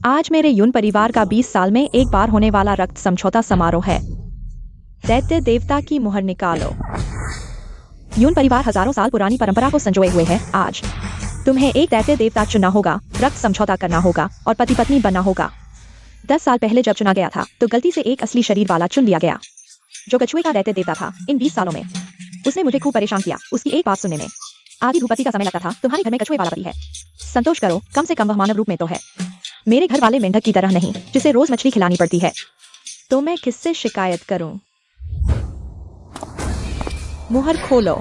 आज मेरे यून परिवार का 20 साल में एक बार होने वाला रक्त समझौता समारोह है। दैत्य देवता की मुहर निकालो। यून परिवार हजारों साल पुरानी परंपरा को संजोए हुए है। आज तुम्हें एक दैत्य देवता चुनना होगा, रक्त समझौता करना होगा और पति पत्नी बनना होगा। 10 साल पहले जब चुना गया था तो गलती से एक असली शरीर वाला चुन लिया गया, जो कछुए का दैत्य देवता था। इन 20 सालों में उसने मुझे खूब परेशान किया। उसकी एक बात सुनने में आधी धूपबत्ती का समय लगता था। तुम्हारे घर में कछुए वाला पति है, संतोष करो, कम से कम वह मानव रूप में तो है। मेरे घर वाले मेंढक की तरह नहीं, जिसे रोज मछली खिलानी पड़ती है। तो मैं किससे शिकायत करूं? मुहर खोलो,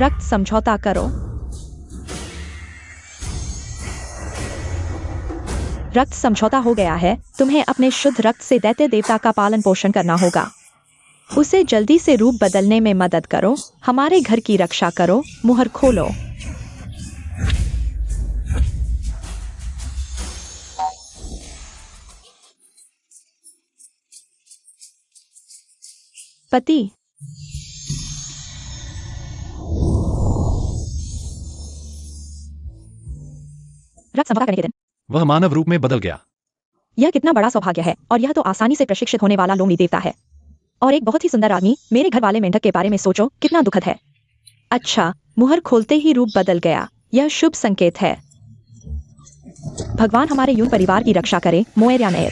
रक्त समझौता करो। रक्त समझौता हो गया है। तुम्हें अपने शुद्ध रक्त से दैत्य देवता का पालन पोषण करना होगा। उसे जल्दी से रूप बदलने में मदद करो। हमारे घर की रक्षा करो। मुहर खोलो। पति, रक्त समझौता करने के दिन वह मानव रूप में बदल गया। यह कितना बड़ा सौभाग्य है, और यह तो आसानी से प्रशिक्षित होने वाला लोमड़ी देवता है और एक बहुत ही सुंदर आदमी। मेरे घर वाले मेंढक के बारे में सोचो, कितना दुखद है। अच्छा, मुहर खोलते ही रूप बदल गया। यह शुभ संकेत है। भगवान हमारे यून परिवार की रक्षा करे। मोएर या नएर।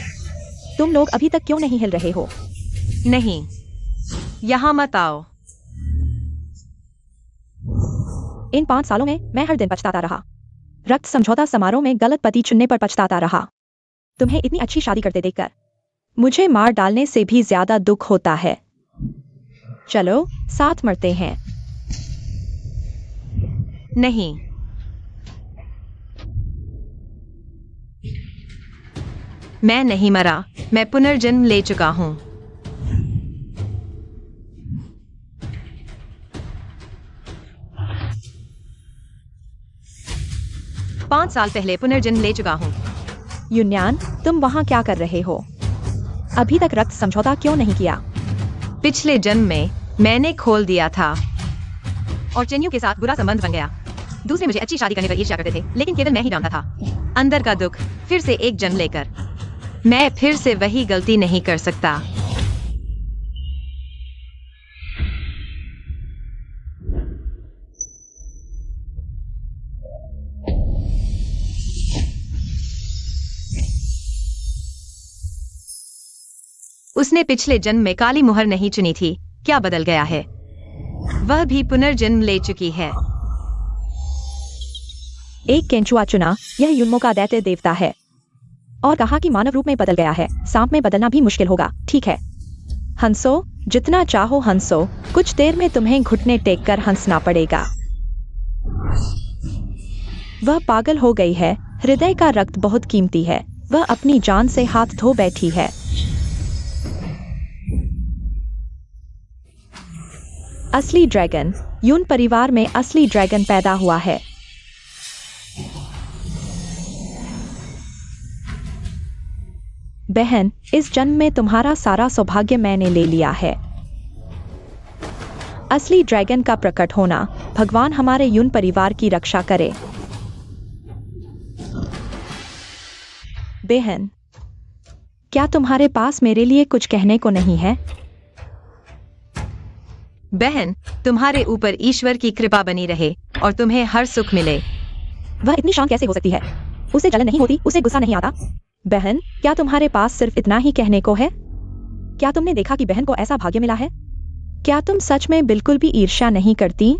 तुम लोग अभी तक क्यों नहीं हिल रहे हो? नहीं, यहाँ मत आओ। इन 5 सालों में मैं हर दिन पछताता रहा। रक्त समझौता समारोह में गलत पति चुनने पर पछताता रहा। तुम्हें इतनी अच्छी शादी करते देखकर मुझे मार डालने से भी ज्यादा दुख होता है। चलो साथ मरते हैं। नहीं, मैं नहीं मरा। मैं पुनर्जन्म ले चुका हूं। पांच साल पहले पुनर्जन्म ले चुका हूं। युन्यान, तुम वहां क्या कर रहे हो? अभी तक रक्त समझौता क्यों नहीं किया? पिछले जन्म में मैंने खोल दिया था और चेन्यू के साथ बुरा संबंध बन गया। दूसरे मुझे अच्छी शादी करने पर ईर्ष्या करते थे, लेकिन केवल मैं ही जानता था। अंदर का दुख फिर से एक जन्म लेकर मैं फिर से वही गलती नहीं कर सकता। उसने पिछले जन्म में काली मुहर नहीं चुनी थी। क्या बदल गया है? वह भी पुनर्जन्म ले चुकी है। एक केंचुआ चुना। यह युन्मो का दैत्य देवता है और कहा कि मानव रूप में बदल गया है। सांप में बदलना भी मुश्किल होगा। ठीक है, हंसो, जितना चाहो हंसो। कुछ देर में तुम्हें घुटने टेक कर हंसना पड़ेगा। वह पागल हो गई है। हृदय का रक्त बहुत कीमती है। वह अपनी जान से हाथ धो बैठी है। असली ड्रैगन। यून परिवार में असली ड्रैगन पैदा हुआ है। बहन, इस जन्म में तुम्हारा सारा सौभाग्य मैंने ले लिया है। असली ड्रैगन का प्रकट होना। भगवान हमारे यून परिवार की रक्षा करे। बहन, क्या तुम्हारे पास मेरे लिए कुछ कहने को नहीं है? बहन, तुम्हारे ऊपर ईश्वर की कृपा बनी रहे और तुम्हें हर सुख मिले। वह इतनी शांत कैसे हो सकती है? उसे जलन नहीं होती, उसे गुस्सा नहीं आता। बहन, क्या तुम्हारे पास सिर्फ इतना ही कहने को है? क्या तुमने देखा कि बहन को ऐसा भाग्य मिला है? क्या तुम सच में बिल्कुल भी ईर्ष्या नहीं करती?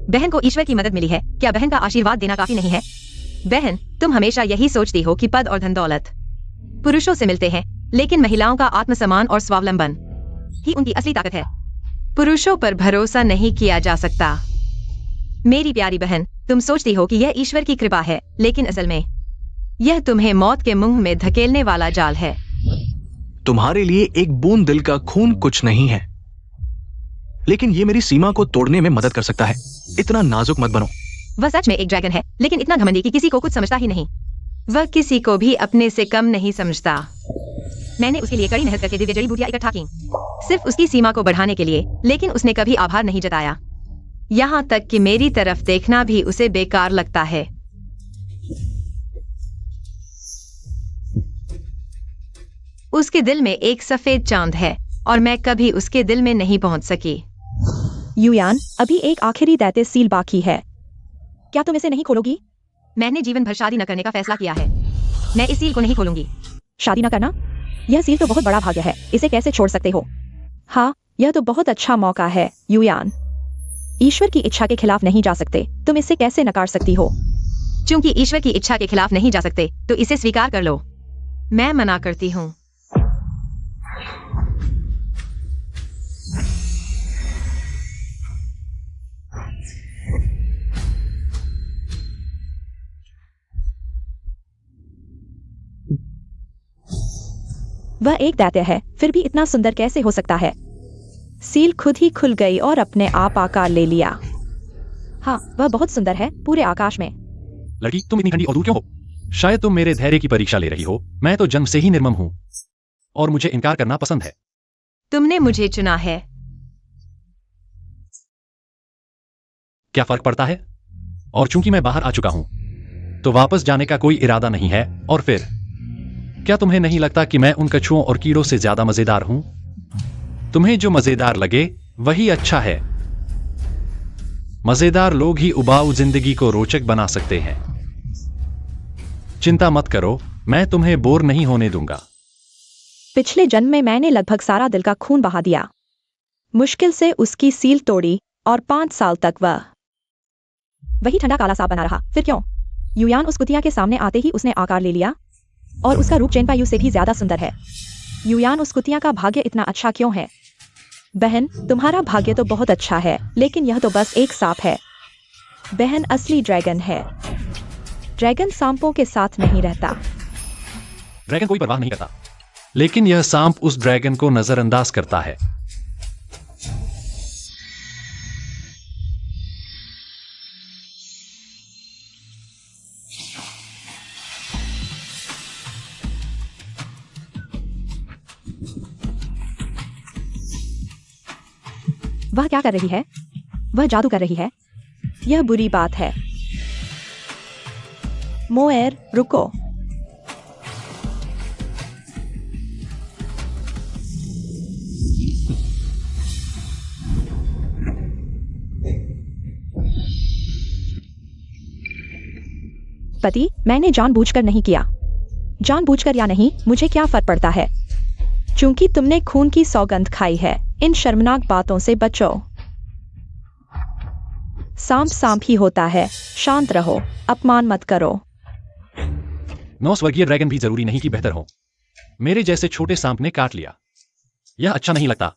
बहन को ईश्वर की मदद मिली है। क्या बहन का आशीर्वाद देना काफी नहीं है? बहन, तुम हमेशा यही सोचती हो कि पद और धन दौलत पुरुषों से मिलते हैं, लेकिन महिलाओं का आत्मसम्मान और स्वावलंबन ही उनकी असली ताकत है। पुरुषों पर भरोसा नहीं किया जा सकता। मेरी प्यारी बहन, तुम सोचती हो कि यह ईश्वर की कृपा है, लेकिन असल में यह तुम्हें मौत के मुंह में धकेलने वाला जाल है। तुम्हारे लिए एक बूंद दिल का खून कुछ नहीं है, लेकिन ये मेरी सीमा को तोड़ने में मदद कर सकता है। इतना नाजुक मत बनो। वह सच में एक ड्रैगन है, लेकिन इतना घमंडी कि किसी को कुछ समझता ही नहीं। वह किसी को भी अपने से कम नहीं समझता। मैंने उसके लिए कड़ी मेहनत करके दिव्य जड़ी बूटियां इकट्ठा की, सिर्फ उसकी सीमा को बढ़ाने के लिए, लेकिन उसने कभी आभार नहीं जताया। यहाँ तक कि मेरी तरफ देखना भी उसे बेकार लगता है। उसके दिल में एक सफेद चांद है और मैं कभी उसके दिल में नहीं पहुंच सकी। युयान, अभी एक आखिरी दैत्य सील बाकी है। क्या तुम इसे नहीं खोलोगी? मैंने जीवन भर शादी न करने का फैसला किया है। मैं इस सील को नहीं खोलूंगी। शादी न करना? यह सील तो बहुत बड़ा भाग्य है, इसे कैसे छोड़ सकते हो? हाँ, यह तो बहुत अच्छा मौका है युयान। ईश्वर की इच्छा के खिलाफ नहीं जा सकते, तुम इसे कैसे नकार सकती हो? चूंकि ईश्वर की इच्छा के खिलाफ नहीं जा सकते तो इसे स्वीकार कर लो। मैं मना करती हूँ। वह एक दैत्य है, फिर भी इतना सुंदर कैसे हो सकता है? सील खुद ही खुल गई और अपने आप आकार ले लिया। हाँ, वह बहुत सुंदर है, पूरे आकाश में। लड़की, तुम इतनी ठंडी और दूर क्यों हो? शायद तुम मेरे धैर्य की परीक्षा ले रही हो। मैं तो जन्म से ही निर्मम हूं और मुझे इनकार करना पसंद है। तुमने मुझे चुना है। क्या फर्क पड़ता है? और चूंकि मैं बाहर आ चुका हूं तो वापस जाने का कोई इरादा नहीं है। और फिर क्या तुम्हें नहीं लगता कि मैं उन कछुओं और कीड़ों से ज्यादा मजेदार हूं? तुम्हें जो मजेदार लगे वही अच्छा है। मजेदार लोग ही उबाऊ जिंदगी को रोचक बना सकते हैं। चिंता मत करो, मैं तुम्हें बोर नहीं होने दूंगा। पिछले जन्म में मैंने लगभग सारा दिल का खून बहा दिया। मुश्किल से उसकी सील तोड़ी और 5 साल तक वही ठंडा काला सांप बना रहा। फिर क्यों? युयान, उस कुतिया के सामने आते ही उसने आकार ले लिया और उसका रूप चेनपायु से भी ज्यादा सुंदर है। युयान, उस कुतिया का भाग्य इतना अच्छा क्यों है? बहन, तुम्हारा भाग्य तो बहुत अच्छा है, लेकिन यह तो बस एक सांप है। बहन, असली ड्रैगन है। ड्रैगन सांपों के साथ नहीं रहता। ड्रैगन कोई परवाह नहीं करता, लेकिन यह सांप उस ड्रैगन को नजरअंदाज करता है। वह क्या कर रही है? वह जादू कर रही है। यह बुरी बात है। मोएर, रुको। पति, मैंने जानबूझकर नहीं किया। जानबूझकर या नहीं, मुझे क्या फर्क पड़ता है? चूंकि तुमने खून की सौगंध खाई है, इन शर्मनाक बातों से बचो। सांप सांप ही होता है। शांत रहो, अपमान मत करो। 9 स्वर्गीय ड्रैगन भी जरूरी नहीं कि बेहतर हो। मेरे जैसे छोटे सांप ने काट लिया। यह अच्छा नहीं लगता।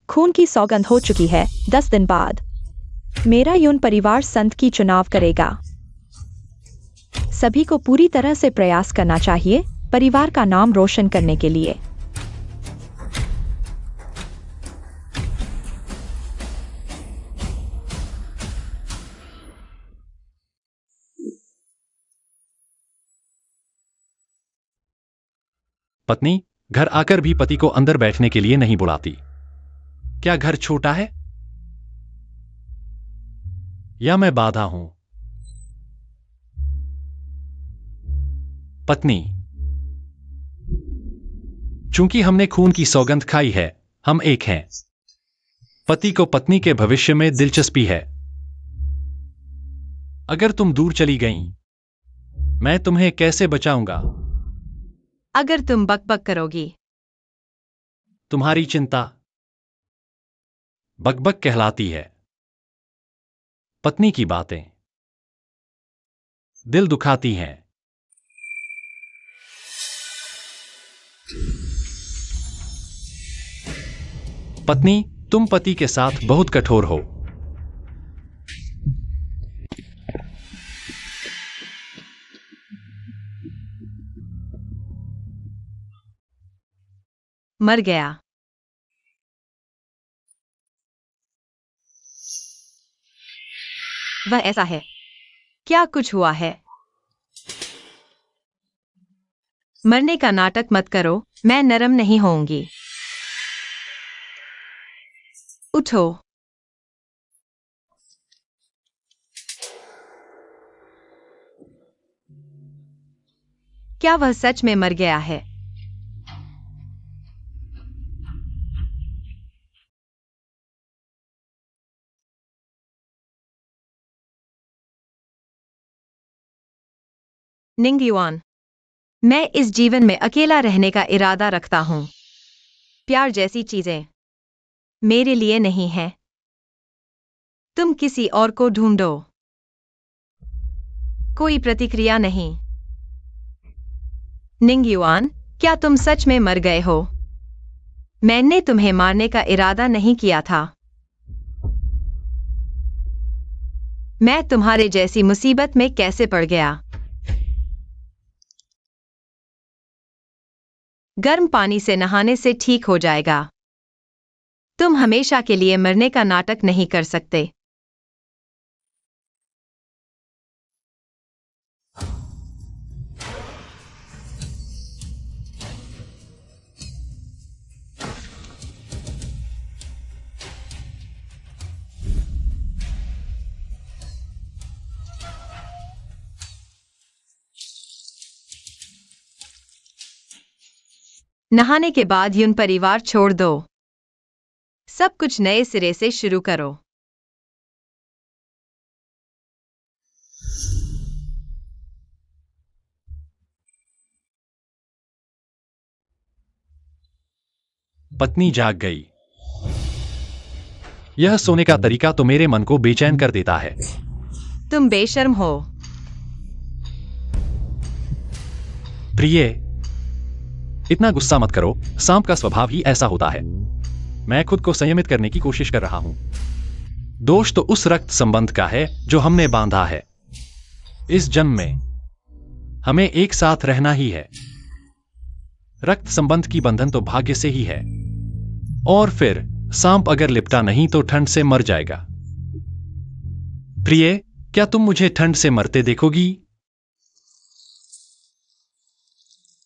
खून की सौगंध हो चुकी है। 10 दिन बाद मेरा यून परिवार संत की चुनाव करेगा। सभी को पूरी तरह से प्रयास करना चाहिए परिवार का नाम रोशन करने के लिए। पत्नी घर आकर भी पति को अंदर बैठने के लिए नहीं बुलाती। क्या घर छोटा है या मैं बाधा हूं? पत्नी, चूंकि हमने खून की सौगंध खाई है, हम एक हैं। पति को पत्नी के भविष्य में दिलचस्पी है। अगर तुम दूर चली गईं, मैं तुम्हें कैसे बचाऊंगा? अगर तुम बकबक करोगी। तुम्हारी चिंता बकबक कहलाती है। पत्नी की बातें दिल दुखाती हैं। पत्नी, तुम पति के साथ बहुत कठोर हो। मर गया। वह ऐसा है। क्या कुछ हुआ है? मरने का नाटक मत करो, मैं नरम नहीं होऊंगी। उठो। क्या वह सच में मर गया है? निंग युआन, मैं इस जीवन में अकेला रहने का इरादा रखता हूं। प्यार जैसी चीजें मेरे लिए नहीं है। तुम किसी और को ढूंढो। कोई प्रतिक्रिया नहीं। निंग युआन, क्या तुम सच में मर गए हो? मैंने तुम्हें मारने का इरादा नहीं किया था। मैं तुम्हारे जैसी मुसीबत में कैसे पड़ गया? गर्म पानी से नहाने से ठीक हो जाएगा। तुम हमेशा के लिए मरने का नाटक नहीं कर सकते। नहाने के बाद यून परिवार छोड़ दो। सब कुछ नए सिरे से शुरू करो। पत्नी जाग गई। यह सोने का तरीका तो मेरे मन को बेचैन कर देता है। तुम बेशर्म हो। प्रिय, इतना गुस्सा मत करो, सांप का स्वभाव ही ऐसा होता है। मैं खुद को संयमित करने की कोशिश कर रहा हूं। दोष तो उस रक्त संबंध का है जो हमने बांधा है। इस जन्म में हमें एक साथ रहना ही है। रक्त संबंध की बंधन तो भाग्य से ही है। और फिर सांप अगर लिपटा नहीं तो ठंड से मर जाएगा। प्रिय, क्या तुम मुझे ठंड से मरते देखोगी?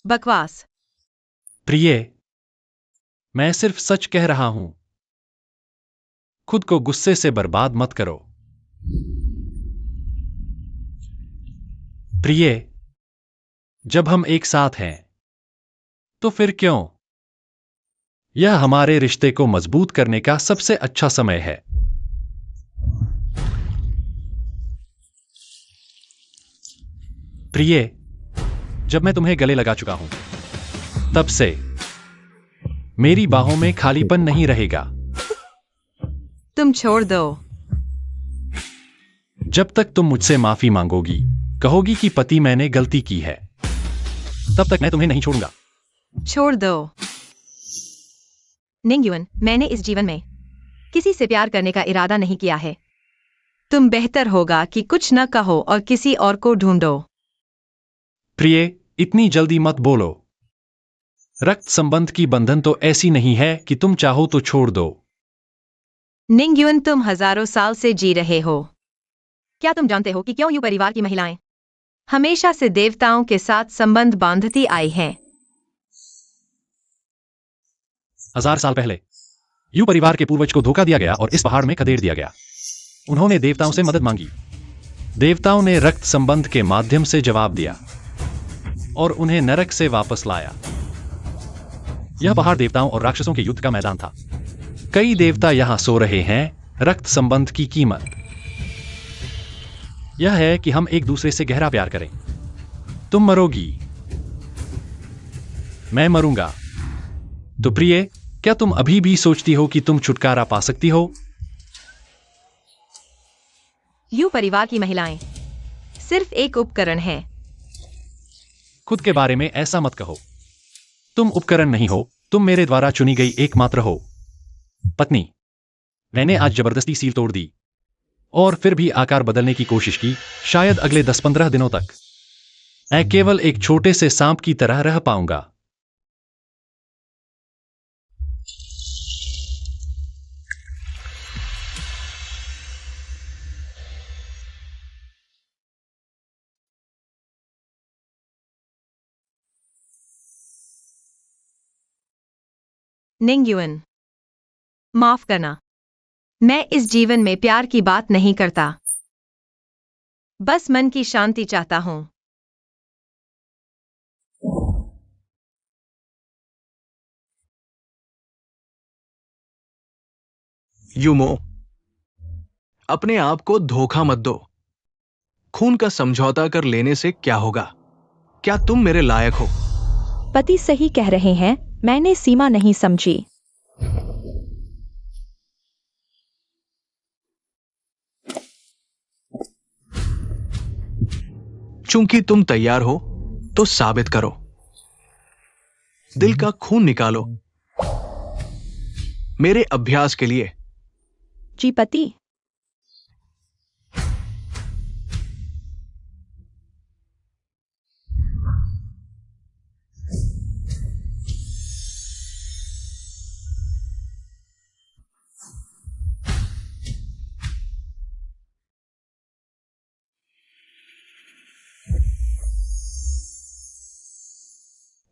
बकवास। प्रिय, मैं सिर्फ सच कह रहा हूं। खुद को गुस्से से बर्बाद मत करो। प्रिय, जब हम एक साथ हैं तो फिर क्यों? यह हमारे रिश्ते को मजबूत करने का सबसे अच्छा समय है। प्रिय, जब मैं तुम्हें गले लगा चुका हूं तब से मेरी बाहों में खालीपन नहीं रहेगा। तुम छोड़ दो। जब तक तुम मुझसे माफी मांगोगी, कहोगी कि पति मैंने गलती की है, तब तक मैं तुम्हें नहीं छोड़ूंगा। छोड़ दो। निंग युआन, मैंने इस जीवन में किसी से प्यार करने का इरादा नहीं किया है। तुम बेहतर होगा कि कुछ न कहो और किसी और को ढूंढो। प्रिय, इतनी जल्दी मत बोलो। रक्त संबंध की बंधन तो ऐसी नहीं है कि तुम चाहो तो छोड़ दो। निंग युआन, तुम हजारों साल से जी रहे हो। क्या तुम जानते हो कि क्यों यू परिवार की महिलाएं हमेशा से देवताओं के साथ संबंध बांधती आई हैं? 1000 साल पहले यू परिवार के पूर्वज को धोखा दिया गया और इस पहाड़ में खदेड़ दिया गया। उन्होंने देवताओं से मदद मांगी। देवताओं ने रक्त संबंध के माध्यम से जवाब दिया और उन्हें नरक से वापस लाया। यह पहाड़ देवताओं और राक्षसों के युद्ध का मैदान था। कई देवता यहां सो रहे हैं। रक्त संबंध की कीमत यह है कि हम एक दूसरे से गहरा प्यार करें। तुम मरोगी, मैं मरूंगा। तो प्रिय, क्या तुम अभी भी सोचती हो कि तुम छुटकारा पा सकती हो? यू परिवार की महिलाएं सिर्फ एक उपकरण है। खुद के बारे में ऐसा मत कहो। तुम उपकरण नहीं हो, तुम मेरे द्वारा चुनी गई एकमात्र हो। पत्नी, मैंने आज जबरदस्ती सील तोड़ दी और फिर भी आकार बदलने की कोशिश की। शायद अगले 10-15 दिनों तक मैं केवल एक छोटे से सांप की तरह रह पाऊंगा। निंग युआन, माफ करना। मैं इस जीवन में प्यार की बात नहीं करता। बस मन की शांति चाहता हूं। यूमो, अपने आप को धोखा मत दो। खून का समझौता कर लेने से क्या होगा? क्या तुम मेरे लायक हो? पति सही कह रहे हैं, मैंने सीमा नहीं समझी। चूंकि तुम तैयार हो तो साबित करो। दिल का खून निकालो मेरे अभ्यास के लिए। जी पति।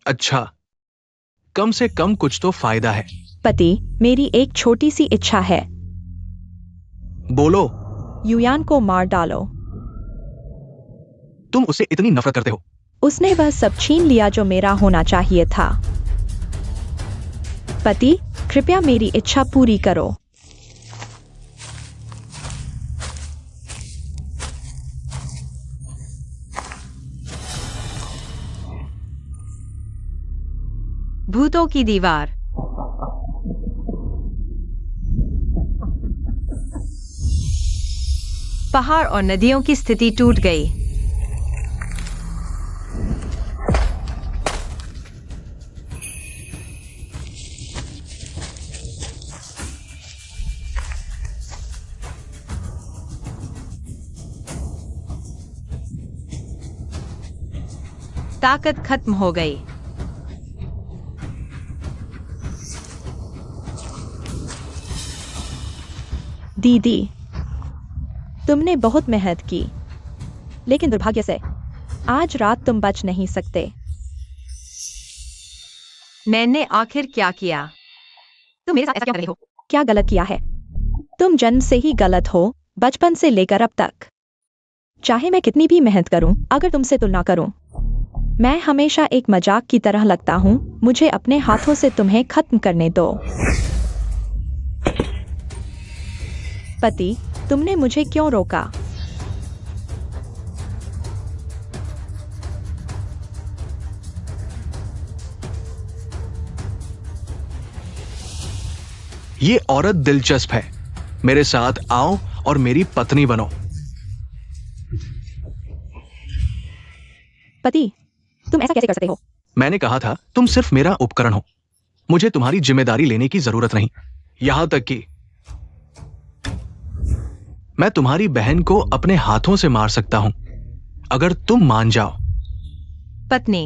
अच्छा, कम से कम कुछ तो फायदा है। पति, मेरी एक छोटी सी इच्छा है। बोलो। युयान को मार डालो। तुम उससे इतनी नफरत करते हो? उसने वह सब छीन लिया जो मेरा होना चाहिए था। पति, कृपया मेरी इच्छा पूरी करो। भूतों की दीवार। पहाड़ और नदियों की स्थिति टूट गई। ताकत खत्म हो गई। दीदी, तुमने बहुत मेहनत की, लेकिन दुर्भाग्य से आज रात तुम बच नहीं सकते। मैंने आखिर क्या किया? तुम मेरे साथ ऐसा क्यों कर रहे हो? क्या गलत किया है? तुम जन्म से ही गलत हो, बचपन से लेकर अब तक। चाहे मैं कितनी भी मेहनत करूं, अगर तुमसे तुलना करूं, मैं हमेशा एक मजाक की तरह लगता हूं। मुझे अपने हाथों से तुम्हें खत्म करने दो। पति, तुमने मुझे क्यों रोका? ये औरत दिलचस्प है। मेरे साथ आओ और मेरी पत्नी बनो। पति, तुम ऐसा कैसे कर सकते हो? मैंने कहा था तुम सिर्फ मेरा उपकरण हो। मुझे तुम्हारी जिम्मेदारी लेने की जरूरत नहीं। यहां तक कि मैं तुम्हारी बहन को अपने हाथों से मार सकता हूं, अगर तुम मान जाओ। पत्नी,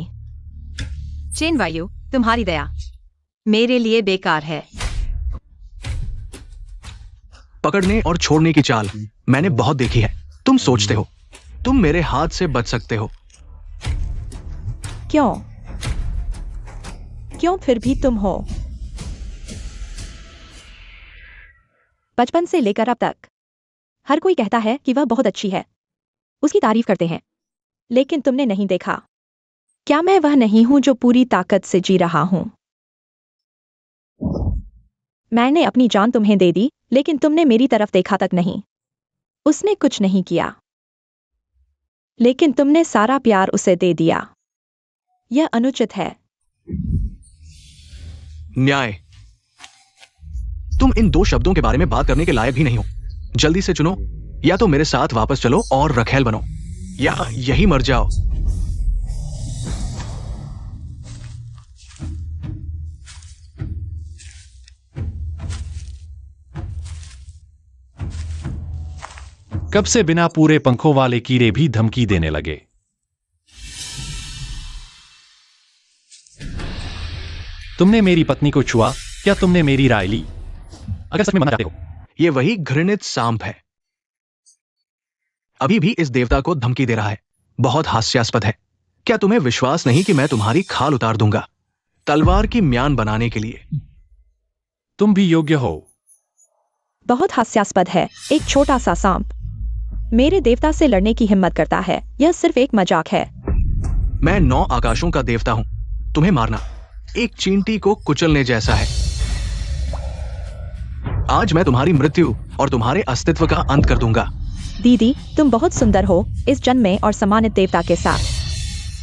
चेन वायु, तुम्हारी दया मेरे लिए बेकार है। पकड़ने और छोड़ने की चाल मैंने बहुत देखी है। तुम सोचते हो तुम मेरे हाथ से बच सकते हो। क्यों? क्यों फिर भी तुम हो? बचपन से लेकर अब तक हर कोई कहता है कि वह बहुत अच्छी है, उसकी तारीफ करते हैं, लेकिन तुमने नहीं देखा। क्या मैं वह नहीं हूं जो पूरी ताकत से जी रहा हूं? मैंने अपनी जान तुम्हें दे दी, लेकिन तुमने मेरी तरफ देखा तक नहीं। उसने कुछ नहीं किया, लेकिन तुमने सारा प्यार उसे दे दिया। यह अनुचित है। न्याय। तुम इन दो शब्दों के बारे में बात करने के लायक भी नहीं हो। जल्दी से चुनो, या तो मेरे साथ वापस चलो और रखेल बनो, या यही मर जाओ। कब से बिना पूरे पंखों वाले कीड़े भी धमकी देने लगे। तुमने मेरी पत्नी को छुआ, क्या तुमने मेरी राय ली? अगर सच में मानना चाहते हो, यह वही घृणित सांप है। अभी भी इस देवता को धमकी दे रहा है। बहुत हास्यास्पद है। क्या तुम्हें विश्वास नहीं कि मैं तुम्हारी खाल उतार दूंगा, तलवार की म्यान बनाने के लिए? तुम भी योग्य हो। बहुत हास्यास्पद है। एक छोटा सा सांप मेरे देवता से लड़ने की हिम्मत करता है। यह सिर्फ एक मजाक है। मैं 9 आकाशों का देवता हूं। तुम्हें मारना एक चींटी को कुचलने जैसा है। आज मैं तुम्हारी मृत्यु और तुम्हारे अस्तित्व का अंत कर दूंगा। दीदी, तुम बहुत सुंदर हो, इस जन्म में और सम्मानित देवता के साथ।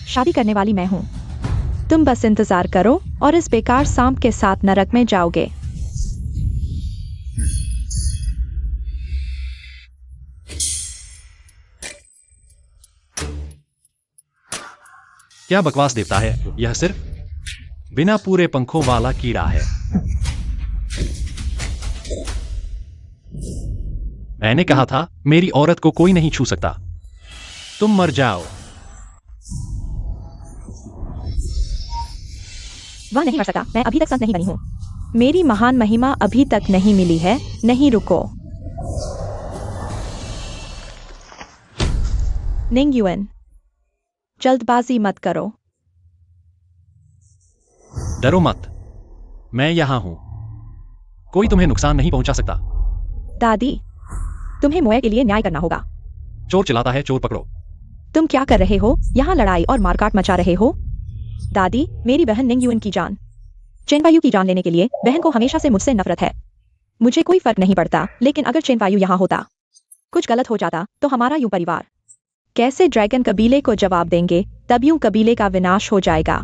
शादी करने वाली मैं हूँ। तुम बस इंतजार करो और इस बेकार सांप के साथ नरक में जाओगे। क्या बकवास देवता है, यह सिर्फ बिना पूरे पंखों वाला कीड़ा है। मैंने कहा था मेरी औरत को कोई नहीं छू सकता। तुम मर जाओ। वह नहीं मर सकता। मैं अभी तक संत नहीं बनी हूँ। मेरी महान महिमा अभी तक नहीं मिली है। नहीं, रुको। निंग युएन, जल्दबाजी मत करो। डरो मत, मैं यहां हूं। कोई तुम्हें नुकसान नहीं पहुंचा सकता। दादी, तुम्हें मोए के लिए न्याय करना होगा। चोर चिल्लाता है, चोर पकड़ो। तुम क्या कर रहे हो? यहाँ लड़ाई और मारकाट मचा रहे हो। दादी, मेरी बहन निंग युएन की जान, चेनवायु की जान लेने के लिए बहन को हमेशा से मुझसे नफरत है। मुझे कोई फर्क नहीं पड़ता, लेकिन अगर चेनवायु यहाँ होता, कुछ गलत हो जाता तो हमारा यूं परिवार कैसे ड्रैगन कबीले को जवाब देंगे? तब यूं कबीले का विनाश हो जाएगा।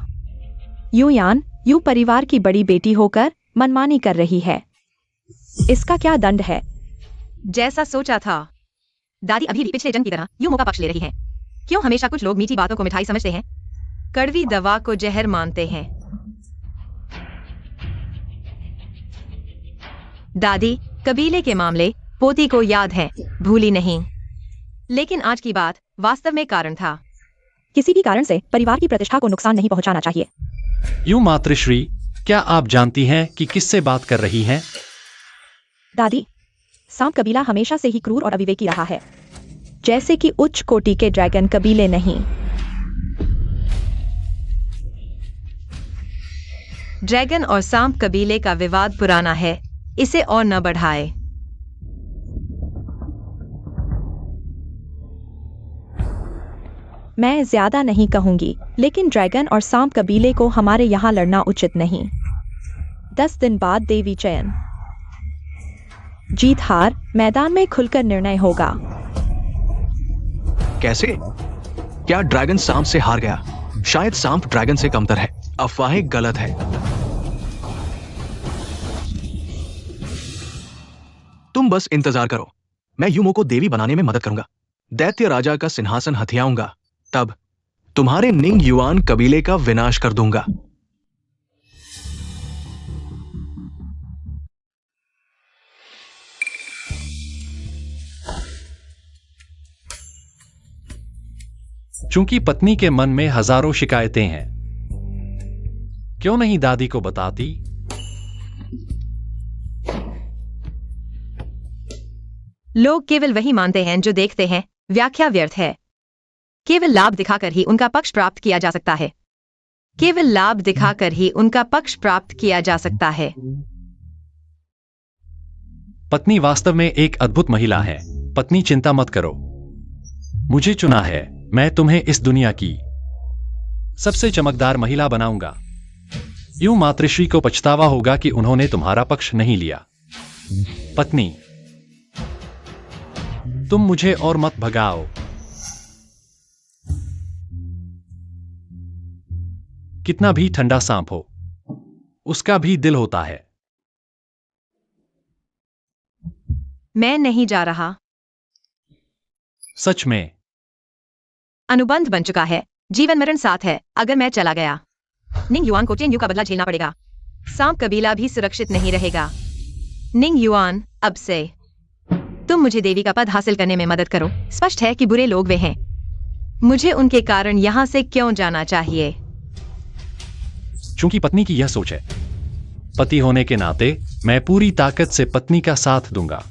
युयान, यूं परिवार की बड़ी बेटी होकर मनमानी कर रही है। इसका क्या दंड है? जैसा सोचा था। दादी अभी भी पिछले जन्म की तरह यूं का पक्ष ले रही हैं। क्यों हमेशा कुछ लोग मीठी बातों को मिठाई समझते हैं, कड़वी दवा को जहर मानते हैं। दादी, कबीले के मामले पोती को याद है, भूली नहीं। लेकिन आज की बात वास्तव में कारण था। किसी भी कारण से परिवार की प्रतिष्ठा को नुकसान नहीं पहुंचाना चाहिए। यूं मातृश्री, क्या आप जानती हैं कि किससे बात कर रही हैं? दादी, सांप कबीला हमेशा से ही क्रूर और अविवेकी रहा है, जैसे कि उच्च कोटि के ड्रैगन कबीले नहीं। ड्रैगन और सांप कबीले का विवाद पुराना है, इसे और न बढ़ाए। मैं ज्यादा नहीं कहूंगी, लेकिन ड्रैगन और सांप कबीले को हमारे यहाँ लड़ना उचित नहीं। 10 दिन बाद देवी चयन, जीत हार मैदान में खुलकर निर्णय होगा। कैसे? क्या ड्रैगन सांप से हार गया? शायद सांप ड्रैगन से कमतर है। अफवाहें गलत है। तुम बस इंतजार करो, मैं यूमो को देवी बनाने में मदद करूंगा। दैत्य राजा का सिंहासन हथियाऊंगा, तब तुम्हारे निंग युआन कबीले का विनाश कर दूंगा। चूंकि पत्नी के मन में हजारों शिकायतें हैं, क्यों नहीं दादी को बताती? लोग केवल वही मानते हैं जो देखते हैं। व्याख्या व्यर्थ है। केवल लाभ दिखाकर ही उनका पक्ष प्राप्त किया जा सकता है। केवल लाभ दिखाकर ही उनका पक्ष प्राप्त किया जा सकता है। पत्नी वास्तव में एक अद्भुत महिला है। पत्नी, चिंता मत करो, मुझे चुना है। मैं तुम्हें इस दुनिया की सबसे चमकदार महिला बनाऊंगा। यूं मातृश्री को पछतावा होगा कि उन्होंने तुम्हारा पक्ष नहीं लिया। पत्नी, तुम मुझे और मत भगाओ। कितना भी ठंडा सांप हो, उसका भी दिल होता है। मैं नहीं जा रहा। सच में? अनुबंध बन चुका है। जीवन मरण साथ है। अगर मैं चला गया, निंग युआन को चेन यू का बदला झेलना पड़ेगा। सांप कबीला भी सुरक्षित नहीं रहेगा। निंग युआन, अब से तुम मुझे देवी का पद हासिल करने में मदद करो। स्पष्ट है कि बुरे लोग वे हैं। मुझे उनके कारण यहां से क्यों जाना चाहिए? चूंकि पत्नी की यह सोच है, पति होने के नाते मैं पूरी ताकत से पत्नी का साथ दूंगा।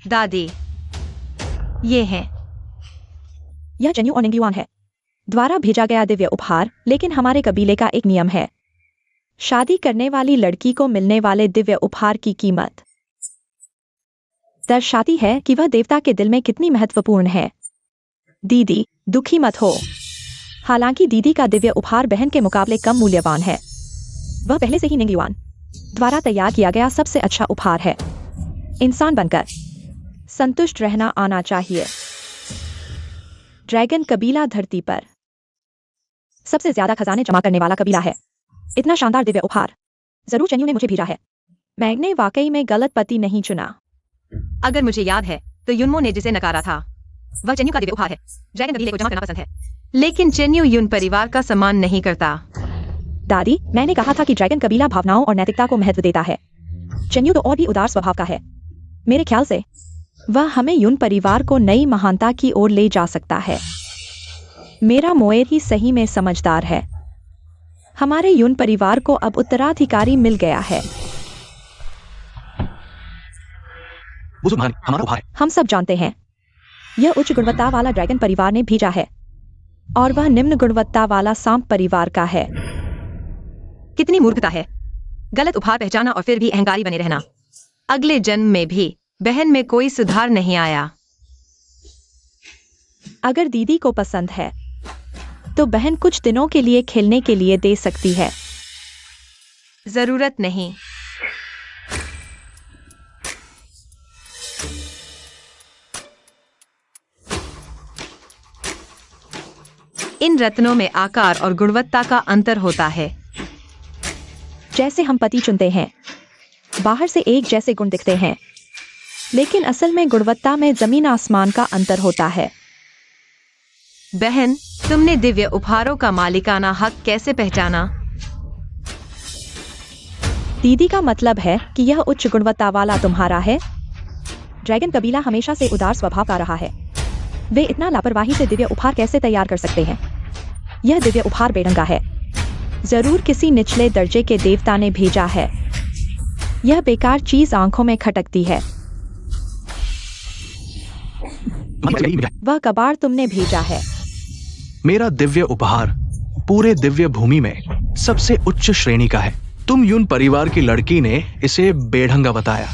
दादी, ये है। यह जन्यू और निंग युआन है द्वारा भेजा गया दिव्य उपहार, लेकिन हमारे कबीले का एक नियम है, शादी करने वाली लड़की को मिलने वाले दिव्य उपहार की कीमत दर्शाती है कि वह देवता के दिल में कितनी महत्वपूर्ण है। दीदी, दुखी मत हो। हालांकि दीदी का दिव्य उपहार बहन के मुकाबले कम मूल्यवान है। वह पहले से ही निंग युआन द्वारा तैयार किया गया सबसे अच्छा उपहार है। इंसान बनकर संतुष्ट रहना आना चाहिए। ड्रैगन कबीला धरती पर सबसे ज्यादा खजाने जमा करने वाला कबीला है। इतना शानदार दिव्य उपहार जरूर चेन्यू ने मुझे भेजा है। मैंने वाकई में गलत पति नहीं चुना। अगर मुझे याद है तो युनमो ने जिसे नकारा था वह चेन्यू का दिव्य उपहार है। ड्रैगन कबीले को जमा करना पसंद है, लेकिन चेन्यू युन परिवार का सम्मान नहीं करता। दादी, मैंने कहा था कि ड्रैगन कबीला भावनाओं और नैतिकता को महत्व देता है। चेन्यू तो और भी उदार स्वभाव का है। मेरे ख्याल से वह हमें युन परिवार को नई महानता की ओर ले जा सकता है। मेरा मोएर ही सही में समझदार है। हमारे युन परिवार को अब उत्तराधिकारी मिल गया है। बुजुर्ग महारानी, हमारा उपहार है। हम सब जानते हैं यह उच्च गुणवत्ता वाला ड्रैगन परिवार ने भेजा है और वह निम्न गुणवत्ता वाला सांप परिवार का है। कितनी मूर्खता है, गलत उपहार पहचाना और फिर भी अहंकारी बने रहना। अगले जन्म में भी बहन में कोई सुधार नहीं आया। अगर दीदी को पसंद है तो बहन कुछ दिनों के लिए खेलने के लिए दे सकती है। जरूरत नहीं। इन रत्नों में आकार और गुणवत्ता का अंतर होता है। जैसे हम पति चुनते हैं, बाहर से एक जैसे गुण दिखते हैं, लेकिन असल में गुणवत्ता में जमीन आसमान का अंतर होता है। बहन, तुमने दिव्य उपहारों का मालिकाना हक कैसे पहचाना? दीदी का मतलब है कि यह उच्च गुणवत्ता वाला तुम्हारा है। ड्रैगन कबीला हमेशा से उदार स्वभाव का रहा है। वे इतना लापरवाही से दिव्य उपहार कैसे तैयार कर सकते हैं? यह दिव्य उपहार बेढंगा है। जरूर किसी निचले दर्जे के देवता ने भेजा है। यह बेकार चीज आंखों में खटकती है। वह कबाड़ तुमने भेजा है। मेरा दिव्य उपहार पूरे दिव्य भूमि में सबसे उच्च श्रेणी का है। तुम युन परिवार की लड़की ने इसे बेढंगा बताया।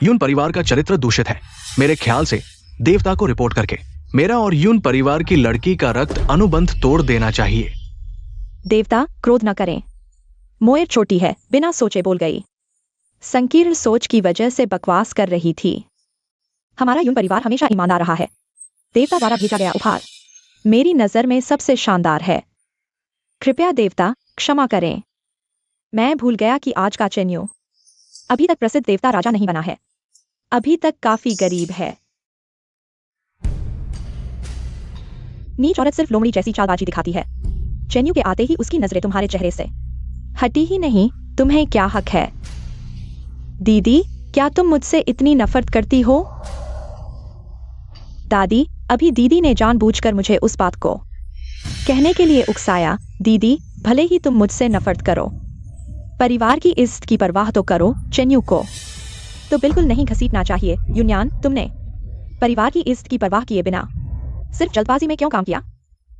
युन परिवार का चरित्र दूषित है। मेरे ख्याल से देवता को रिपोर्ट करके मेरा और युन परिवार की लड़की का रक्त अनुबंध तोड़ देना चाहिए। देवता, क्रोध न करें। मोएर छोटी है, बिना सोचे बोल गई। संकीर्ण सोच की वजह से बकवास कर रही थी। हमारा युन परिवार हमेशा ईमानदार रहा है। देवता द्वारा भेजा गया उपहार मेरी नजर में सबसे शानदार है। कृपया देवता क्षमा करें। मैं भूल गया कि आज का चेन्यू अभी तक प्रसिद्ध देवता राजा नहीं बना है। अभी तक काफी गरीब है। नीच औरत सिर्फ लोमड़ी जैसी चालबाजी दिखाती है। चेन्यू के आते ही उसकी नजरें तुम्हारे चेहरे से हटी ही नहीं। तुम्हें क्या हक है? दीदी, क्या तुम मुझसे इतनी नफरत करती हो? दादी, अभी दीदी ने जानबूझकर मुझे उस बात को कहने के लिए उकसाया। दीदी, भले ही तुम मुझसे नफरत करो, परिवार की इज्जत की परवाह तो करो। चेन्यू को तो बिल्कुल नहीं घसीटना चाहिए। युन्यान, तुमने परिवार की इज्जत की परवाह किए बिना सिर्फ जल्दबाजी में क्यों काम किया?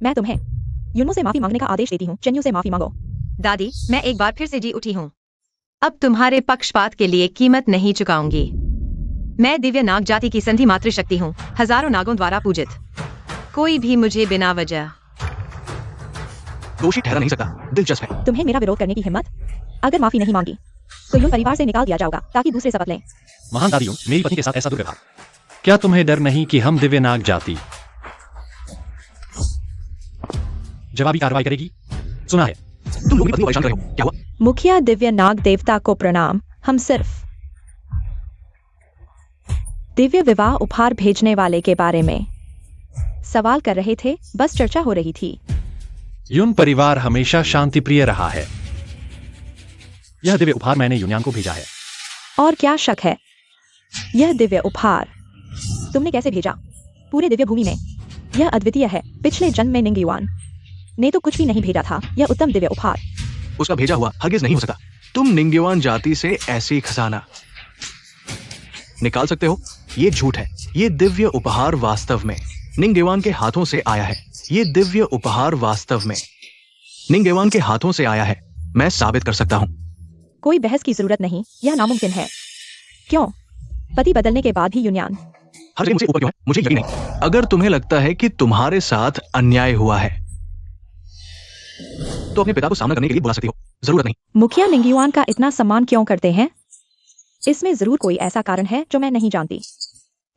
मैं तुम्हें युन्मो से माफी मांगने का आदेश देती हूँ। चेन्यू से माफी मांगो। दादी, मैं एक बार फिर से जी उठी हूँ। अब तुम्हारे पक्षपात के लिए कीमत नहीं चुकाऊंगी। मैं दिव्य नाग जाति की संधि मातृशक्ति हूँ, हजारों नागों द्वारा पूजित। कोई भी मुझे बिना वजह दोषी ठहरा नहीं सकता। दिलचस्प है। तुम्हें मेरा विरोध करने की हिम्मत? अगर माफी नहीं मांगी तो युन परिवार से निकाल दिया जाएगा ताकि दूसरे शपथ लें। महान दादियों, मेरी पत्नी के साथ ऐसा दुर्व्यवहार। क्या तुम्हें डर नहीं कि हम दिव्य नाग जाति जवाबी कार्रवाई करेगी? सुना है तुम लोग पत्नी को परेशान कर रहे हो। क्या हुआ? मुखिया दिव्य नाग देवता को प्रणाम। हम सिर्फ दिव्य विवाह उपहार भेजने वाले के बारे में सवाल कर रहे थे। बस चर्चा हो रही थी। युन परिवार हमेशा शांतिप्रिय रहा है। यह दिव्य उपहार मैंने युन्यान को भेजा है। और क्या शक है? यह दिव्य उपहार तुमने कैसे भेजा? पूरे दिव्य भूमि में यह अद्वितीय है। पिछले जन्म में निंगयुआन ने तो कुछ भी नहीं भेजा था। यह उत्तम दिव्य उपहार उसका भेजा हुआ हरगिज नहीं हो सकता। तुम निंगयुआन जाति से ऐसी खजाना निकाल सकते हो? ये झूठ है। ये दिव्य उपहार वास्तव में निंगयुआन के हाथों से आया है। ये दिव्य उपहार वास्तव में निंगयुआन के हाथों से आया है। मैं साबित कर सकता हूँ। कोई बहस की जरूरत नहीं। यह नामुमकिन है। क्यों? पति बदलने के बाद भी युन्यान हर जगह मुझसे ऊपर क्यों है? मुझे यकीन नहीं। अगर तुम्हें लगता है कि तुम्हारे साथ अन्याय हुआ है तो अपने पिता को सामना करने के लिए बुला सकती हो। जरूरत नहीं। मुखिया निंगयुआन का इतना सम्मान क्यों करते हैं? इसमें जरूर कोई ऐसा कारण है जो मैं नहीं जानती।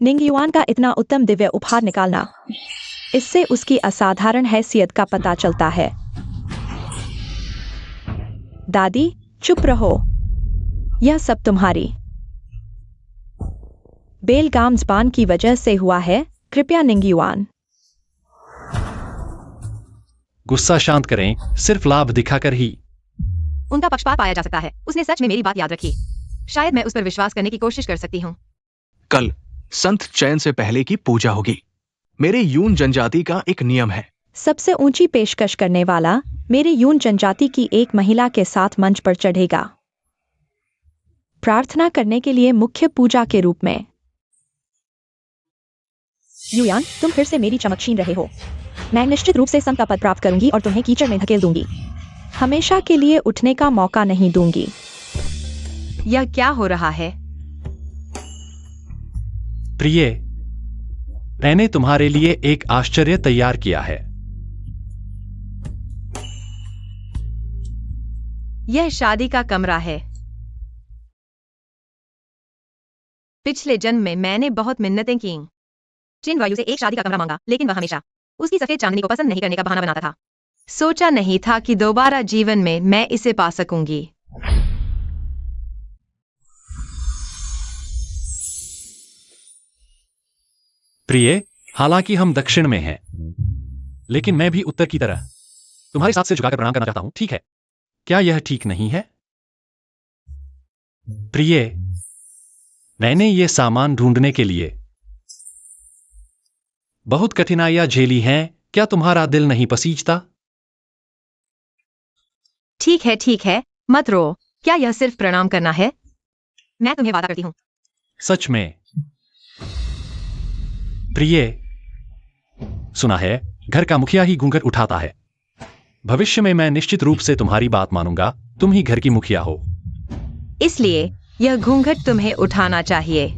निंगयुआन का इतना उत्तम दिव्य उपहार निकालना, इससे उसकी असाधारण हैसियत का पता चलता है। दादी, चुप रहो। यह सब तुम्हारी बेलगाम ज़बान की वजह से हुआ है। कृपया निंगयुआन। गुस्सा शांत करें, सिर्फ लाभ दिखाकर ही। उनका पक्षपात पाया जा सकता है। उसने सच में मेरी बात याद रखी। शायद मैं उस पर विश्वास करने की कोशिश कर सकती हूँ। कल संत चयन से पहले की पूजा होगी। मेरे यून जनजाति का एक नियम है। सबसे ऊंची पेशकश करने वाला मेरे यून जनजाति की एक महिला के साथ मंच पर चढ़ेगा, प्रार्थना करने के लिए मुख्य पूजा के रूप में। युयान, तुम फिर से मेरी चमक छीन रहे हो। मैं निश्चित रूप से संत का पद प्राप्त करूंगी और तुम्हें कीचड़ में धकेल दूंगी। हमेशा के लिए उठने का मौका नहीं दूंगी। यह क्या हो रहा है? प्रिय, मैंने तुम्हारे लिए एक आश्चर्य तैयार किया है। यह शादी का कमरा है। पिछले जन्म में मैंने बहुत मिन्नतें की। चिन वायु से एक शादी का कमरा मांगा, लेकिन वह हमेशा उसकी सफेद चांदनी को पसंद नहीं करने का बहाना बनाता था। सोचा नहीं था कि दोबारा जीवन में मैं इसे पा सकूंगी। प्रिय, हालांकि हम दक्षिण में हैं, लेकिन मैं भी उत्तर की तरह तुम्हारे साथ से झुकाकर प्रणाम करना चाहता हूं, ठीक है? क्या यह ठीक नहीं है? प्रिय, मैंने ये सामान ढूंढने के लिए बहुत कठिनाइयां झेली हैं। क्या तुम्हारा दिल नहीं पसीजता? ठीक है, मत रो। क्या यह सिर्फ प्रणाम करना है? मैं तुम्हें वादा करती हूँ। सच में? प्रिय, सुना है घर का मुखिया ही घूंघट उठाता है। भविष्य में मैं निश्चित रूप से तुम्हारी बात मानूंगा। तुम ही घर की मुखिया हो। इसलिए यह घूंघट तुम्हें उठाना चाहिए।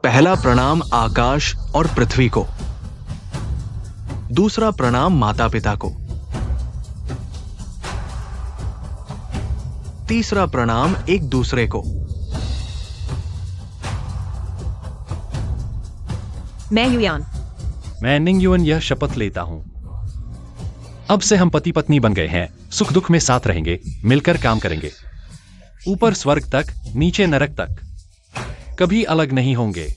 पहला प्रणाम आकाश और पृथ्वी को, दूसरा प्रणाम माता पिता को, तीसरा प्रणाम एक दूसरे को। मैं युयान। मैं निंगयुन यह शपथ लेता हूं, अब से हम पति पत्नी बन गए हैं। सुख दुख में साथ रहेंगे, मिलकर काम करेंगे। ऊपर स्वर्ग तक, नीचे नरक तक, कभी अलग नहीं होंगे।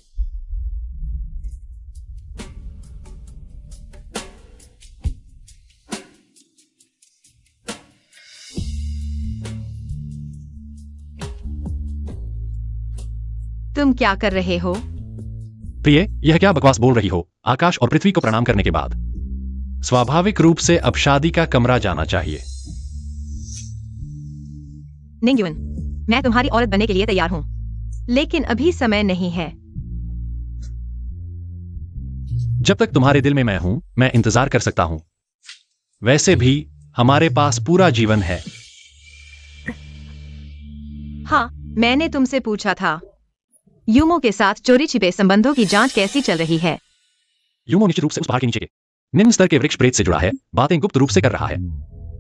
तुम क्या कर रहे हो? प्रिय, यह क्या बकवास बोल रही हो? आकाश और पृथ्वी को प्रणाम करने के बाद स्वाभाविक रूप से अब शादी का कमरा जाना चाहिए। निंगयुन, मैं तुम्हारी औरत बनने के लिए तैयार हूँ, लेकिन अभी समय नहीं है। जब तक तुम्हारे दिल में मैं हूं, मैं इंतजार कर सकता हूं। वैसे भी हमारे पास पूरा जीवन है। हाँ, मैंने तुमसे पूछा था। यूमो के साथ चोरी छिपे संबंधों की जांच कैसी चल रही है? यूमो निश्चित रूप से उस पहाड़ के नीचे के निम्न स्तर के वृक्ष प्रेत से जुड़ा है। बातें गुप्त रूप से कर रहा है।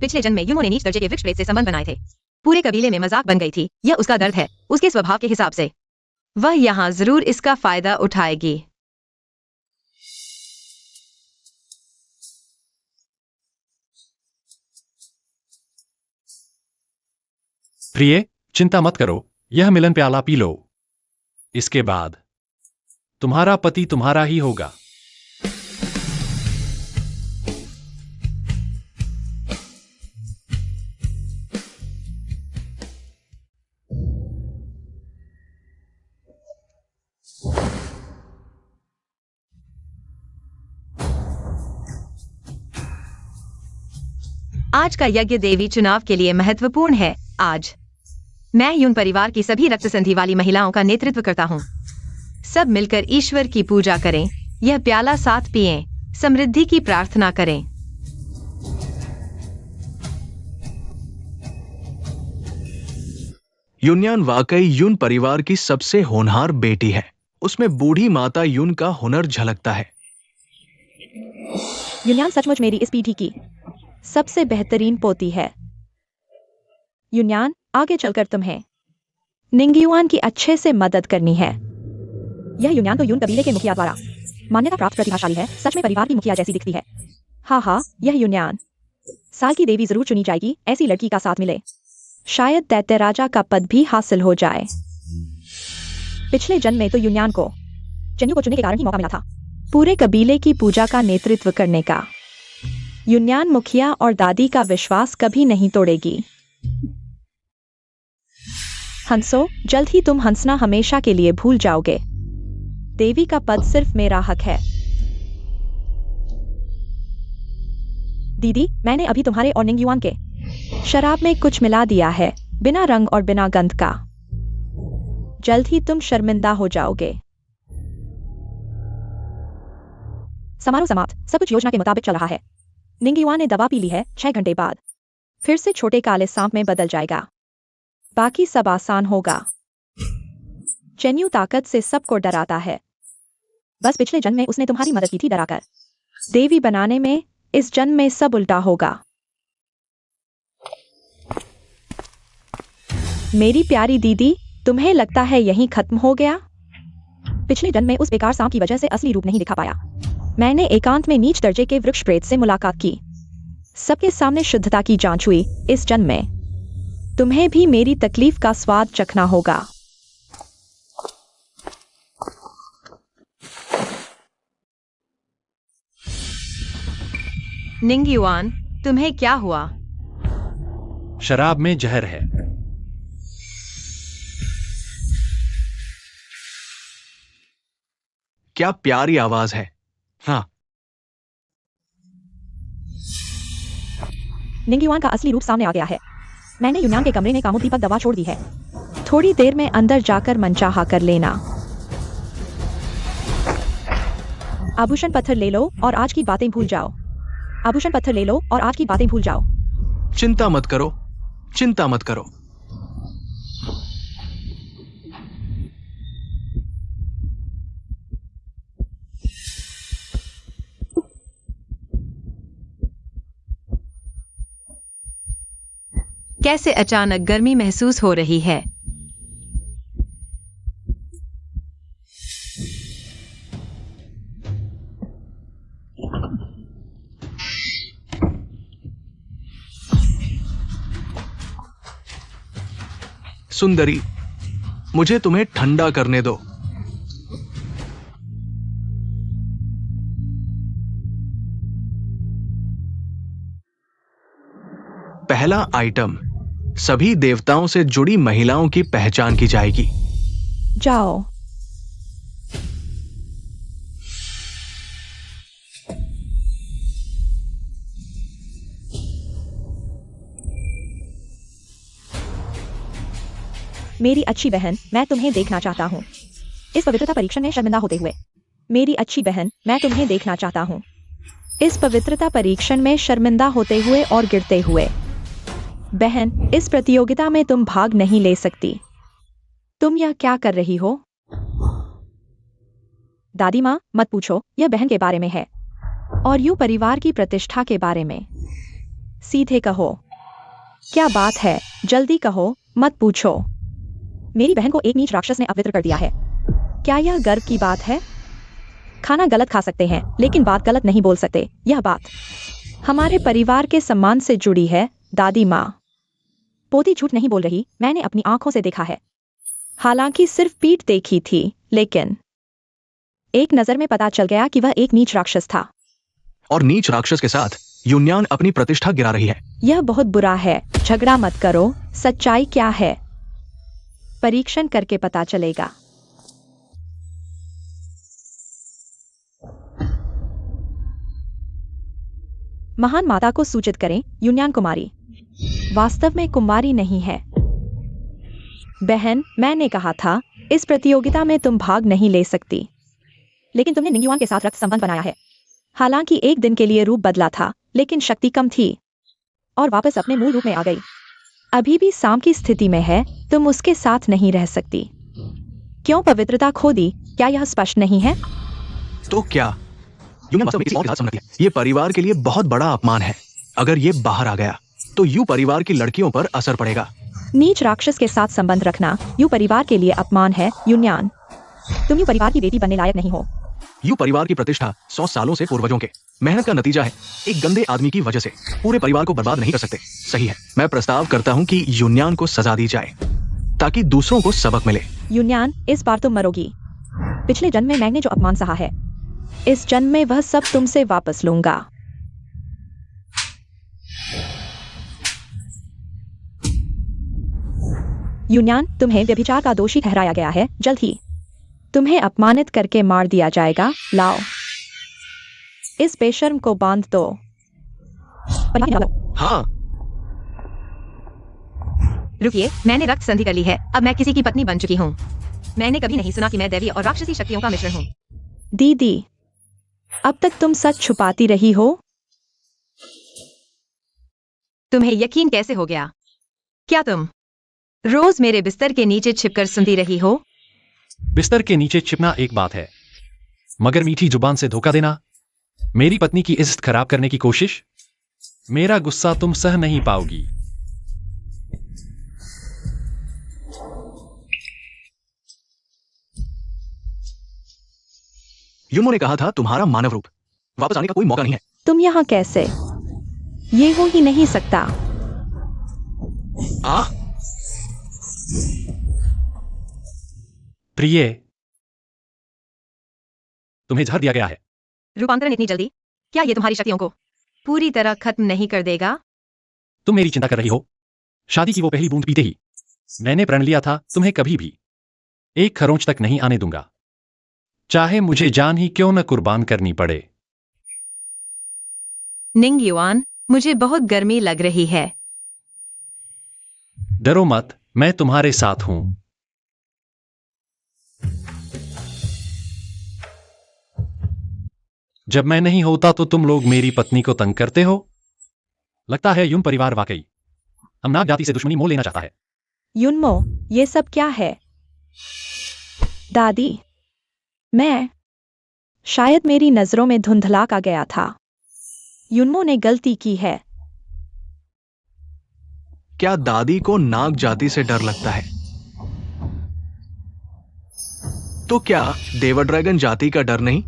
पिछले जन्म में यूमो ने नीच दर्जे के वृक्ष प्रेत से संबंध बनाए थे। पूरे कबीले में मजाक बन गई थी। यह उसका दर्द है, उसके स्वभाव के हिसाब से। वह यहाँ जरूर इसका फायदा उठाएगी। प्रिय, चिंता मत करो, यह मिलन प्याला पी लो। इसके बाद तुम्हारा पति तुम्हारा ही होगा। आज का यज्ञ देवी चुनाव के लिए महत्वपूर्ण है। आज मैं यून परिवार की सभी रक्त संधि वाली महिलाओं का नेतृत्व करता हूँ। सब मिलकर ईश्वर की पूजा करें। यह प्याला साथ पिएं, समृद्धि की प्रार्थना करें। युन्यान वाकई यून परिवार की सबसे होनहार बेटी है। उसमें बूढ़ी माता यून का हुनर झलकता है। युन्यान सचमुच मेरी इस पीढ़ी की सबसे बेहतरीन पोती है। युन्यान, आगे चलकर तुम्हें निंगयुआन की अच्छे से मदद करनी है। यह युन्यान तो यून कबीले के मुखिया द्वारा मान्यता प्राप्त प्रतिभाशाली है, सच में परिवार की मुखिया जैसी दिखती है। हाँ, यह युन्यान साल की देवी जरूर चुनी जाएगी, ऐसी लड़की का साथ मिले, शायद दैत्य राजा का पद भी हासिल हो जाए। पिछले जन्म में तो युन्यान को चेन्यू को चुनने के कारण ही मौका मिला था, पूरे कबीले की पूजा का नेतृत्व करने का। युन्यान मुखिया और दादी का विश्वास कभी नहीं तोड़ेगी। हंसो, जल्द ही तुम हंसना हमेशा के लिए भूल जाओगे। देवी का पद सिर्फ मेरा हक है। दीदी, मैंने अभी तुम्हारे और निंगयुआन के शराब में कुछ मिला दिया है, बिना रंग और बिना गंध का। जल्द ही तुम शर्मिंदा हो जाओगे। समारोह समाप्त, सब कुछ योजना के मुताबिक चल रहा है। निंगयुआन ने दवा पी ली है, 6 घंटे बाद फिर से छोटे काले सांप में बदल जाएगा। बाकी सब आसान होगा। चेन्यू ताकत से सबको डराता है, बस पिछले जन्म में उसने तुम्हारी मदद की थी डराकर। देवी बनाने में इस जन्म में सब उल्टा होगा। मेरी प्यारी दीदी, तुम्हें लगता है यहीं खत्म हो गया? पिछले जन्म में उस बेकार सांप की वजह से असली रूप नहीं दिखा पाया। मैंने एकांत में नीच दर्जे के वृक्ष प्रेत से मुलाकात की, सबके सामने शुद्धता की जांच हुई। इस जन्म में तुम्हें भी मेरी तकलीफ का स्वाद चखना होगा। निंगयुआन, तुम्हें क्या हुआ? शराब में जहर है। क्या प्यारी आवाज है। हाँ, निंगयुआन का असली रूप सामने आ गया है। मैंने युन्यान के कमरे में कामोद्दीपक दवा छोड़ दी है। थोड़ी देर में अंदर जाकर मनचाहा कर लेना। आभूषण पत्थर ले लो और आज की बातें भूल जाओ। आभूषण पत्थर ले लो और आज की बातें भूल जाओ। चिंता मत करो, चिंता मत करो। कैसे अचानक गर्मी महसूस हो रही है? सुंदरी, मुझे तुम्हें ठंडा करने दो। पहला आइटम, सभी देवताओं से जुड़ी महिलाओं की पहचान की जाएगी। जाओ। मेरी अच्छी बहन, मैं तुम्हें देखना चाहता हूँ इस पवित्रता परीक्षण में शर्मिंदा होते हुए। मेरी अच्छी बहन, मैं तुम्हें देखना चाहता हूँ इस पवित्रता परीक्षण में शर्मिंदा होते हुए और गिरते हुए। बहन, इस प्रतियोगिता में तुम भाग नहीं ले सकती। तुम यह क्या कर रही हो? दादी माँ, मत पूछो, यह बहन के बारे में है और यूं परिवार की प्रतिष्ठा के बारे में। सीधे कहो, क्या बात है? जल्दी कहो, मत पूछो। मेरी बहन को एक नीच राक्षस ने अपवित्र कर दिया है। क्या यह गर्व की बात है? खाना गलत खा सकते हैं, लेकिन बात गलत नहीं बोल सकते। यह बात हमारे परिवार के सम्मान से जुड़ी है। दादी माँ, पोती झूठ नहीं बोल रही, मैंने अपनी आंखों से देखा है। हालांकि सिर्फ पीठ देखी थी, लेकिन एक नजर में पता चल गया कि वह एक नीच राक्षस था। और नीच राक्षस के साथ युन्यान अपनी प्रतिष्ठा गिरा रही है। यह बहुत बुरा है। झगड़ा मत करो। सच्चाई क्या है, परीक्षण करके पता चलेगा। महान माता को सूचित करें, युन्यान कुमारी वास्तव में कुमारी नहीं है। बहन, मैंने कहा था इस प्रतियोगिता में तुम भाग नहीं ले सकती, लेकिन तुमने निंगयुआन के साथ रक्त संबंध बनाया है। हालांकि एक दिन के लिए रूप बदला था, लेकिन शक्ति कम थी और वापस अपने मूल रूप में आ गई। अभी भी सांप की स्थिति में है, तुम उसके साथ नहीं रह सकती। क्यों पवित्रता खो दी? क्या यह स्पष्ट नहीं है? तो क्या यूनियन वास्तव में किसी और के साथ संगति है। ये परिवार के लिए बहुत बड़ा अपमान है। अगर ये बाहर आ गया तो यू परिवार की लड़कियों पर असर पड़ेगा। नीच राक्षस के साथ संबंध रखना यू परिवार के लिए अपमान है। यून्यान, तुम यू परिवार की बेटी बनने लायक नहीं हो। यू परिवार की प्रतिष्ठा 100 सालों से पूर्वजों के मेहनत का नतीजा है। एक गंदे आदमी की वजह से पूरे परिवार को बर्बाद नहीं कर सकते। सही है, मैं प्रस्ताव करता हूँ कि यून्यान को सजा दी जाए ताकि दूसरों को सबक मिले। यून्यान, इस बार तुम मरोगी। पिछले जन्म में मैंने जो अपमान सहा है, इस जन्म में वह सब तुमसे वापस लूंगा। यून्यान, तुम्हें व्यभिचार का दोषी ठहराया गया है। जल्द ही तुम्हें अपमानित करके मार दिया जाएगा। लाओ, इस बेशर्म को बांध दो। हाँ, रुकिए, मैंने रक्त संधि कर ली है। अब मैं किसी की पत्नी बन चुकी हूँ। मैंने कभी नहीं सुना कि मैं दैवीय और राक्षसी शक्तियों का मिश्रण हूँ। दीदी, अब तक तुम सच छुपाती रही हो। तुम्हें यकीन कैसे हो गया? क्या तुम रोज मेरे बिस्तर के नीचे छिपकर सुनती रही हो? बिस्तर के नीचे छिपना एक बात है, मगर मीठी जुबान से धोखा देना, मेरी पत्नी की इज्जत खराब करने की कोशिश, मेरा गुस्सा तुम सह नहीं पाओगी। यूनो ने कहा था तुम्हारा मानव रूप वापस आने का कोई मौका नहीं है। तुम यहाँ कैसे? ये हो ही नहीं सकता। प्रिय, तुम्हें जहर दिया गया है। रूपांतरण इतनी जल्दी? क्या ये तुम्हारी शक्तियों को पूरी तरह खत्म नहीं कर देगा? तुम मेरी चिंता कर रही हो। शादी की वो पहली बूंद पीते ही मैंने प्रण लिया था, तुम्हें कभी भी एक खरोंच तक नहीं आने दूंगा, चाहे मुझे जान ही क्यों न कुर्बान करनी पड़े। निंग युआन, मुझे बहुत गर्मी लग रही है। डरो मत, मैं तुम्हारे साथ हूं। जब मैं नहीं होता तो तुम लोग मेरी पत्नी को तंग करते हो। लगता है यून परिवार वाकई हम नाग जाति से दुश्मनी मोल लेना चाहता है। युनमो, ये सब क्या है? दादी, मैं शायद मेरी नजरों में धुंधला का गया था। युनमो ने गलती की है। क्या दादी को नाग जाति से डर लगता है? तो क्या देवर ड्रैगन जाति का डर नहीं?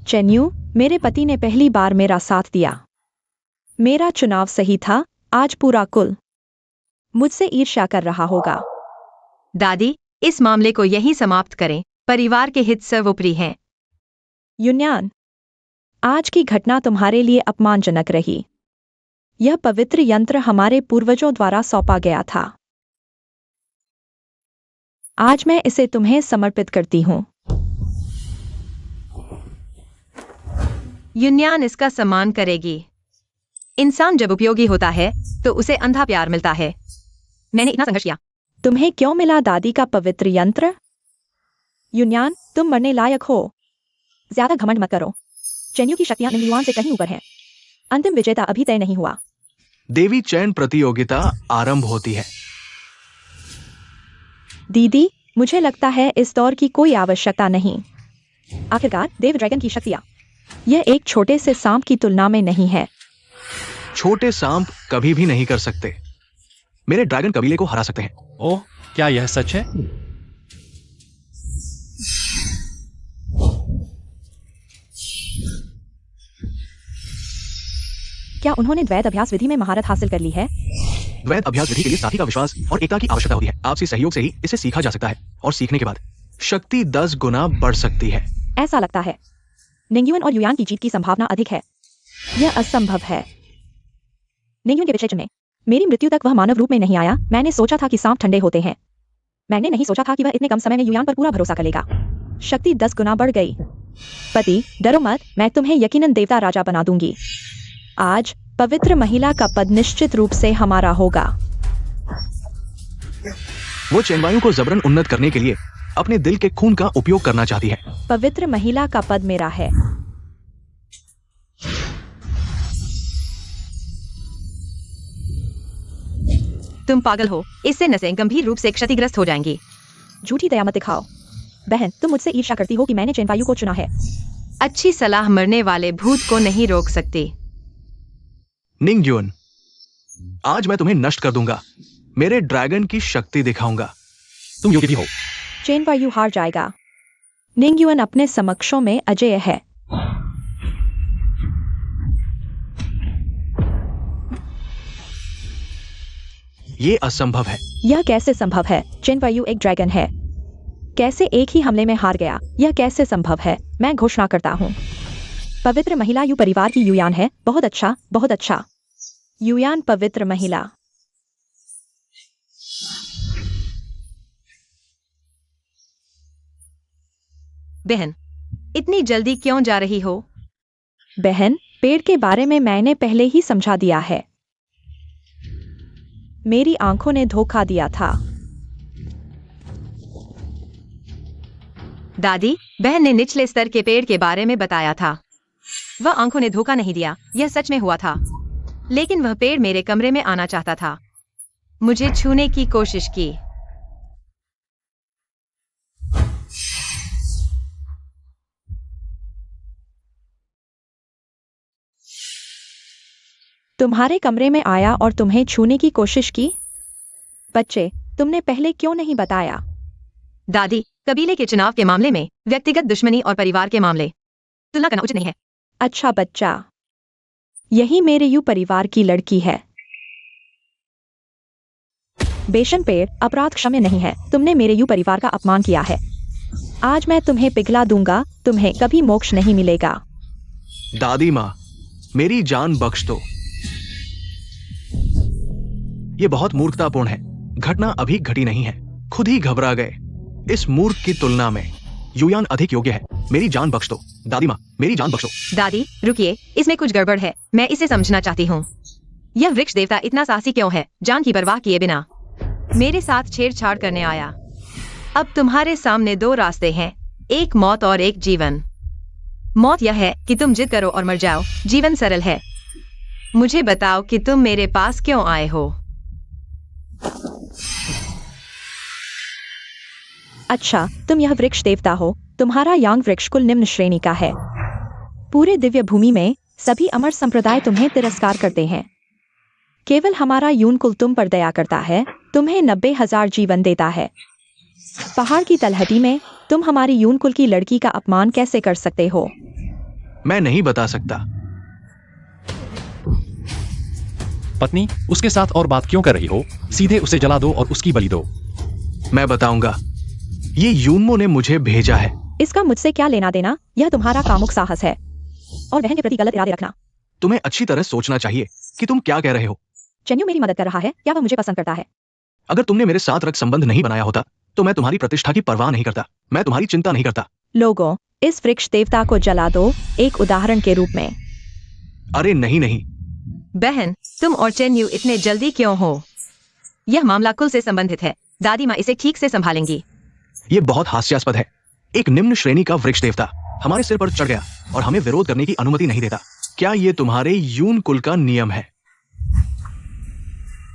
चेन्यू, मेरे पति ने पहली बार मेरा साथ दिया। मेरा चुनाव सही था। आज पूरा कुल मुझसे ईर्ष्या कर रहा होगा। दादी, इस मामले को यहीं समाप्त करें। परिवार के हित सर्वोपरि हैं। युन्यान, आज की घटना तुम्हारे लिए अपमानजनक रही। यह पवित्र यंत्र हमारे पूर्वजों द्वारा सौंपा गया था। आज मैं इसे तुम्हें समर्पित करती हूँ। युन्यान इसका सम्मान करेगी। इंसान जब उपयोगी होता है तो उसे अंधा प्यार मिलता है। मैंने इतना संघर्ष किया। तुम्हें क्यों मिला दादी का पवित्र यंत्र? युन्यान, तुम मरने लायक हो। ज्यादा घमंड मत करो। चेन्यू की शक्तियां निंगयुआन से कहीं ऊपर हैं। अंतिम विजेता अभी तय नहीं हुआ। देवी चयन प्रतियोगिता आरंभ होती है। दीदी, मुझे लगता है इस दौर की कोई आवश्यकता नहीं। आखिरकार देव ड्रैगन की शक्तियां यह एक छोटे से सांप की तुलना में नहीं है। छोटे सांप कभी भी नहीं कर सकते। मेरे ड्रैगन कबीले को हरा सकते हैं। ओह, क्या यह सच है? क्या उन्होंने द्वैत अभ्यास विधि में महारत हासिल कर ली है? द्वैत अभ्यास विधि के लिए साथी का विश्वास और एकता की आवश्यकता होती है। आपसी सहयोग से ही इसे सीखा जा सकता है और सीखने के बाद शक्ति 10 गुना बढ़ सकती है। ऐसा लगता है निंगयुआन और युयान की जीत की संभावना अधिक है। यह असंभव है। निंगयुआन के पिछले जन्म में मेरी मृत्यु तक वह मानव रूप में नहीं आया। मैंने सोचा था कि सांप ठंडे होते हैं। मैंने नहीं सोचा था कि वह इतने कम समय में युयान पर पूरा भरोसा कर लेगा। शक्ति 10 गुना बढ़ गई। पति, डरो मत, मैं तुम्हें यकीनन देवता राजा बना दूंगी। आज पवित्र महिला का पद निश्चित रूप से हमारा होगा। वो चेनवायु को जबरन उन्नत करने के लिए अपने दिल के खून का उपयोग करना चाहती है। पवित्र महिला का पद मेरा है। तुम पागल हो। इससे नसें गंभीर रूप से क्षतिग्रस्त हो जाएंगी। झूठी दया मत दिखाओ। बहन, तुम मुझसे ईर्ष्या करती हो कि मैंने चेनवायु को चुना है। अच्छी सलाह मरने वाले भूत को नहीं रोक सकती। निंगयुन, आज मैं तुम्हें नष्ट कर दूंगा। मेरे ड्रैगन की शक्ति दिखाऊंगा। तुम योग्य भी हो। चेनवायु हार जाएगा। निंगयुन अपने समक्षों में अजेय है। ये असंभव है। यह कैसे संभव है? चेनवायु एक ड्रैगन है। कैसे एक ही हमले में हार गया? यह कैसे संभव है? मैं घोषणा करता हूँ, पवित्र महिला यू परिवार की युयान है। बहुत अच्छा, बहुत अच्छा। युयान पवित्र महिला। बहन, इतनी जल्दी क्यों जा रही हो? बहन, पेड़ के बारे में मैंने पहले ही समझा दिया है। मेरी आंखों ने धोखा दिया था। दादी, बहन ने निचले स्तर के पेड़ के बारे में बताया था। वह आंखों ने धोखा नहीं दिया, यह सच में हुआ था। लेकिन वह पेड़ मेरे कमरे में आना चाहता था, मुझे छूने की कोशिश की। तुम्हारे कमरे में आया और तुम्हें छूने की कोशिश की? बच्चे, तुमने पहले क्यों नहीं बताया? दादी, कबीले के चुनाव के मामले में व्यक्तिगत दुश्मनी और परिवार के मामले तुलना करना उचित नहीं है। अच्छा बच्चा, यही मेरे यू परिवार की लड़की है। बेशन पेड़, अपराध क्षम्य नहीं है। तुमने मेरे यू परिवार का अपमान किया है। आज मैं तुम्हें पिघला दूंगा। तुम्हें कभी मोक्ष नहीं मिलेगा। दादी माँ, मेरी जान बख्श दो। ये बहुत मूर्खतापूर्ण है। घटना अभी घटी नहीं है, खुद ही घबरा गए। इस मूर्ख की तुलना में युयान अधिक योग्य है। मेरी जान बख्श दो। दादी माँ, मेरी जान बख्शो। दादी, रुकिए, इसमें कुछ गड़बड़ है। मैं इसे समझना चाहती हूँ। यह वृक्ष देवता इतना साहसी क्यों है, जान की परवाह किए बिना मेरे साथ छेड़छाड़ करने आया? अब तुम्हारे सामने दो रास्ते हैं, एक मौत और एक जीवन। मौत यह है कि तुम जिद करो और मर जाओ। जीवन सरल है। मुझे बताओ कि तुम मेरे पास क्यों आए हो? अच्छा, तुम यह वृक्ष देवता हो। तुम्हारा यांग वृक्ष कुल निम्न श्रेणी का है। पूरे दिव्य भूमि में सभी अमर संप्रदाय तुम्हें तिरस्कार करते हैं। केवल हमारा यून कुल तुम पर दया करता है, तुम्हें 90,000 जीवन देता है। पहाड़ की तलहटी में तुम हमारी यून कुल की लड़की का अपमान कैसे कर सकते हो? मैं नहीं बता सकता। पत्नी, उसके साथ और बात क्यों कर रही हो? सीधे उसे जला दो और उसकी बलि दो। मैं बताऊंगा। ये यूनमो ने मुझे भेजा है। इसका मुझसे क्या लेना देना? यह तुम्हारा कामुक साहस है और बहन के प्रति गलत इरादे रखना। तुम्हें अच्छी तरह सोचना चाहिए कि तुम क्या कह रहे हो। चेन्यू मेरी मदद कर रहा है। क्या वह मुझे पसंद करता है? अगर तुमने मेरे साथ रक्त संबंध नहीं बनाया होता तो मैं तुम्हारी प्रतिष्ठा की परवाह नहीं करता। मैं तुम्हारी चिंता नहीं करता। लोगों, इस वृक्ष देवता को जला दो, एक उदाहरण के रूप में। अरे नहीं नहीं। बहन, तुम और चेन्यू इतने जल्दी क्यों हो? यह मामला कुल से संबंधित है। दादी माँ इसे ठीक से संभालेंगी। ये बहुत हास्यास्पद है। एक निम्न श्रेणी का वृक्ष देवता हमारे सिर पर चढ़ गया और हमें विरोध करने की अनुमति नहीं देता। क्या ये तुम्हारे यून कुल का नियम है?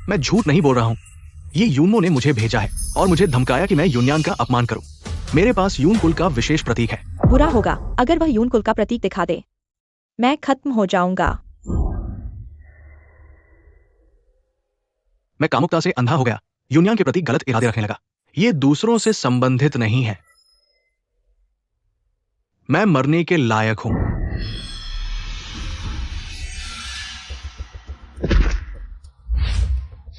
मैं झूठ नहीं बोल रहा हूँ। ये यूनमो ने मुझे भेजा है और मुझे धमकाया कि मैं यूनियान का अपमान करूं। मेरे पास यून कुल का विशेष प्रतीक है। बुरा होगा अगर वह यून कुल का प्रतीक दिखा दे। मैं खत्म हो जाऊंगा। मैं कामुकता से अंधा हो गया। यूनियान के प्रति गलत इरादे रखने लगा। ये दूसरों से संबंधित नहीं है। मैं मरने के लायक हूं।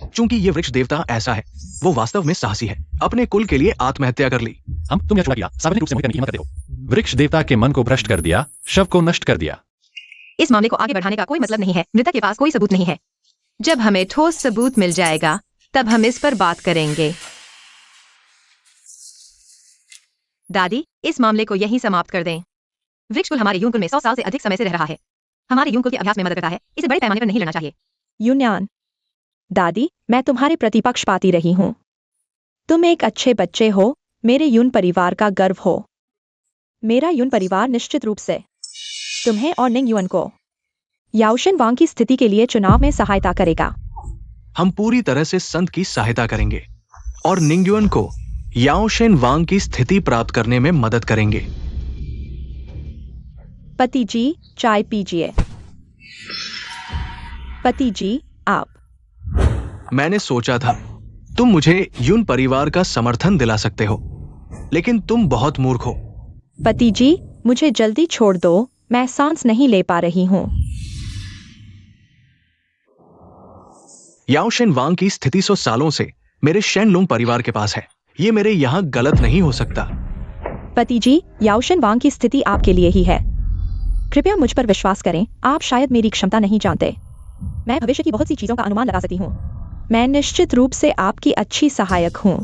चूंकि ये वृक्ष देवता ऐसा है, वो वास्तव में साहसी है। अपने कुल के लिए आत्महत्या कर ली। तुम यह किया, सार्वजनिक रूप से मुझे करने की हिम्मत करते हो। वृक्ष देवता के मन को भ्रष्ट कर दिया, शव को नष्ट कर दिया। इस मामले को आगे बढ़ाने का कोई मतलब नहीं है। मृतक के पास कोई सबूत नहीं है। जब हमें ठोस सबूत मिल जाएगा तब हम इस पर बात करेंगे। दादी, इस मामले को यहीं समाप्त कर दें। वृक्ष कुल हमारे यून कुल में 100 साल से अधिक समय से रह रहा है। हमारे यून कुल के अभ्यास में मदद करता है। इसे बड़े पैमाने पर नहीं लड़ना चाहिए। यूनियान, दादी, मैं तुम्हारे प्रतिपक्ष पाती रही हूँ। तुम एक अच्छे बच्चे हो, मेरे यून परिवार का गर्व हो। मेरा यून परिवार निश्चित रूप से तुम्हें और निंग युअन को याओशिन वांग की स्थिति के लिए चुनाव में सहायता करेगा। हम पूरी तरह से संत की सहायता करेंगे और निंगयुन को याओ शेन वांग की स्थिति प्राप्त करने में मदद करेंगे। पति जी, चाय पीजिए। पति जी, आप। मैंने सोचा था तुम मुझे यून परिवार का समर्थन दिला सकते हो, लेकिन तुम बहुत मूर्ख हो। पति जी, मुझे जल्दी छोड़ दो, मैं सांस नहीं ले पा रही हूँ। याओ शेन वांग की स्थिति 100 सालों से मेरे शेनलुंग परिवार के पास है। ये मेरे यहाँ गलत नहीं हो सकता। पति जी, याओशन वांग की स्थिति आपके लिए ही है। कृपया मुझ पर विश्वास करें, आप शायद मेरी क्षमता नहीं जानते। मैं भविष्य की बहुत सी चीजों का अनुमान लगा सकती हूँ। मैं निश्चित रूप से आपकी अच्छी सहायक हूँ।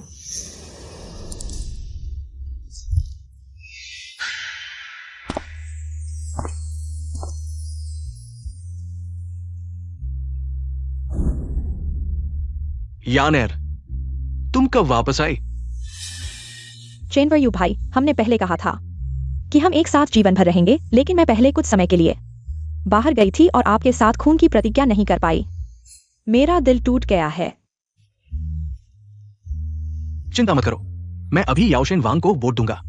यानेर, तुम कब वापस आई? चेनवरयू भाई, हमने पहले कहा था कि हम एक साथ जीवन भर रहेंगे, लेकिन मैं पहले कुछ समय के लिए बाहर गई थी और आपके साथ खून की प्रतिज्ञा नहीं कर पाई। मेरा दिल टूट गया है। चिंता मत करो, मैं अभी याओशेन वांग को वोट दूंगा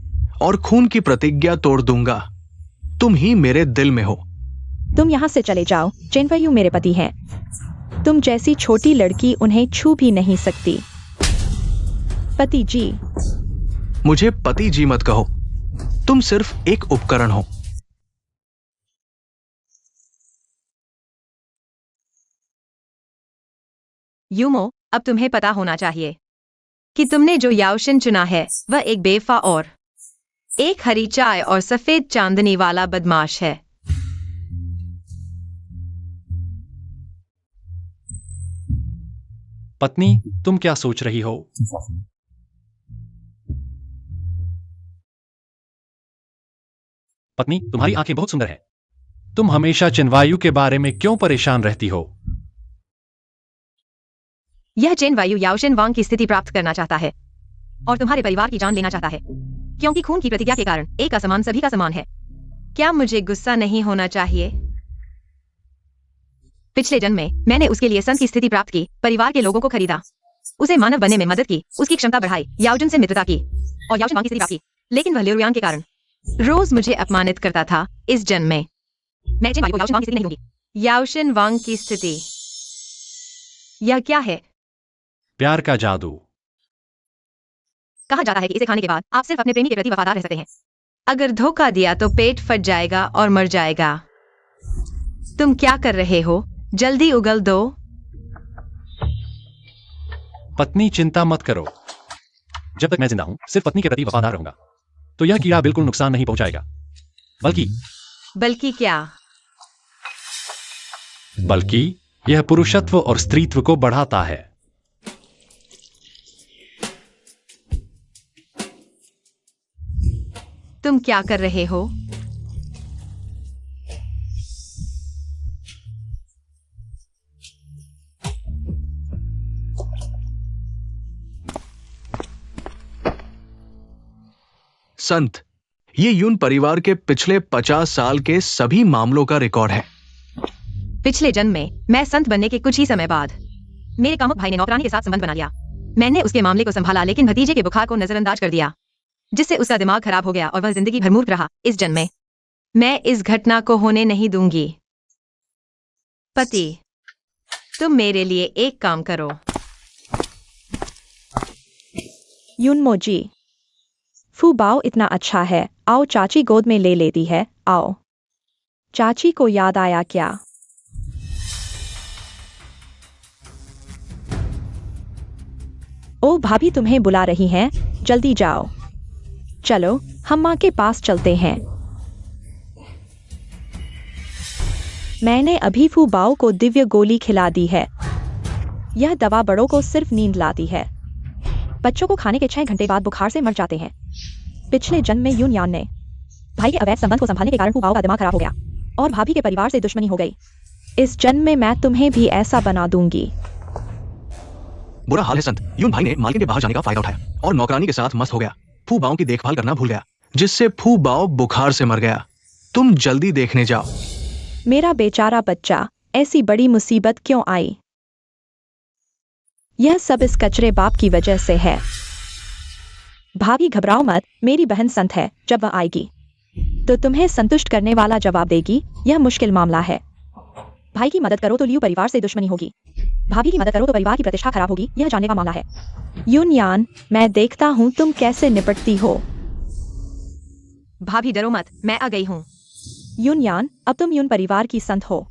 और खून की प्रतिज्ञा तोड़ दूंगा। तुम ही मेरे दिल में हो। तुम यहाँ से चले जाओ, चेनवरयू मेरे पति हैं। तुम जैसी छोटी लड़की उन्हें छू भी नहीं सकती। पति जी। मुझे पति जी मत कहो, तुम सिर्फ एक उपकरण हो। यूमो, अब तुम्हें पता होना चाहिए कि तुमने जो याओशिन चुना है वह एक बेवफा और एक हरी चाय और सफेद चांदनी वाला बदमाश है। पत्नी, तुम क्या सोच रही हो? पत्नी, तुम्हारी आंखें बहुत सुंदर है। तुम हमेशा चिनवायु के बारे में क्यों परेशान रहती हो? यह चेन वायु याओशिन वांग की स्थिति प्राप्त करना चाहता है और तुम्हारे परिवार की जान लेना चाहता है, क्योंकि खून की प्रतिज्ञा के कारण एक का समान सभी का समान है। क्या मुझे गुस्सा नहीं होना चाहिए? पिछले जन्म में मैंने उसके लिए संत की स्थिति प्राप्त की, परिवार के लोगों को खरीदा, उसे मानव बनने में मदद की, उसकी क्षमता बढ़ाई, याओजुन से मित्रता की और याओशिन वांग की स्थिति प्राप्त की। लेकिन वह ल्यूरियांग के कारण रोज मुझे अपमानित करता था। इस जन्म में मैं चेन वायु को याओशिन वांग की स्थिति नहीं दूंगी। याओशिन वांग की स्थिति, यह क्या है? प्यार का जादू। कहा जाता है कि इसे खाने के बाद आप सिर्फ अपने प्रेमी के प्रति वफादार रह सकते हैं। अगर धोखा दिया तो पेट फट जाएगा और मर जाएगा। तुम क्या कर रहे हो? जल्दी उगल दो। पत्नी, चिंता मत करो। जब तक मैं जिंदा हूं, सिर्फ पत्नी के प्रति वफादार रहूंगा। तो यह कीड़ा बिल्कुल नुकसान नहीं पहुंचाएगा। बल्कि क्या? बल्कि यह पुरुषत्व और स्त्रीत्व को बढ़ाता है। तुम क्या कर रहे हो? संत, ये यून परिवार के पिछले 50 साल के सभी मामलों का रिकॉर्ड है। पिछले जन्म में मैं संत बनने के कुछ ही समय बाद मेरे कामुक भाई ने नौकरानी के साथ संबंध बना लिया। मैंने उसके मामले को संभाला, लेकिन भतीजे के बुखार को नजरअंदाज कर दिया, जिससे उसका दिमाग खराब हो गया और वह जिंदगी भर मूर्ख रहा। इस जन्म में मैं इस घटना को होने नहीं दूंगी। पति, तुम मेरे लिए एक काम करो। यूनमो जी, फू बाओ इतना अच्छा है, आओ चाची गोद में ले लेती है, आओ। चाची को याद आया क्या? ओ भाभी तुम्हें बुला रही हैं, जल्दी जाओ। चलो हम माँ के पास चलते हैं। मैंने अभी फू बाओ को दिव्य गोली खिला दी है। यह दवा बड़ों को सिर्फ नींद लाती है, बच्चों को खाने के 6 घंटे बाद बुखार से मर जाते हैं। पिछले जन्म में यून यान ने भाई के अवैध संबंध को संभालने के कारण फू बाओ का दिमाग खराब हो गया और भाभी के परिवार से दुश्मनी हो गई। इस जन्म में मैं तुम्हें भी ऐसा बना दूंगी। बुरा हाल है संत। यून भाई ने मालकिन के बाहर जाने का फायदा उठाया और नौकरानी के साथ मस्त हो गया। फू बाओ की देखभाल करना भूल गया, जिससे फू बाओ बुखार से मर गया। तुम जल्दी देखने जाओ। मेरा बेचारा बच्चा, ऐसी बड़ी मुसीबत क्यों आई? यह सब इस कचरे बाप की वजह से है। भाभी घबराओ मत, मेरी बहन संत है, जब वह आएगी तो तुम्हें संतुष्ट करने वाला जवाब देगी। यह मुश्किल मामला है। भाई की मदद करो तो लियू परिवार से दुश्मनी होगी, भाभी की मदद करो तो परिवार की प्रतिष्ठा खराब होगी। यह जानने का मामला है। यूनयान, मैं देखता हूँ तुम कैसे निपटती हो। भाभी डरो मत, मैं आ गई हूँ। यूनयान, अब तुम यून परिवार की संत हो,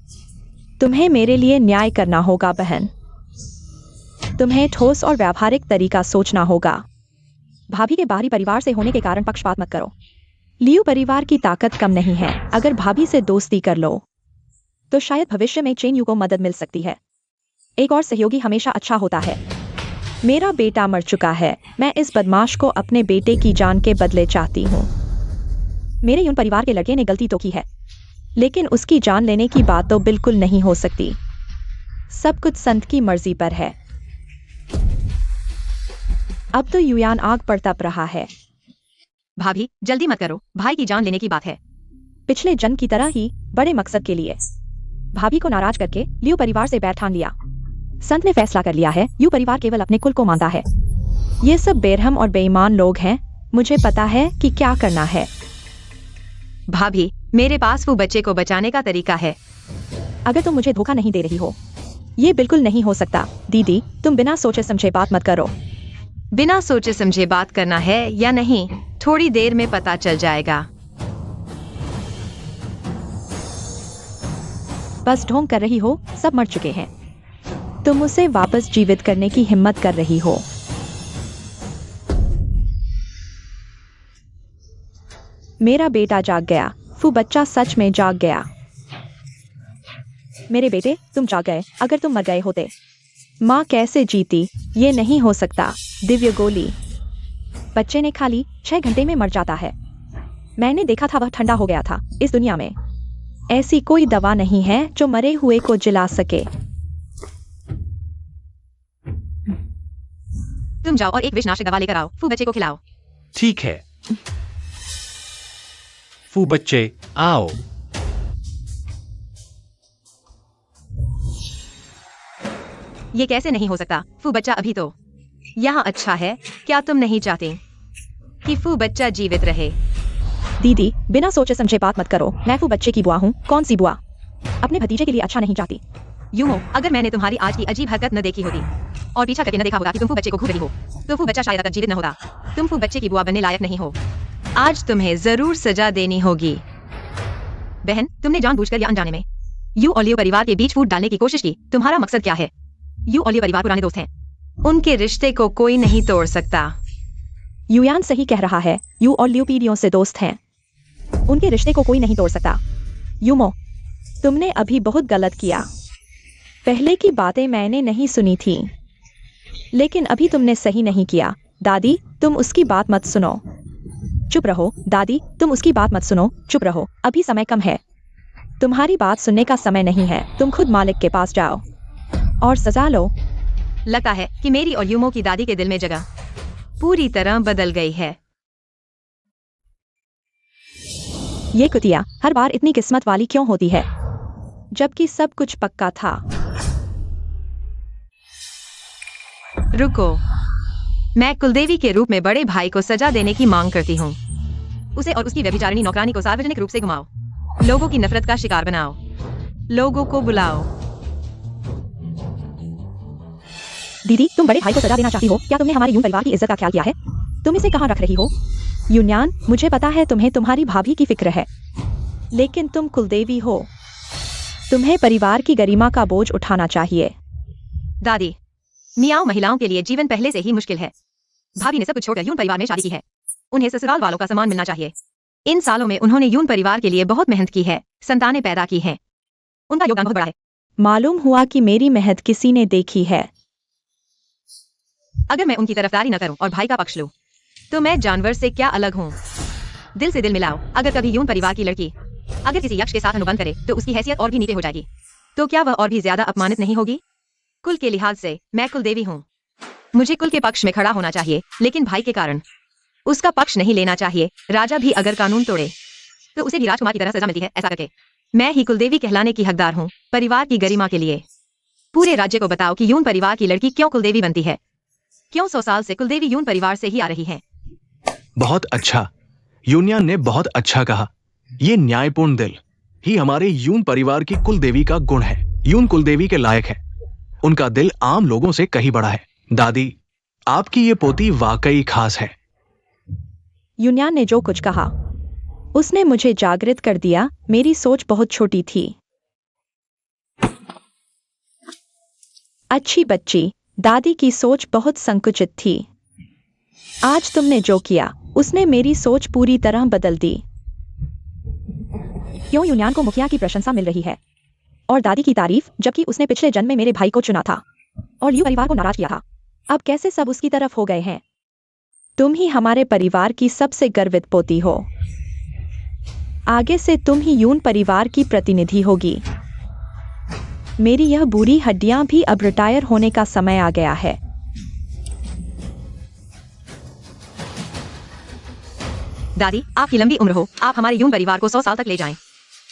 तुम्हें मेरे लिए न्याय करना होगा बहन। तुम्हें ठोस और व्यावहारिक तरीका सोचना होगा। भाभी के बाहरी परिवार से होने के कारण पक्षपात मत करो। लियू परिवार की ताकत कम नहीं है। अगर भाभी से दोस्ती कर लो तो शायद भविष्य में चेन यू को मदद मिल सकती है। एक और सहयोगी हमेशा अच्छा होता है। मेरा बेटा मर चुका है, मैं इस बदमाश को अपने बेटे की जान के बदले चाहती हूँ। मेरे यून परिवार के लड़के ने गलती तो की है, लेकिन उसकी जान लेने की बात तो बिल्कुल नहीं हो सकती। सब कुछ संत की मर्जी पर है। अब तो युयान आग पर तप रहा है। भाभी जल्दी मत करो, भाई की जान लेने की बात है। पिछले जन्म की तरह ही बड़े मकसद के लिए। भाभी को नाराज करके लियू परिवार से बैर ठान लिया। संत ने फैसला कर लिया है, यू परिवार केवल अपने कुल को मानता है। ये सब बेरहम और बेईमान लोग हैं। मुझे पता है कि क्या करना है। भाभी मेरे पास वो बच्चे को बचाने का तरीका है। अगर तुम मुझे धोखा नहीं दे रही हो, ये बिल्कुल नहीं हो सकता। दीदी, तुम बिना सोचे समझे बात मत करो। बिना सोचे समझे बात करना है या नहीं, थोड़ी देर में पता चल जाएगा। बस ढोंग कर रही हो, सब मर चुके हैं। तुम उसे वापस जीवित करने की हिम्मत कर रही हो। मेरा बेटा जाग गया। फू बच्चा सच में जाग गया। मेरे बेटे, तुम जाग गए। अगर तुम मर गए होते, माँ कैसे जीती? ये नहीं हो सकता। दिव्य गोली बच्चे ने खा ली, 6 घंटे में मर जाता है। मैंने देखा था, वह ठंडा हो गया था। इस दुनिया में ऐसी कोई दवा नहीं है जो मरे हुए को जिला सके। तुम जाओ और एक विषनाशक दवा लेकर आओ, फू बच्चे को खिलाओ। ठीक है। फू बच्चे आओ। ये कैसे नहीं हो सकता? फू बच्चा अभी तो यहाँ अच्छा है। क्या तुम नहीं चाहते कि फू बच्चा जीवित रहे? दीदी, बिना सोचे समझे बात मत करो। मैं फू बच्चे की बुआ हूँ। कौन सी बुआ? अपने भतीजे के लिए अच्छा नहीं चाहती। यूमो, अगर मैंने तुम्हारी आज की अजीब हरकत न देखी होती और पीछा करके न देखा होगा कि तुम फू बच्चे को घूर रही हो, तो फू बच्चा शायद तक जीवित न होता। तुम फू बच्चे की बुआ बनने लायक नहीं हो। आज तुम्हें जरूर सजा देनी होगी। बहन, तुमने जानबूझकर या अनजाने में यू और लियो परिवार के बीच फूट डालने की कोशिश की। तुम्हारा मकसद क्या है? यू और लियो परिवार पुराने दोस्त हैं। उनके रिश्ते को कोई नहीं तोड़ सकता। युयान सही कह रहा है। यू और लियू पीढ़ियों से दोस्त हैं। उनके रिश्ते को कोई नहीं तोड़ सकता। यूमो, तुमने अभी बहुत गलत किया। पहले की बातें मैंने नहीं सुनी थी, लेकिन अभी तुमने सही नहीं किया। दादी, तुम उसकी बात मत सुनो। चुप रहो। दादी, तुम उसकी बात मत सुनो। चुप रहो। अभी समय कम है। तुम्हारी बात सुनने का समय नहीं है। तुम खुद मालिक के पास जाओ और सजा लो। लगता है कि मेरी और यूमो की दादी के दिल में जगह पूरी तरह बदल गई है। ये कुतिया हर बार इतनी किस्मत वाली क्यों होती है, जबकि सब कुछ पक्का था। रुको, मैं कुलदेवी के रूप में बड़े भाई को सजा देने की मांग करती हूँ। उसे और उसकी व्यभिचारिणी नौकरानी को सार्वजनिक रूप से घुमाओ। लोगों की नफरत का शिकार बनाओ। लोगों को बुलाओ। दीदी, तुम बड़े भाई को सजा देना चाहती हो? क्या तुमने हमारे यून परिवार की इज्जत का ख्याल किया है? तुम इसे कहाँ रख रही हो? यून्यान, मुझे पता है तुम्हें तुम्हारी भाभी की फिक्र है, लेकिन तुम कुलदेवी हो। तुम्हें परिवार की गरिमा का बोझ उठाना चाहिए। दादी, मियाओ महिलाओं के लिए जीवन पहले से ही मुश्किल है। भाभी ने सब कुछ छोड़कर यून परिवार में शादी की है। उन्हें ससुराल वालों का सम्मान मिलना चाहिए। इन सालों में उन्होंने यून परिवार के लिए बहुत मेहनत की है, संतानें पैदा की हैं। उनका योगदान बहुत बड़ा है। मालूम हुआ कि मेरी मेहनत किसी ने देखी है। अगर मैं उनकी तरफदारी न करूं और भाई का पक्ष लूं, तो मैं जानवर से क्या अलग हूं? दिल से दिल मिलाओ। अगर कभी यून परिवार की लड़की अगर किसी यक्ष के साथ अनुबंध करे तो उसकी हैसियत और भी नीचे हो जाएगी। तो क्या वह और भी ज्यादा अपमानित नहीं होगी? कुल के लिहाज से मैं कुलदेवी हूँ। मुझे कुल के पक्ष में खड़ा होना चाहिए, लेकिन भाई के कारण उसका पक्ष नहीं लेना चाहिए। राजा भी अगर कानून तोड़े तो उसे भी राजकुमार की तरह सजा मिलती है। ऐसा करके मैं ही कुलदेवी कहलाने की हकदार हूँ। परिवार की गरिमा के लिए पूरे राज्य को बताओ कि यून परिवार की लड़की क्यों कुलदेवी बनती है। क्यों 100 साल से कुलदेवी यून परिवार से ही आ रही है। बहुत अच्छा। यूनियन ने बहुत अच्छा कहा। ये न्यायपूर्ण दिल ही हमारे यून परिवार की कुलदेवी का गुण है। यून कुलदेवी के लायक है। उनका दिल आम लोगों से कहीं बड़ा है। दादी, आपकी ये पोती वाकई खास है। यूनियन ने जो कुछ कहा उसने मुझे जागृत कर दिया। मेरी सोच बहुत छोटी थी। अच्छी बच्ची, दादी की सोच बहुत संकुचित थी। आज तुमने जो किया उसने मेरी सोच पूरी तरह बदल दी। क्यों यूनियन को मुखिया की प्रशंसा मिल रही है और दादी की तारीफ, जबकि उसने पिछले जन्म में मेरे भाई को चुना था और यू परिवार को नाराज किया था। अब कैसे सब उसकी तरफ हो गए हैं। तुम ही हमारे परिवार की सबसे गर्वित पोती हो। आगे से तुम ही यून परिवार की प्रतिनिधि होगी। मेरी यह बुरी हड्डियां भी अब रिटायर होने का समय आ गया है। दादी, आपकी लंबी उम्र हो। आप हमारे यून परिवार को 100 साल तक ले जाएं।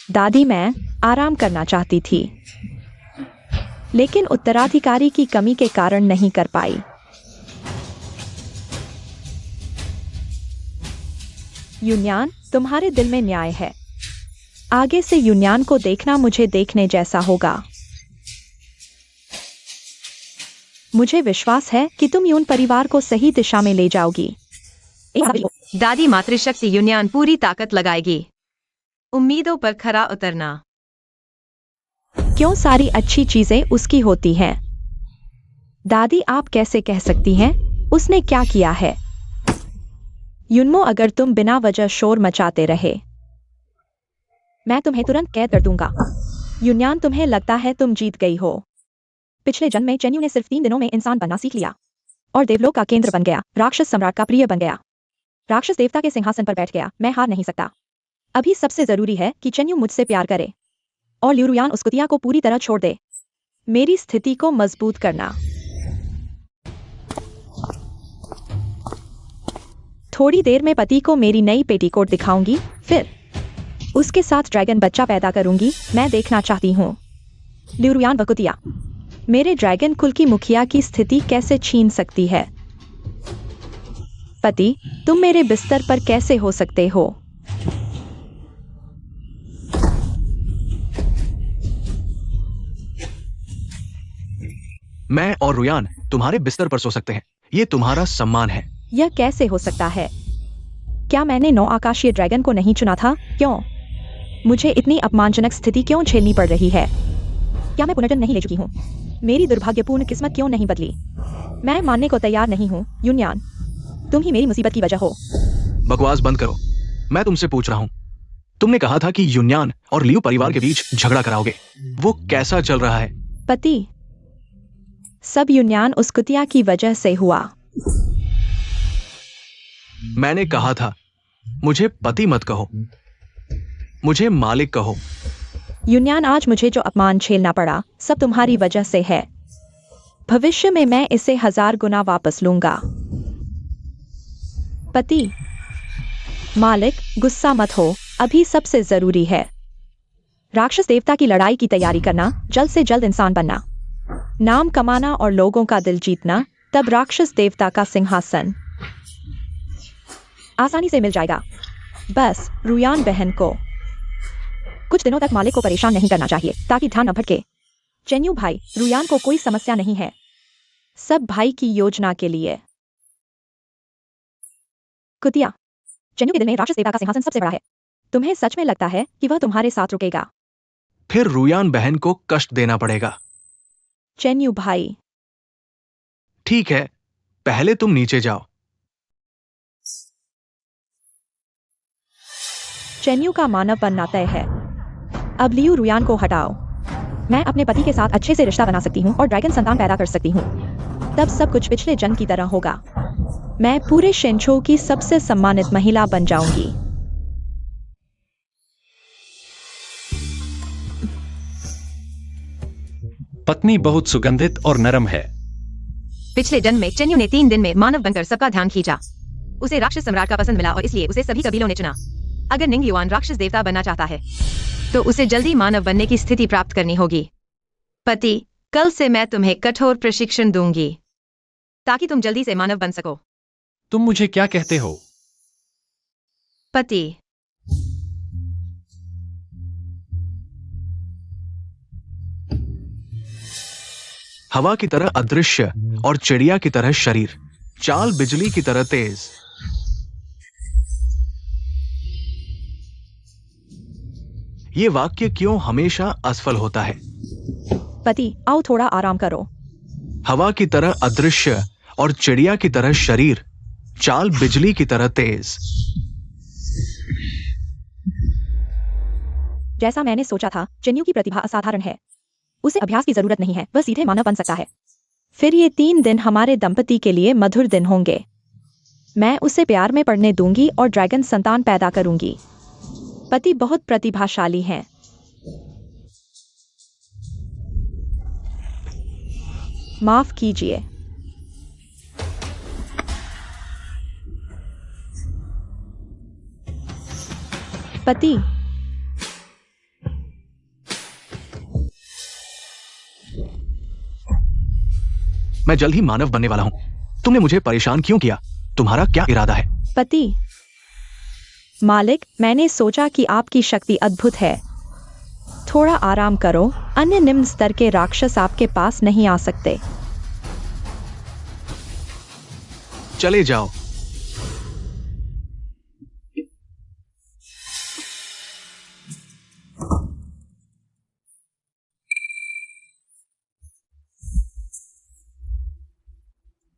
दादी, मैं आराम करना चाहती थी लेकिन उत्तराधिकारी की कमी के कारण नहीं कर पाई। यूनियन, तुम्हारे दिल में न्याय है। आगे से यूनियन को देखना मुझे देखने जैसा होगा। मुझे विश्वास है कि तुम यून परिवार को सही दिशा में ले जाओगी। दादी, मातृशक्ति यूनियन पूरी ताकत लगाएगी। उम्मीदों पर खरा उतरना। क्यों सारी अच्छी चीजें उसकी होती हैं? दादी, आप कैसे कह सकती हैं? उसने क्या किया है? युनमो, अगर तुम बिना वजह शोर मचाते रहे मैं तुम्हें तुरंत कैद कर दूंगा। यूनियन, तुम्हें लगता है तुम जीत गई हो। पिछले जन्म में चेन्यू ने सिर्फ 3 दिनों में इंसान बनना सीख लिया और देवलोक का केंद्र बन गया। राक्षस सम्राट का प्रिय बन गया। राक्षस देवता के सिंहासन पर बैठ गया। मैं हार नहीं सकता। अभी सबसे जरूरी है कि चेन्यू मुझसे प्यार करे और ल्यूरुयान उस कुतिया को पूरी तरह छोड़ दे। मेरी स्थिति को मजबूत करना। थोड़ी देर में पति को मेरी नई पेटीकोट दिखाऊंगी, फिर उसके साथ ड्रैगन बच्चा पैदा करूंगी। मैं देखना चाहती हूँ ल्यूरुयान व कुतिया मेरे ड्रैगन कुल की मुखिया की स्थिति कैसे छीन सकती है। पति, तुम मेरे बिस्तर पर कैसे हो सकते हो? मैं और रुयान तुम्हारे बिस्तर पर सो सकते हैं। ये तुम्हारा सम्मान है। यह कैसे हो सकता है? क्या मैंने 9 आकाशीय ड्रैगन को नहीं चुना था? क्यों मुझे इतनी अपमानजनक स्थिति क्यों झेलनी पड़ रही है? क्या मैं पुनर्जन्म नहीं ले चुकी हूँ? मेरी दुर्भाग्यपूर्ण किस्मत क्यों नहीं बदली? मैं मानने को तैयार नहीं हूँ। यूनियन, तुम ही मेरी मुसीबत की वजह हो। बकवास बंद करो। मैं तुमसे पूछ रहा हूँ। तुमने कहा था कि यूनियन और लियू परिवार के बीच झगड़ा कराओगे। वो कैसा चल रहा है? पति, सब यूनियन उस कुतिया की वजह से हुआ। मैंने कहा था मुझे पति मत कहो, मुझे मालिक कहो। यूनियन, आज मुझे जो अपमान झेलना पड़ा सब तुम्हारी वजह से है। भविष्य में मैं इसे 1000 गुना वापस लूंगा। पति, मालिक, गुस्सा मत हो। अभी सबसे जरूरी है राक्षस देवता की लड़ाई की तैयारी करना, जल्द से जल्द इंसान बनना, नाम कमाना और लोगों का दिल जीतना। तब राक्षस देवता का सिंहासन आसानी से मिल जाएगा। बस रुयान बहन को कुछ दिनों तक मालिक को परेशान नहीं करना चाहिए ताकि ध्यान न भटके। चेन्यू भाई, रुयान को कोई समस्या नहीं है। सब भाई की योजना के लिए। कुतिया, चेन्यू के दिल में राक्षस देवता का सिंहासन सबसे बड़ा है। तुम्हें सच में लगता है कि वह तुम्हारे साथ रुकेगा? फिर रुयान बहन को कष्ट देना पड़ेगा। चेन्यू भाई, ठीक है, पहले तुम नीचे जाओ। चेन्यू का मानव बनना तय है। अब लियू रुयान को हटाओ। मैं अपने पति के साथ अच्छे से रिश्ता बना सकती हूँ और ड्रैगन संतान पैदा कर सकती हूँ। तब सब कुछ पिछले जन्म की तरह होगा। मैं पूरे शेंचो की सबसे सम्मानित महिला बन जाऊंगी। पत्नी बहुत सुगंधित और नरम है। पिछले जन्म में चेन्यू ने 3 दिन में मानव बनकर सबका ध्यान खींचा। उसे राक्षस सम्राट का पसंद मिला और इसलिए उसे सभी कबीलों ने चुना। अगर निंगयुआन राक्षस देवता बनना चाहता है तो उसे जल्दी मानव बनने की स्थिति प्राप्त करनी होगी। पति, कल से मैं तुम्हें कठोर प्रशिक्षण दूंगी ताकि तुम जल्दी से मानव बन सको। तुम मुझे क्या कहते हो? पति। हवा की तरह अदृश्य और चिड़िया की तरह शरीर, चाल बिजली की तरह तेज। ये वाक्य क्यों हमेशा असफल होता है? पति, आओ थोड़ा आराम करो। हवा की तरह अदृश्य और चिड़िया की तरह शरीर, चाल बिजली की तरह तेज। जैसा मैंने सोचा था, चिन्यू की प्रतिभा असाधारण है। उसे अभ्यास की जरूरत नहीं है, वह सीधे मानव बन सकता है। फिर ये 3 दिन हमारे दंपति के लिए मधुर दिन होंगे। मैं उसे प्यार में पड़ने दूंगी और ड्रैगन संतान पैदा करूंगी। पति बहुत प्रतिभाशाली हैं। माफ कीजिए। पति, मैं जल्द ही मानव बनने वाला हूं। तुमने मुझे परेशान क्यों किया? तुम्हारा क्या इरादा है? पति, मालिक, मैंने सोचा कि आपकी शक्ति अद्भुत है। थोड़ा आराम करो, अन्य निम्न स्तर के राक्षस आपके पास नहीं आ सकते। चले जाओ।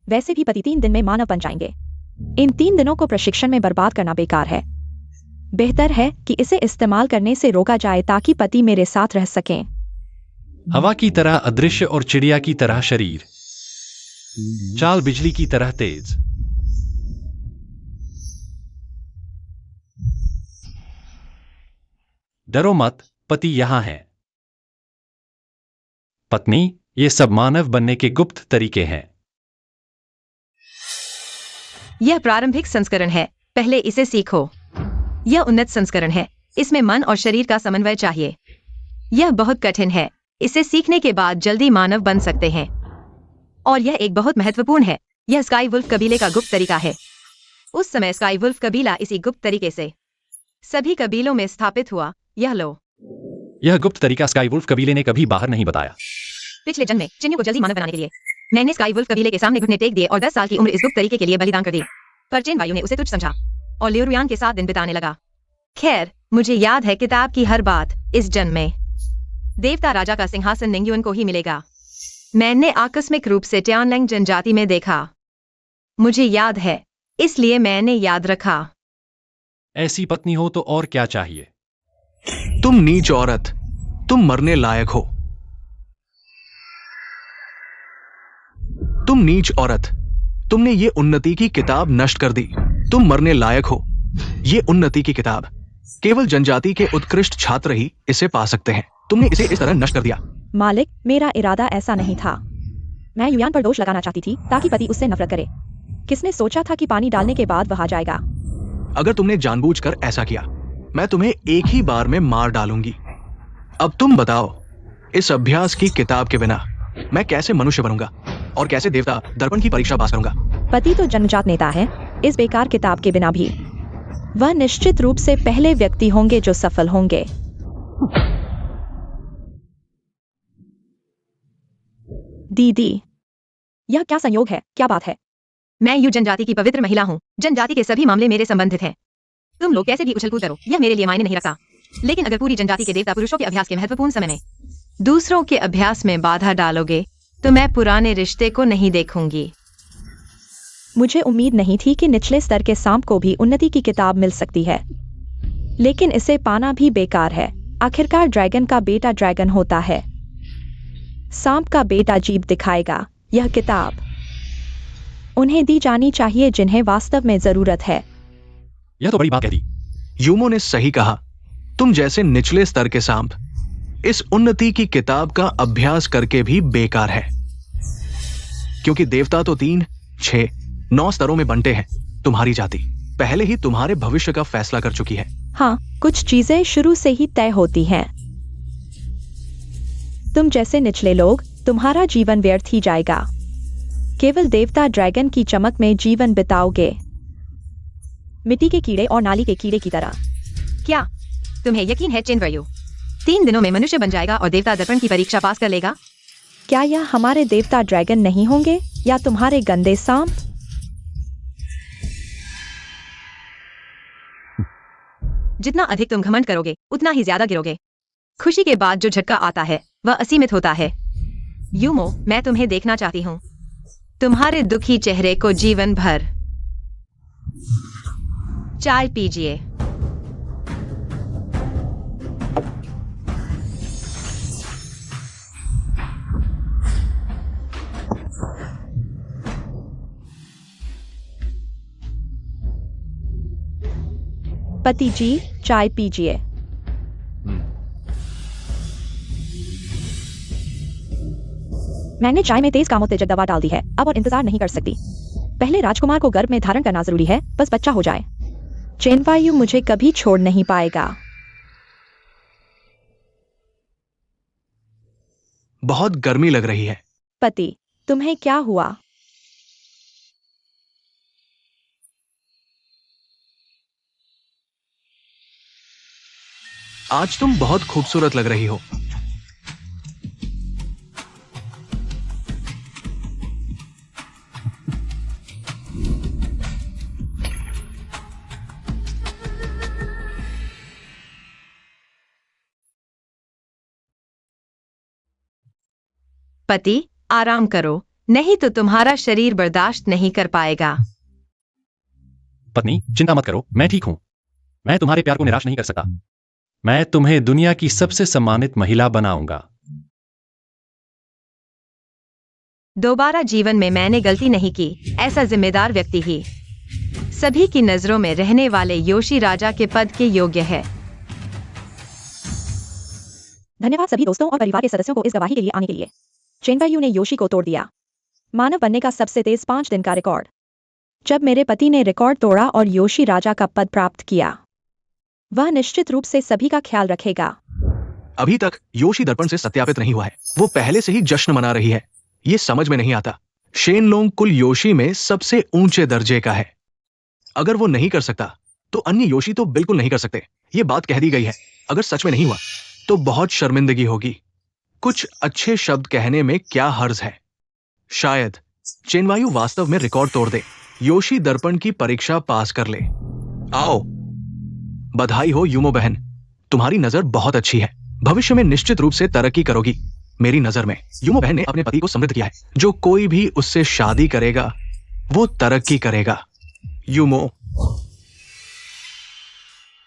वैसे भी पति 3 दिन में मानव बन जाएंगे। इन 3 दिनों को प्रशिक्षण में बर्बाद करना बेकार है। बेहतर है कि इसे इस्तेमाल करने से रोका जाए ताकि पति मेरे साथ रह सकें। हवा की तरह अदृश्य और चिड़िया की तरह शरीर, चाल बिजली की तरह तेज। डरो मत, पति यहां है। पत्नी, ये सब मानव बनने के गुप्त तरीके हैं। यह प्रारंभिक संस्करण है, पहले इसे सीखो। यह उन्नत संस्करण है, इसमें मन और शरीर का समन्वय चाहिए। यह बहुत कठिन है, इसे सीखने के बाद जल्दी मानव बन सकते हैं। और यह एक बहुत महत्वपूर्ण है, यह स्काई वुल्फ कबीले का गुप्त तरीका है। उस समय स्काई वुल्फ कबीला इसी गुप्त तरीके से सभी कबीलों में स्थापित हुआ। यह लो। यह गुप्त तरीका स्काई वुल्फ कबीले ने कभी बाहर नहीं बताया। पिछले जन्म में चिन्यू को जल्दी मानव बनाने के लिए मैंने स्काई वुल्फ कबीले के सामने घुटने टेक दिए और 10 साल की उम्र इस गुप्त तरीके के लिए बलिदान कर दी। पर चेन वायु ने उसे तुच्छ समझा और लियोरुयान के साथ दिन बिताने लगा। खैर, मुझे याद है किताब की हर बात। इस जन्म में देवता राजा का सिंहासन निंग्युन को ही मिलेगा। मैंने आकस्मिक रूप से ट्यानलेंग जनजाति में देखा। मुझे याद है, इसलिए मैंने याद रखा। ऐसी पत्नी हो तो और क्या चाहिए? तुम नीच औरत, तुम मरने लायक हो। तुम नीच औरत, तुमने ये उन्नति की किताब नष्ट कर दी। तुम मरने लायक हो। ये उन्नति की किताब केवल जनजाति के उत्कृष्ट छात्र ही इसे पा सकते हैं। तुमने इसे इस तरह नष्ट कर दिया। मालिक, मेरा इरादा ऐसा नहीं था। मैं युयान पर दोष लगाना चाहती थी ताकि पति उससे नफरत करे। किसने सोचा था कि पानी डालने के बाद वह आ जाएगा? अगर तुमने जानबूझकर ऐसा किया, मैं तुम्हें एक ही बार में मार डालूंगी। अब तुम बताओ, इस अभ्यास की किताब के बिना मैं कैसे मनुष्य बनूंगा और कैसे देवता दर्पण की परीक्षा पास करूंगा? पति तो जन्मजात नेता है, इस बेकार किताब के बिना भी वह निश्चित रूप से पहले व्यक्ति होंगे जो सफल होंगे। दीदी, यह क्या संयोग है? क्या बात है? मैं यू जनजाति की पवित्र महिला हूँ। जनजाति के सभी मामले मेरे संबंधित हैं। तुम लोग कैसे भी उछल कूद करो, यह मेरे लिए मायने नहीं रखता। लेकिन अगर पूरी जनजाति के देवता पुरुषों के अभ्यास के महत्वपूर्ण समय में दूसरों के अभ्यास में बाधा डालोगे, तो मैं पुराने रिश्ते को नहीं देखूंगी। मुझे उम्मीद नहीं थी कि निचले स्तर के सांप को भी उन्नति की किताब मिल सकती है, लेकिन इसे पाना भी बेकार है। आखिरकार ड्रैगन का बेटा ड्रैगन होता है, सांप का बेटा जीव दिखाएगा। यह किताब उन्हें दी जानी चाहिए जिन्हें वास्तव में जरूरत है। यह तो बड़ी बात कह दी। यूमो ने सही कहा। तुम जैसे निचले स्तर के सांप इस उन्नति की किताब का अभ्यास करके भी बेकार है, क्योंकि देवता तो 3, 6, 9 स्तरों में बंटे हैं। तुम्हारी जाति पहले ही तुम्हारे भविष्य का फैसला कर चुकी है। हाँ, कुछ चीजें शुरू से ही तय होती हैं। तुम जैसे निचले लोग, तुम्हारा जीवन व्यर्थ ही जाएगा। केवल देवता ड्रैगन की चमक में जीवन बिताओगे। मिट्टी के कीड़े और नाली के कीड़े की तरह। क्या तुम्हें यकीन है चिन्वयु 3 दिनों में मनुष्य बन जाएगा और देवता दर्पण की परीक्षा पास कर लेगा? क्या यह हमारे देवता ड्रैगन नहीं होंगे या तुम्हारे गंदे सांप? जितना अधिक तुम घमंड करोगे उतना ही ज्यादा गिरोगे। खुशी के बाद जो झटका आता है वह असीमित होता है। यूमो, मैं तुम्हें देखना चाहती हूँ, तुम्हारे दुखी चेहरे को जीवन भर। चाय पीजिए। पति जी, चाय पीजिए। मैंने चाय में तेज कामोत्तेजक दवा डाल दी है अब और इंतजार नहीं कर सकती। पहले राजकुमार को गर्भ में धारण करना जरूरी है, बस बच्चा हो जाए। चेनवायु मुझे कभी छोड़ नहीं पाएगा। बहुत गर्मी लग रही है। पति, तुम्हें क्या हुआ? आज तुम बहुत खूबसूरत लग रही हो। पति, आराम करो, नहीं तो तुम्हारा शरीर बर्दाश्त नहीं कर पाएगा। पत्नी, चिंता मत करो, मैं ठीक हूं। मैं तुम्हारे प्यार को निराश नहीं कर सकता। मैं तुम्हें दुनिया की सबसे सम्मानित महिला बनाऊंगा। दोबारा जीवन में मैंने गलती नहीं की, ऐसा जिम्मेदार व्यक्ति ही सभी की नजरों में रहने वाले योशी राजा के पद के योग्य है। धन्यवाद सभी दोस्तों और परिवार के सदस्यों को इस गवाही के लिए आने के लिए। चेनवायु ने योशी को तोड़ दिया, मानव बनने का सबसे तेज 5 दिन का रिकॉर्ड। जब मेरे पति ने रिकॉर्ड तोड़ा और योशी राजा का पद प्राप्त किया, वह निश्चित रूप से सभी का ख्याल रखेगा। अभी तक योशी दर्पण से सत्यापित नहीं हुआ है। वो पहले से ही जश्न मना रही है। ये समझ में नहीं आता। शेनलोंग कुल योशी में सबसे ऊंचे दर्जे का है। अगर वो नहीं कर सकता तो अन्य योशी तो बिल्कुल नहीं कर सकते। ये बात कह दी गई है। अगर सच में नहीं हुआ तो बहुत शर्मिंदगी होगी। कुछ अच्छे शब्द कहने में क्या हर्ज है। शायद चेनवायु वास्तव में रिकॉर्ड तोड़ दे, योशी दर्पण की परीक्षा पास कर ले। आओ, बधाई हो यूमो बहन, तुम्हारी नजर बहुत अच्छी है। भविष्य में निश्चित रूप से तरक्की करोगी। मेरी नजर में यूमो बहन ने अपने पति को समृद्ध किया है। जो कोई भी उससे शादी करेगा वो तरक्की करेगा। यूमो,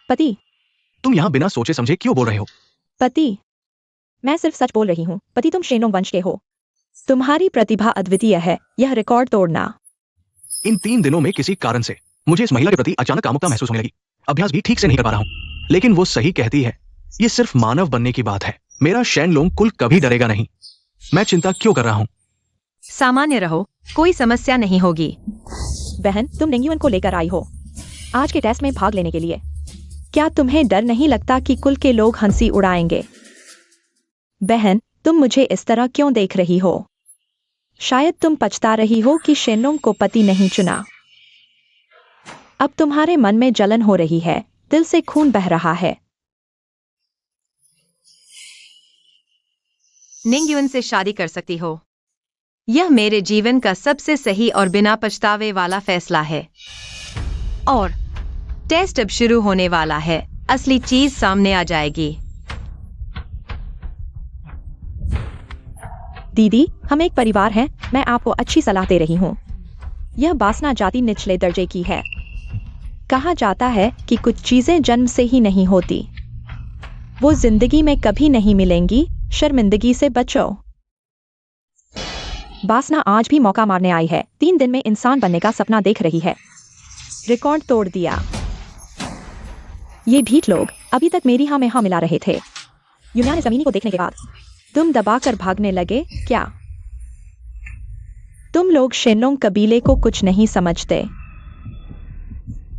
पति, तुम यहां बिना सोचे समझे क्यों बोल रहे हो? पति, मैं सिर्फ सच बोल रही हूँ। पति, तुम शेनलोंग वंश के हो। तुम्हारी प्रतिभा अद्वितीय है। यह रिकॉर्ड तोड़ना। इन 3 दिनों में किसी कारण से मुझे इस महिला के प्रति अचानक कामुकता महसूस होने लगी। अभ्यास भी ठीक से नहीं कर पा रहा हूं, लेकिन वो सही कहती है। ये सिर्फ मानव बनने की बात है। मेरा शेनलोंग कुल कभी डरेगा नहीं। मैं चिंता क्यों कर रहा हूं? सामान्य रहो, कोई समस्या नहीं होगी। बहन, तुम निंगयुन को लेकर आई हो आज के टेस्ट में भाग लेने के लिए। क्या तुम्हें डर नहीं लगता कि कुल के लोग हंसी उड़ाएंगे? बहन, तुम मुझे इस तरह क्यों देख रही हो? शायद तुम पछता रही हो कि शेनलोंग को पति नहीं चुना। अब तुम्हारे मन में जलन हो रही है, दिल से खून बह रहा है। निंगयुन से शादी कर सकती हो। यह मेरे जीवन का सबसे सही और बिना पछतावे वाला फैसला है। और टेस्ट अब शुरू होने वाला है। असली चीज सामने आ जाएगी। दीदी, हम एक परिवार हैं। मैं आपको अच्छी सलाह दे रही हूँ। यह बासना जाति निचले दर्जे की है। कहा जाता है कि कुछ चीजें जन्म से ही नहीं होती, वो जिंदगी में कभी नहीं मिलेंगी। शर्मिंदगी से बचो। बासना आज भी मौका मारने आई है। 3 दिन में इंसान बनने का सपना देख रही है। रिकॉर्ड तोड़ दिया। ये भीट लोग अभी तक मेरी हाँ में हाँ मिला रहे थे। यूनिया ने जमीनी को देखने के बाद तुम दबाकर भागने लगे क्या? तुम लोग शेनलोंग कबीले को कुछ नहीं समझते।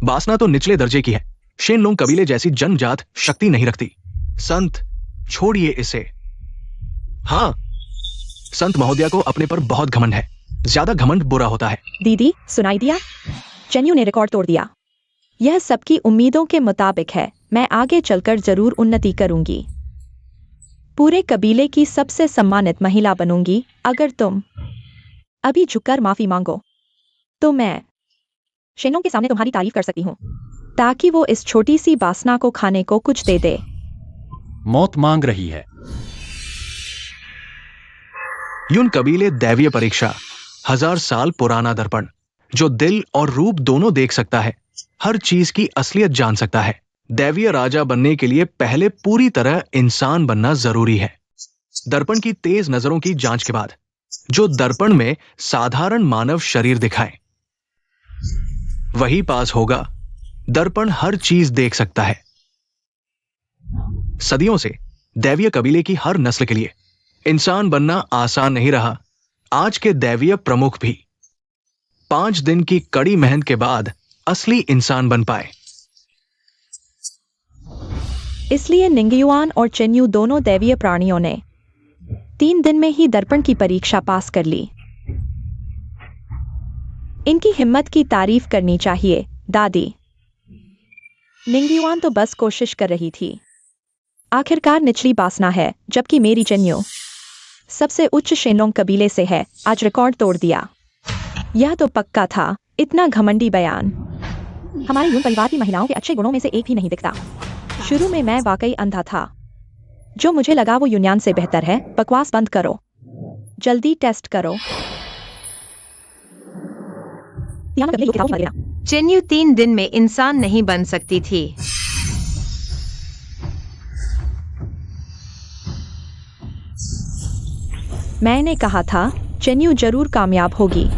बासना तो निचले दर्जे की है। शेनलोंग कबीले जैसी जन्मजात शक्ति नहीं रखती। संत, छोड़िए इसे। हाँ, संत महोदया को अपने पर बहुत घमंड है। ज्यादा घमंड बुरा होता है। दीदी, सुनाई दिया? चेन्यू ने रिकॉर्ड तोड़ दिया। यह सबकी उम्मीदों के मुताबिक है। मैं आगे चलकर जरूर उन्नति करूंगी। पूरे कबीले की सबसे सम्मानित महिला बनूंगी। अगर तुम अभी झुककर माफी मांगो तो मैं शेनों के सामने तुम्हारी तारीफ कर सकती हूँ, ताकि वो इस छोटी सी वासना को खाने को कुछ दे दे। मौत मांग रही है। यून कबीले दैवीय परीक्षा, 1000 साल पुराना दर्पण, जो दिल और रूप दोनों देख सकता है, हर चीज की असलियत जान सकता है। दैवीय राजा बनने के लिए पहले पूरी तरह इंसान बनना जरूरी है। दर्पण की तेज नजरों की जांच के बाद जो दर्पण में साधारण मानव शरीर दिखाए वही पास होगा। दर्पण हर चीज देख सकता है। सदियों से दैवीय कबीले की हर नस्ल के लिए इंसान बनना आसान नहीं रहा। आज के दैवीय प्रमुख भी 5 दिन की कड़ी मेहनत के बाद असली इंसान बन पाए। इसलिए निंगयुआन और चेन्यू दोनों दैवीय प्राणियों ने 3 दिन में ही दर्पण की परीक्षा पास कर ली। इनकी हिम्मत की तारीफ करनी चाहिए। दादी निंगयुआन तो बस कोशिश कर रही थी। आखिरकार निचली वासना है, जबकि मेरी चेन्यू सबसे उच्च शेनलोंग कबीले से है, आज रिकॉर्ड तोड़ दिया। यह तो पक्का था। इतना घमंडी बयान हमारे यून परिवार की महिलाओं के अच्छे गुणों में से एक भी नहीं दिखता। शुरू में मैं वाकई अंधा था। जो मुझे लगा वो यूनियन से बेहतर है। बकवास बंद करो, जल्दी टेस्ट करो। चेन्यू 3 दिन में इंसान नहीं बन सकती थी। मैंने कहा था चेन्यू जरूर कामयाब होगी।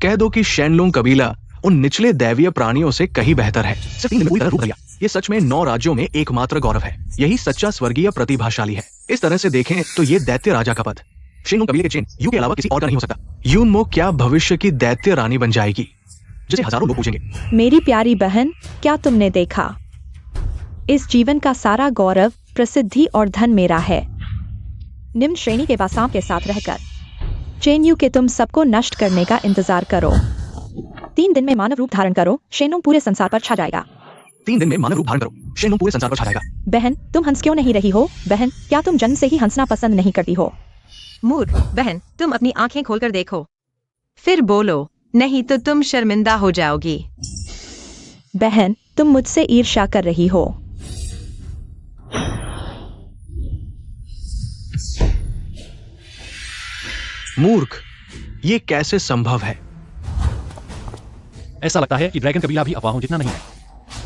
कह दो कि शेनलोंग कबीला उन निचले दैवीय प्राणियों से कहीं बेहतर है। सिर्फ 3 दिन में पूरी तरह रूप बदल गया। ये सच में 9 राज्यों में एकमात्र गौरव है। यही सच्चा स्वर्गीय प्रतिभाशाली है। इस तरह से देखें तो ये दैत्य राजा का पद शेनलोंग कबीले के चेन यू के अलावा किसी और का नहीं हो सकता। यूनमो क्या भविष्य की दैत्य रानी बन जाएगी, जिसे हजारों लोग पूछेंगे। मेरी प्यारी बहन, क्या तुमने देखा? इस जीवन का सारा गौरव, प्रसिद्धि और धन मेरा है। निम्न श्रेणी के बासाम के साथ रहकर चेन्यू के तुम सबको नष्ट करने का इंतजार करो। 3 दिन में मानव रूप धारण करो, शेनोंग पूरे संसार पर छा जाएगा। 3 दिन में मानव रूप धारण करो, शेनलोंग पूरे संसार पर छा जाएगा। बहन, तुम हंस क्यों नहीं रही हो? बहन, क्या तुम जन्म से ही हंसना पसंद नहीं करती हो? मूर्ख बहन, तुम अपनी आंखें खोलकर देखो, फिर बोलो, नहीं तो तुम शर्मिंदा हो जाओगी। बहन, तुम मुझसे ईर्ष्या कर रही हो। मूर्ख, ये कैसे संभव है? ऐसा लगता है कि ड्रैगन कबीला भी अफवाहों जितना नहीं है।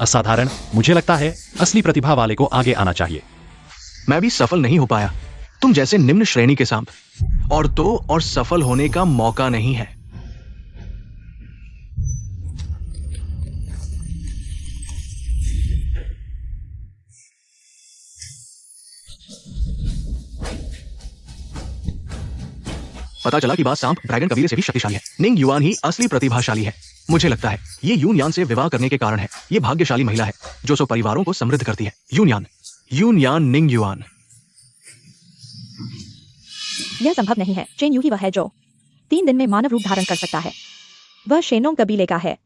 असाधारण। मुझे लगता है असली प्रतिभा वाले को आगे आना चाहिए। मैं भी सफल नहीं हो पाया। तुम जैसे निम्न श्रेणी के सांप और सफल होने का मौका नहीं है। पता चला कि बात सांप ड्रैगन कबीले से भी शक्तिशाली है। निंग युआन ही असली प्रतिभाशाली है। मुझे लगता है ये यून यान से विवाह करने के कारण है। ये भाग्यशाली महिला है जो 100 परिवारों को समृद्ध करती है। यून यान निंग युआन। यह संभव नहीं है। चेन्यू ही वह है जो 3 दिन में मानव रूप धारण कर सकता है। वह शेनोंग कबीले का है।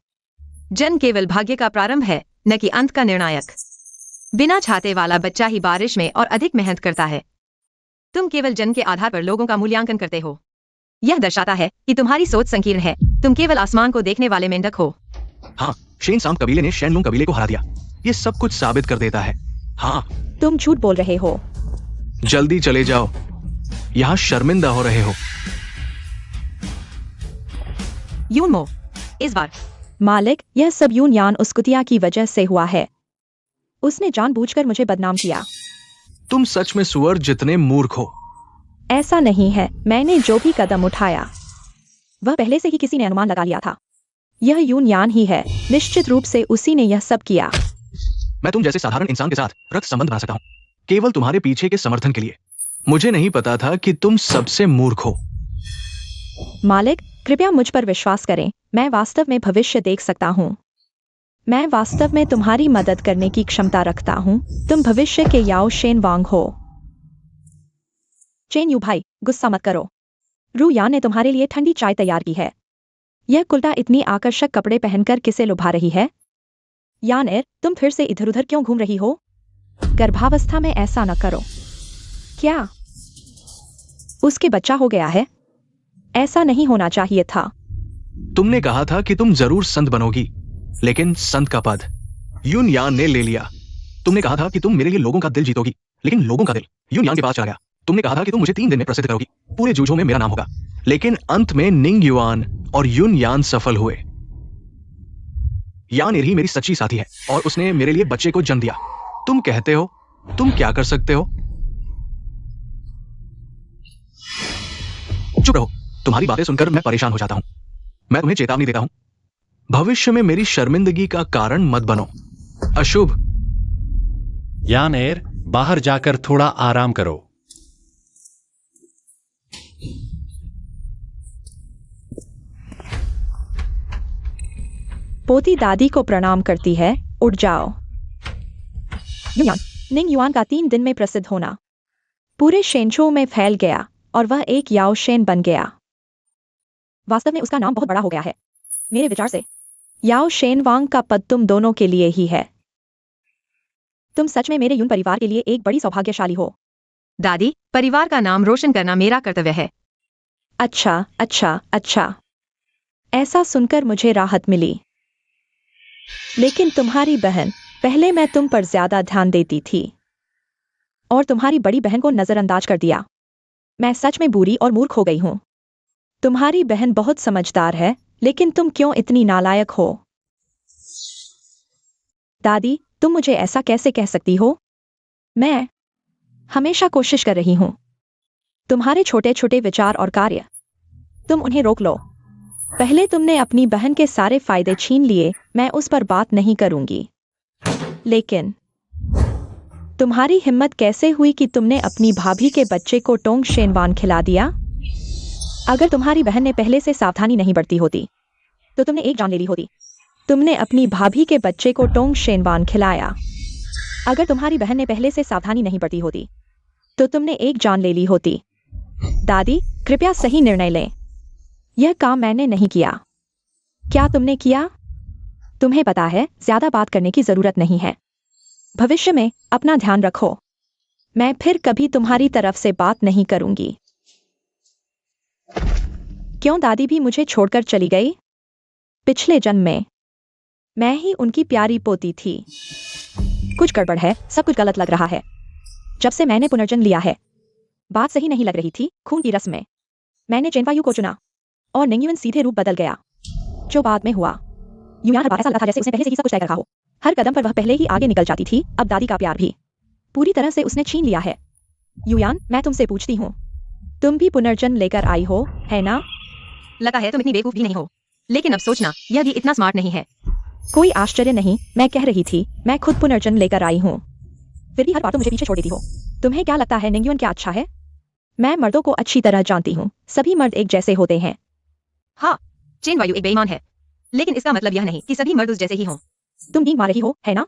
जन्म केवल भाग्य का प्रारंभ है, न कि अंत का निर्णायक। बिना छाते वाला बच्चा ही बारिश में और अधिक मेहनत करता है। तुम केवल जन्म के आधार पर लोगों का मूल्यांकन करते हो। यह दर्शाता है कि तुम्हारी सोच संकीर्ण है। तुम केवल आसमान को देखने वाले मेंढक हो। हाँ, शेन सांप कबीले ने शेनलोंग कबीले को हरा दिया। ये सब कुछ साबित कर देता है। हाँ, तुम झूठ बोल रहे हो। जल्दी चले जाओ, यहाँ शर्मिंदा हो रहे हो। यूनमो, इस बार मालिक, यह सब यून यान उस कुतिया की वजह से हुआ है। उसने जानबूझकर मुझे बदनाम किया। तुम सच में सुअर जितने मूर्ख हो। ऐसा नहीं है। मैंने जो भी कदम उठाया वह पहले से ही किसी ने अनुमान लगा लिया था। यह यून यान ही है। निश्चित रूप से उसी ने यह सब किया। मैं तुम जैसे साधारण इंसान के साथ रक्त संबंध बना सकता हूँ, केवल तुम्हारे पीछे के समर्थन के लिए। मुझे नहीं पता था कि तुम सबसे मूर्ख हो। मालिक, कृपया मुझ पर विश्वास करें। मैं वास्तव में भविष्य देख सकता हूँ। मैं वास्तव में तुम्हारी मदद करने की क्षमता रखता हूँ। तुम भविष्य के याओ शेन वांग हो। चेन यू भाई, गुस्सा मत करो। रू यान ने तुम्हारे लिए ठंडी चाय तैयार की है। यह कुल्टा इतनी आकर्षक कपड़े पहनकर किसे लुभा रही है? यानेर, तुम फिर से इधर उधर क्यों घूम रही हो? गर्भावस्था में ऐसा न करो। क्या उसके बच्चा हो गया है? ऐसा नहीं होना चाहिए था। तुमने कहा था कि तुम जरूर संत बनोगी, लेकिन संत का पद यून यान ने ले लिया। तुमने कहा था कि तुम मेरे लिए लोगों का दिल जीतोगी, लेकिन लोगों का दिल यून यान के पास चला गया। तुमने कहा था कि तुम मुझे 3 दिन में प्रसिद्ध करोगी, पूरे जूझों में मेरा नाम होगा, लेकिन अंत में निंग युआन और यून यान सफल हुए। यान ही मेरी सच्ची साथी है और उसने मेरे लिए बच्चे को जन्म दिया। तुम कहते हो तुम क्या कर सकते हो? चुप रहो, तुम्हारी बातें सुनकर मैं परेशान हो जाता हूं। मैं तुम्हें चेतावनी देता हूं, भविष्य में मेरी शर्मिंदगी का कारण मत बनो। अशुभ। यानेर, बाहर जाकर थोड़ा आराम करो। पोती दादी को प्रणाम करती है, उठ जाओ। युआन, निंग युआन का 3 दिन में प्रसिद्ध होना पूरे शेनचो में फैल गया और वह एक याओ शेन बन गया। वास्तव में उसका नाम बहुत बड़ा हो गया है। मेरे विचार से याओ शेन वांग का पद तुम दोनों के लिए ही है। तुम सच में मेरे यून परिवार के लिए एक बड़ी सौभाग्यशाली हो। दादी, परिवार का नाम रोशन करना मेरा कर्तव्य है। अच्छा अच्छा अच्छा, ऐसा सुनकर मुझे राहत मिली। लेकिन तुम्हारी बहन, पहले मैं तुम पर ज्यादा ध्यान देती थी और तुम्हारी बड़ी बहन को नजरअंदाज कर दिया। मैं सच में बुरी और मूर्ख हो गई हूं। तुम्हारी बहन बहुत समझदार है, लेकिन तुम क्यों इतनी नालायक हो? दादी, तुम मुझे ऐसा कैसे कह सकती हो? मैं हमेशा कोशिश कर रही हूं। तुम्हारे छोटे छोटे विचार और कार्य, तुम उन्हें रोक लो। पहले तुमने अपनी बहन के सारे फायदे छीन लिए, मैं उस पर बात नहीं करूंगी। लेकिन तुम्हारी हिम्मत कैसे हुई कि तुमने अपनी भाभी के बच्चे को टोंग शेनवान खिला दिया? अगर तुम्हारी बहन ने पहले से सावधानी नहीं बरती होती, तो तुमने एक जान ले ली होती। तुमने अपनी भाभी के बच्चे को टोंग शेनवान खिलाया। अगर तुम्हारी बहन ने पहले से सावधानी नहीं बरती होती, तो तुमने एक जान ले ली होती। दादी, कृपया सही निर्णय लें। यह काम मैंने नहीं किया। क्या तुमने किया? तुम्हें पता है, ज्यादा बात करने की जरूरत नहीं है। भविष्य में अपना ध्यान रखो। मैं फिर कभी तुम्हारी तरफ से बात नहीं करूंगी। क्यों दादी भी मुझे छोड़कर चली गई? पिछले जन्म में मैं ही उनकी प्यारी पोती थी। कुछ गड़बड़ है, सब कुछ गलत लग रहा है। जब से मैंने पुनर्जन्म लिया है, बात सही नहीं लग रही थी। खून की रस्म में मैंने चेनवायु को चुना और निंगयुन सीधे रूप बदल गया। जो बाद में हुआ, यूयान हर बार ऐसा लगा था जैसे उसने पहले से ही सब कुछ तय कर रखा हो। हर कदम पर वह पहले ही आगे निकल जाती थी। अब दादी का प्यार भी पूरी तरह से उसने छीन लिया है। यूयान, मैं तुमसे पूछती हूँ, तुम भी पुनर्जन्म लेकर आई हो, है ना? लगता है तुम इतनी बेवकूफ भी नहीं हो, लेकिन अब सोचना, यह भी इतना स्मार्ट नहीं है। कोई आश्चर्य नहीं, मैं कह रही थी, मैं खुद पुनर्जन्म लेकर आई हूँ। फिर भी हर बार तुम मुझे पीछे छोड़ देती हो। तुम्हें क्या लगता है निंगयुन क्या अच्छा है? मैं मर्दों को अच्छी तरह जानती हूँ। सभी मर्द एक जैसे होते हैं। हाँ, चेनवायु एक बेईमान है, लेकिन इसका मतलब यह नहीं कि सभी मर्द उस जैसे ही हों। तुम नींद मार रही हो, है ना?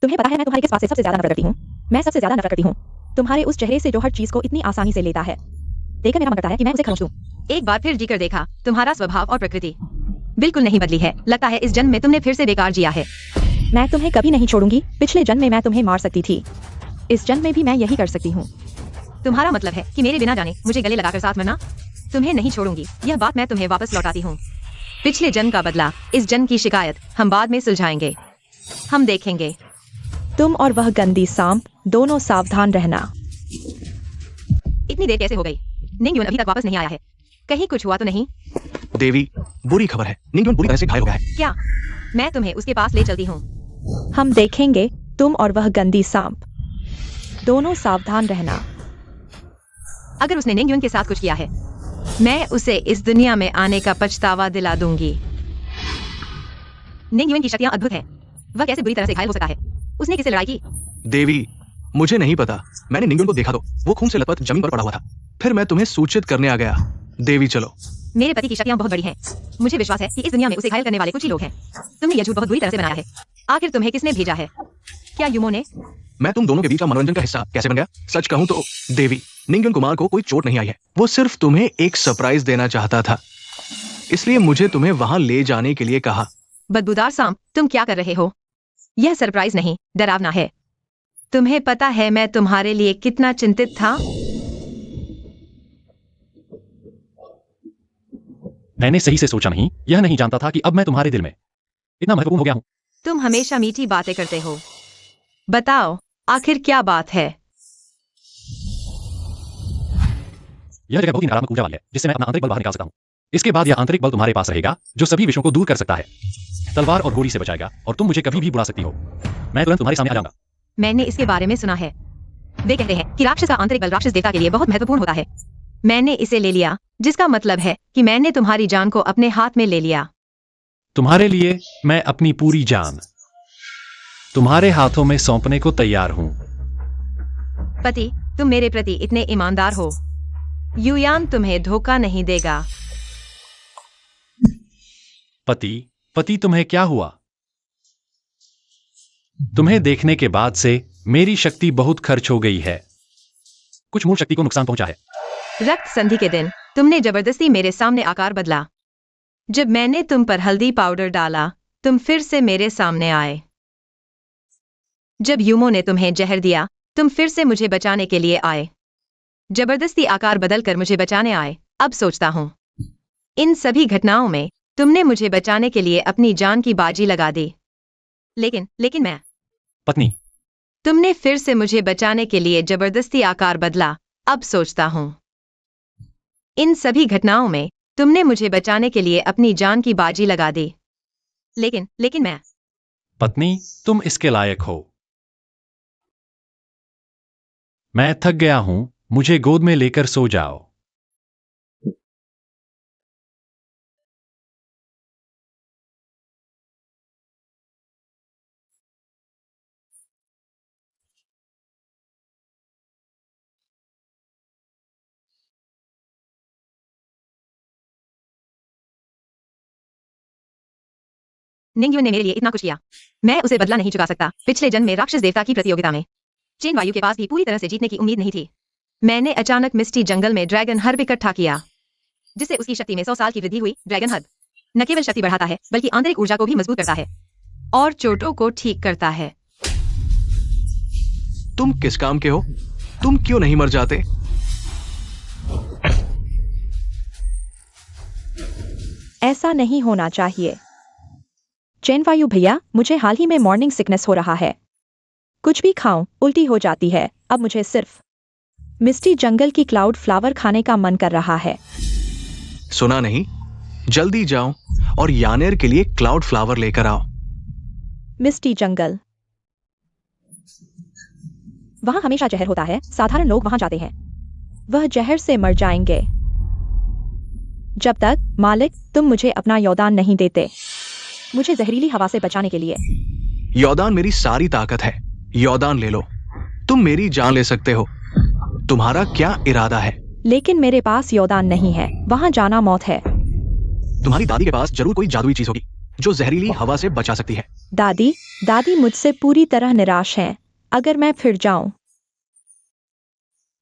तुम्हें पता है मैं तुम्हारे किस बात से सबसे ज्यादा नफरत करती हूँ? मैं सबसे ज्यादा नफरत करती हूँ तुम्हारे उस चेहरे से जो हर चीज को इतनी आसानी से लेता है। देखकर मेरा मन करता है कि मैं उसे खरोंच दूं। एक बार फिर जीकर देखा, तुम्हारा स्वभाव और प्रकृति बिल्कुल नहीं बदली है। लगता है इस जन्म में तुमने फिर से बेकार जिया है। मैं तुम्हें कभी नहीं छोड़ूंगी। पिछले जन्म में मैं तुम्हें मार सकती थी, इस जन्म में भी मैं यही कर सकती हूँ। तुम्हारा मतलब है कि मेरे बिना जाने मुझे गले लगाकर साथ मरना? तुम्हें नहीं छोड़ूंगी, यह बात मैं तुम्हें वापस लौटाती हूँ। पिछले जन्म का बदला, इस जन्म की शिकायत हम बाद में सुलझाएंगे। हम देखेंगे। तुम और वह गंदी सांप दोनों सावधान रहना। इतनी देर कैसे हो गई? निंगयुन अभी तक वापस नहीं आया है। कहीं कुछ हुआ तो नहीं? देवी, बुरी खबर है, निंगयुन पूरी तरह से घायल हो गया है। क्या? मैं तुम्हें उसके पास ले चलती हूँ। हम देखेंगे। तुम और वह गंदी सांप दोनों सावधान रहना। अगर उसने निंगयुन के साथ कुछ किया है, मैं उसे इस दुनिया में आने का पछतावा दिला दूंगी। निंगयुन की शक्तियां अद्भुत हैं। वह कैसे बुरी तरह से घायल हो सका है? उसने किससे लड़ाई की? देवी, मुझे नहीं पता। मैंने निंगयुन को देखा तो वो खून से लथपथ जमीन पर पड़ा हुआ था। फिर मैं तुम्हें सूचित करने आ गया। देवी, चलो। मेरे पति की शक्तियां बहुत बड़ी हैं। मुझे विश्वास है कि इस दुनिया में उसे घायल करने वाले कुछ ही लोग हैं। तुमने यह झूठ बहुत बुरी तरह से बनाया है। आखिर तुम्हें किसने भेजा है? क्या युमो ने? मैं तुम दोनों के बीच का मनोरंजन का हिस्सा कैसे बन गया? सच कहूं तो देवी, निंगयुन कुमार को कोई चोट नहीं आई है। वो सिर्फ तुम्हें एक सरप्राइज देना चाहता था, इसलिए मुझे तुम्हें वहां ले जाने के लिए कहा। बदबूदार सांप, तुम क्या कर रहे हो? यह सरप्राइज नहीं, डरावना है। तुम्हें पता है मैं तुम्हारे लिए कितना चिंतित था। मैंने सही से सोचा नहीं, यह नहीं जानता था कि अब मैं तुम्हारे दिल में इतना महत्वपूर्ण हो गया हूं। तुम हमेशा मीठी बातें करते हो। बताओ, आखिर क्या बात है? यह जगह बहुत ही नकारात्मक ऊर्जा वाली है, जिससे मैं अपना आंतरिक बल बाहर निकाल सकता हूं। इसके बाद यह आंतरिक बल तुम्हारे पास रहेगा, जो सभी विषयों को दूर कर सकता है, तलवार और गोली से बचाएगा, और तुम मुझे कभी भी बुला सकती हो। मैं तुरंत तुम्हारे सामने आ जाऊंगा। मैंने इसके बारे में सुना है। वे कहते हैं कि राक्षस का आंतरिक बल राक्षस देवता के लिए बहुत महत्वपूर्ण होता है। मैंने इसे ले लिया, जिसका मतलब है कि मैंने तुम्हारी जान को अपने हाथ में ले लिया। तुम्हारे लिए मैं अपनी पूरी जान तुम्हारे हाथों में सौंपने को तैयार हूं। पति, तुम मेरे प्रति इतने ईमानदार हो। युयान तुम्हें धोखा नहीं देगा। पति तुम्हें क्या हुआ? तुम्हें देखने के बाद से मेरी शक्ति बहुत खर्च हो गई है। कुछ मूल शक्ति को नुकसान पहुंचा है। रक्त संधि के दिन तुमने जबरदस्ती मेरे सामने आकार बदला। जब मैंने तुम पर हल्दी पाउडर डाला, तुम फिर से मेरे सामने आए। जब यूमो ने तुम्हें जहर दिया, तुम फिर से मुझे बचाने के लिए आए। जबरदस्ती आकार बदलकर मुझे बचाने आए। अब सोचता हूं, इन सभी घटनाओं में तुमने मुझे बचाने के लिए अपनी जान की बाजी लगा दी। लेकिन मैं पत्नी, तुमने फिर से मुझे बचाने के लिए जबरदस्ती आकार बदला। अब सोचता हूं, इन सभी घटनाओं में तुमने मुझे बचाने के लिए अपनी जान की बाजी लगा दी। लेकिन मैं पत्नी, तुम इसके लायक हो। मैं थक गया हूं, मुझे गोद में लेकर सो जाओ। निंग्यो ने मेरे लिए इतना कुछ किया, मैं उसे बदला नहीं चुका सकता। पिछले जन्म में राक्षस देवता की प्रतियोगिता में चेन वायु के पास भी पूरी तरह से जीतने की उम्मीद नहीं थी। मैंने अचानक मिस्टी जंगल में ड्रैगन हर्ब इकट्ठा किया, जिससे उसकी शक्ति में 100 साल की वृद्धि हुई। ड्रैगन हर्ब न केवल शक्ति बढ़ाता है, बल्कि आंतरिक ऊर्जा को भी मजबूत करता है और चोटों को ठीक करता है। तुम किस काम के हो? तुम क्यों नहीं मर जाते? ऐसा नहीं होना चाहिए। चैनवायु भैया, मुझे हाल ही में मॉर्निंग सिकनेस हो रहा है। कुछ भी खाऊं उल्टी हो जाती है। अब मुझे सिर्फ मिस्टी जंगल की क्लाउड फ्लावर खाने का मन कर रहा है। सुना नहीं? जल्दी जाओ और यानेर के लिए क्लाउड फ्लावर लेकर आओ। मिस्टी जंगल, वहां हमेशा जहर होता है। साधारण लोग वहां जाते हैं, वह जहर से मर जाएंगे जब तक मालिक तुम मुझे अपना योगदान नहीं देते, मुझे जहरीली हवा से बचाने के लिए। योगदान मेरी सारी ताकत है। योगदान ले लो। तुम मेरी जान ले सकते हो। तुम्हारा क्या इरादा है? लेकिन मेरे पास योगदान नहीं है। वहां जाना मौत है। तुम्हारी दादी के पास जरूर कोई जादुई चीज होगी जो जहरीली हवा से बचा सकती है। दादी मुझसे पूरी तरह निराश हैं। अगर मैं फिर जाऊं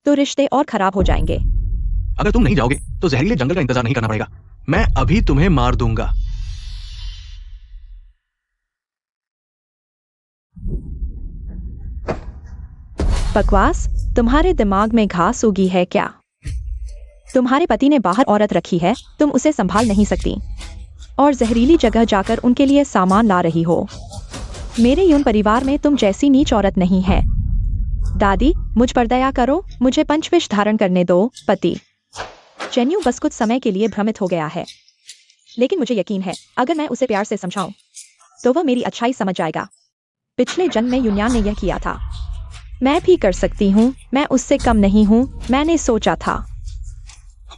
तो रिश्ते और खराब हो जाएंगे। अगर तुम नहीं जाओगे तो जहरीले जंगल का इंतजार नहीं करना पड़ेगा। मैं अभी तुम्हें मार दूंगा। बकवास, तुम्हारे दिमाग में घास उगी है क्या? तुम्हारे पति ने बाहर औरत रखी है, तुम उसे संभाल नहीं सकती और जहरीली जगह जाकर उनके लिए सामान ला रही हो। मेरे यून परिवार में तुम जैसी नीच औरत नहीं है। दादी, मुझ पर दया करो, मुझे पंचविष धारण करने दो। पति चेन्यू बस कुछ समय के लिए भ्रमित हो गया है, लेकिन मुझे यकीन है अगर मैं उसे प्यार से समझाऊं तो वह मेरी अच्छाई समझ जाएगा। पिछले जन्म में यून्यान ने यह किया था। मैं भी कर सकती हूँ। मैं उससे कम नहीं हूँ। मैंने सोचा था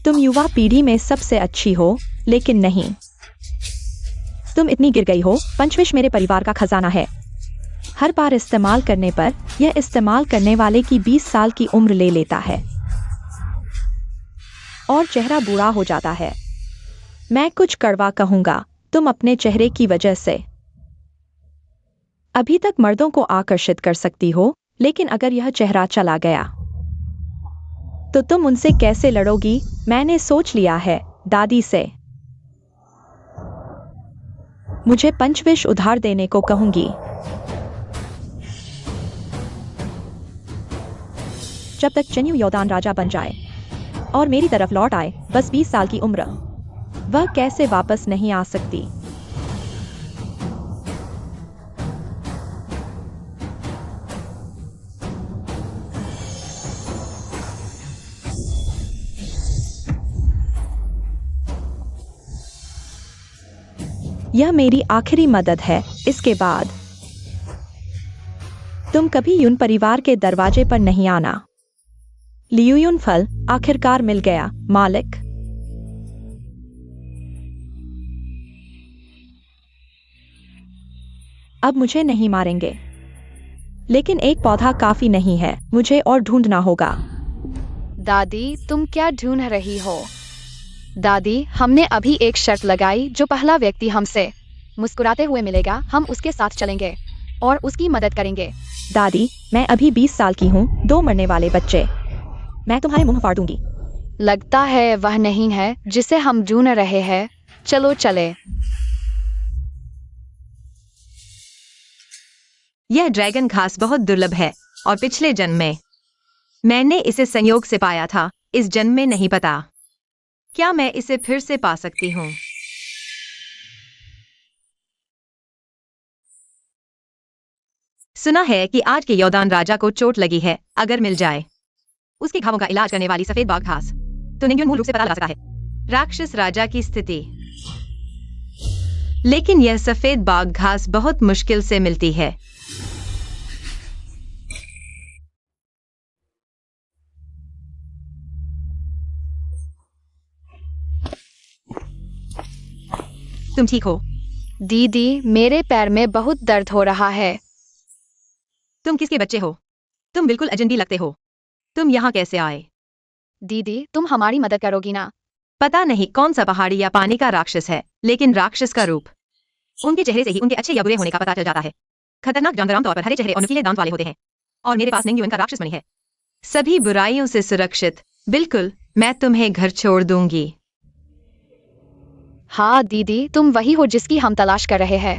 तुम युवा पीढ़ी में सबसे अच्छी हो, लेकिन नहीं। तुम इतनी गिर गई हो। पंचविष मेरे परिवार का खजाना है। हर बार इस्तेमाल करने पर यह इस्तेमाल करने वाले की 20 साल की उम्र ले लेता है और चेहरा बूढ़ा हो जाता है। मैं कुछ कड़वा कहूंगा, तुम अपने चेहरे की वजह से अभी तक मर्दों को आकर्षित कर सकती हो, लेकिन अगर यह चेहरा चला गया तो तुम उनसे कैसे लड़ोगी? मैंने सोच लिया है। दादी से मुझे पंचविष उधार देने को कहूंगी। जब तक चेन्यू योदान राजा बन जाए और मेरी तरफ लौट आए, बस 20 साल की उम्र, वह कैसे वापस नहीं आ सकती? यह मेरी आखिरी मदद है। इसके बाद तुम कभी यून परिवार के दरवाजे पर नहीं आना। लियूयुन फल आखिरकार मिल गया, मालिक। अब मुझे नहीं मारेंगे, लेकिन एक पौधा काफी नहीं है, मुझे और ढूंढना होगा। दादी, तुम क्या ढूंढ रही हो? दादी, हमने अभी एक शर्त लगाई, जो पहला व्यक्ति हमसे मुस्कुराते हुए मिलेगा, हम उसके साथ चलेंगे और उसकी मदद करेंगे। दादी, मैं अभी 20 साल की हूँ, 2 मरने वाले बच्चे, मैं तुम्हारे मुंह फाड़ दूंगी। लगता है वह नहीं है जिसे हम ढूंढ रहे हैं। चलो चले। यह ड्रैगन घास बहुत दुर्लभ है और पिछले जन्म में मैंने इसे संयोग से पाया था, इस जन्म में नहीं पता। क्या मैं इसे फिर से पा सकती हूँ? सुना है कि आज के योदान राजा को चोट लगी है। अगर मिल जाए उसके घावों का इलाज करने वाली सफेद बाघ घास, तो निंग्युन मूल रूप से पता लगा सकता है राक्षस राजा की स्थिति। लेकिन यह सफेद बाघ घास बहुत मुश्किल से मिलती है। तुम ठीक हो? दीदी, मेरे पैर में बहुत दर्द हो रहा है। तुम किसके बच्चे हो? तुम बिल्कुल अजनबी लगते हो। तुम यहाँ कैसे आए? दीदी, तुम हमारी मदद करोगी ना? पता नहीं कौन सा पहाड़ी या पानी का राक्षस है, लेकिन राक्षस का रूप, उनके चेहरे से ही उनके अच्छे या बुरे होने का पता चल जाता है। खतरनाक जानवर आमतौर पर हरे चेहरे और नुकीले दांत वाले होते हैं, और मेरे पास निंग्युन का राक्षस मणि है। सभी बुराइयों से सुरक्षित। बिल्कुल, मैं तुम्हें घर छोड़ दूंगी। हाँ दीदी, तुम वही हो जिसकी हम तलाश कर रहे हैं।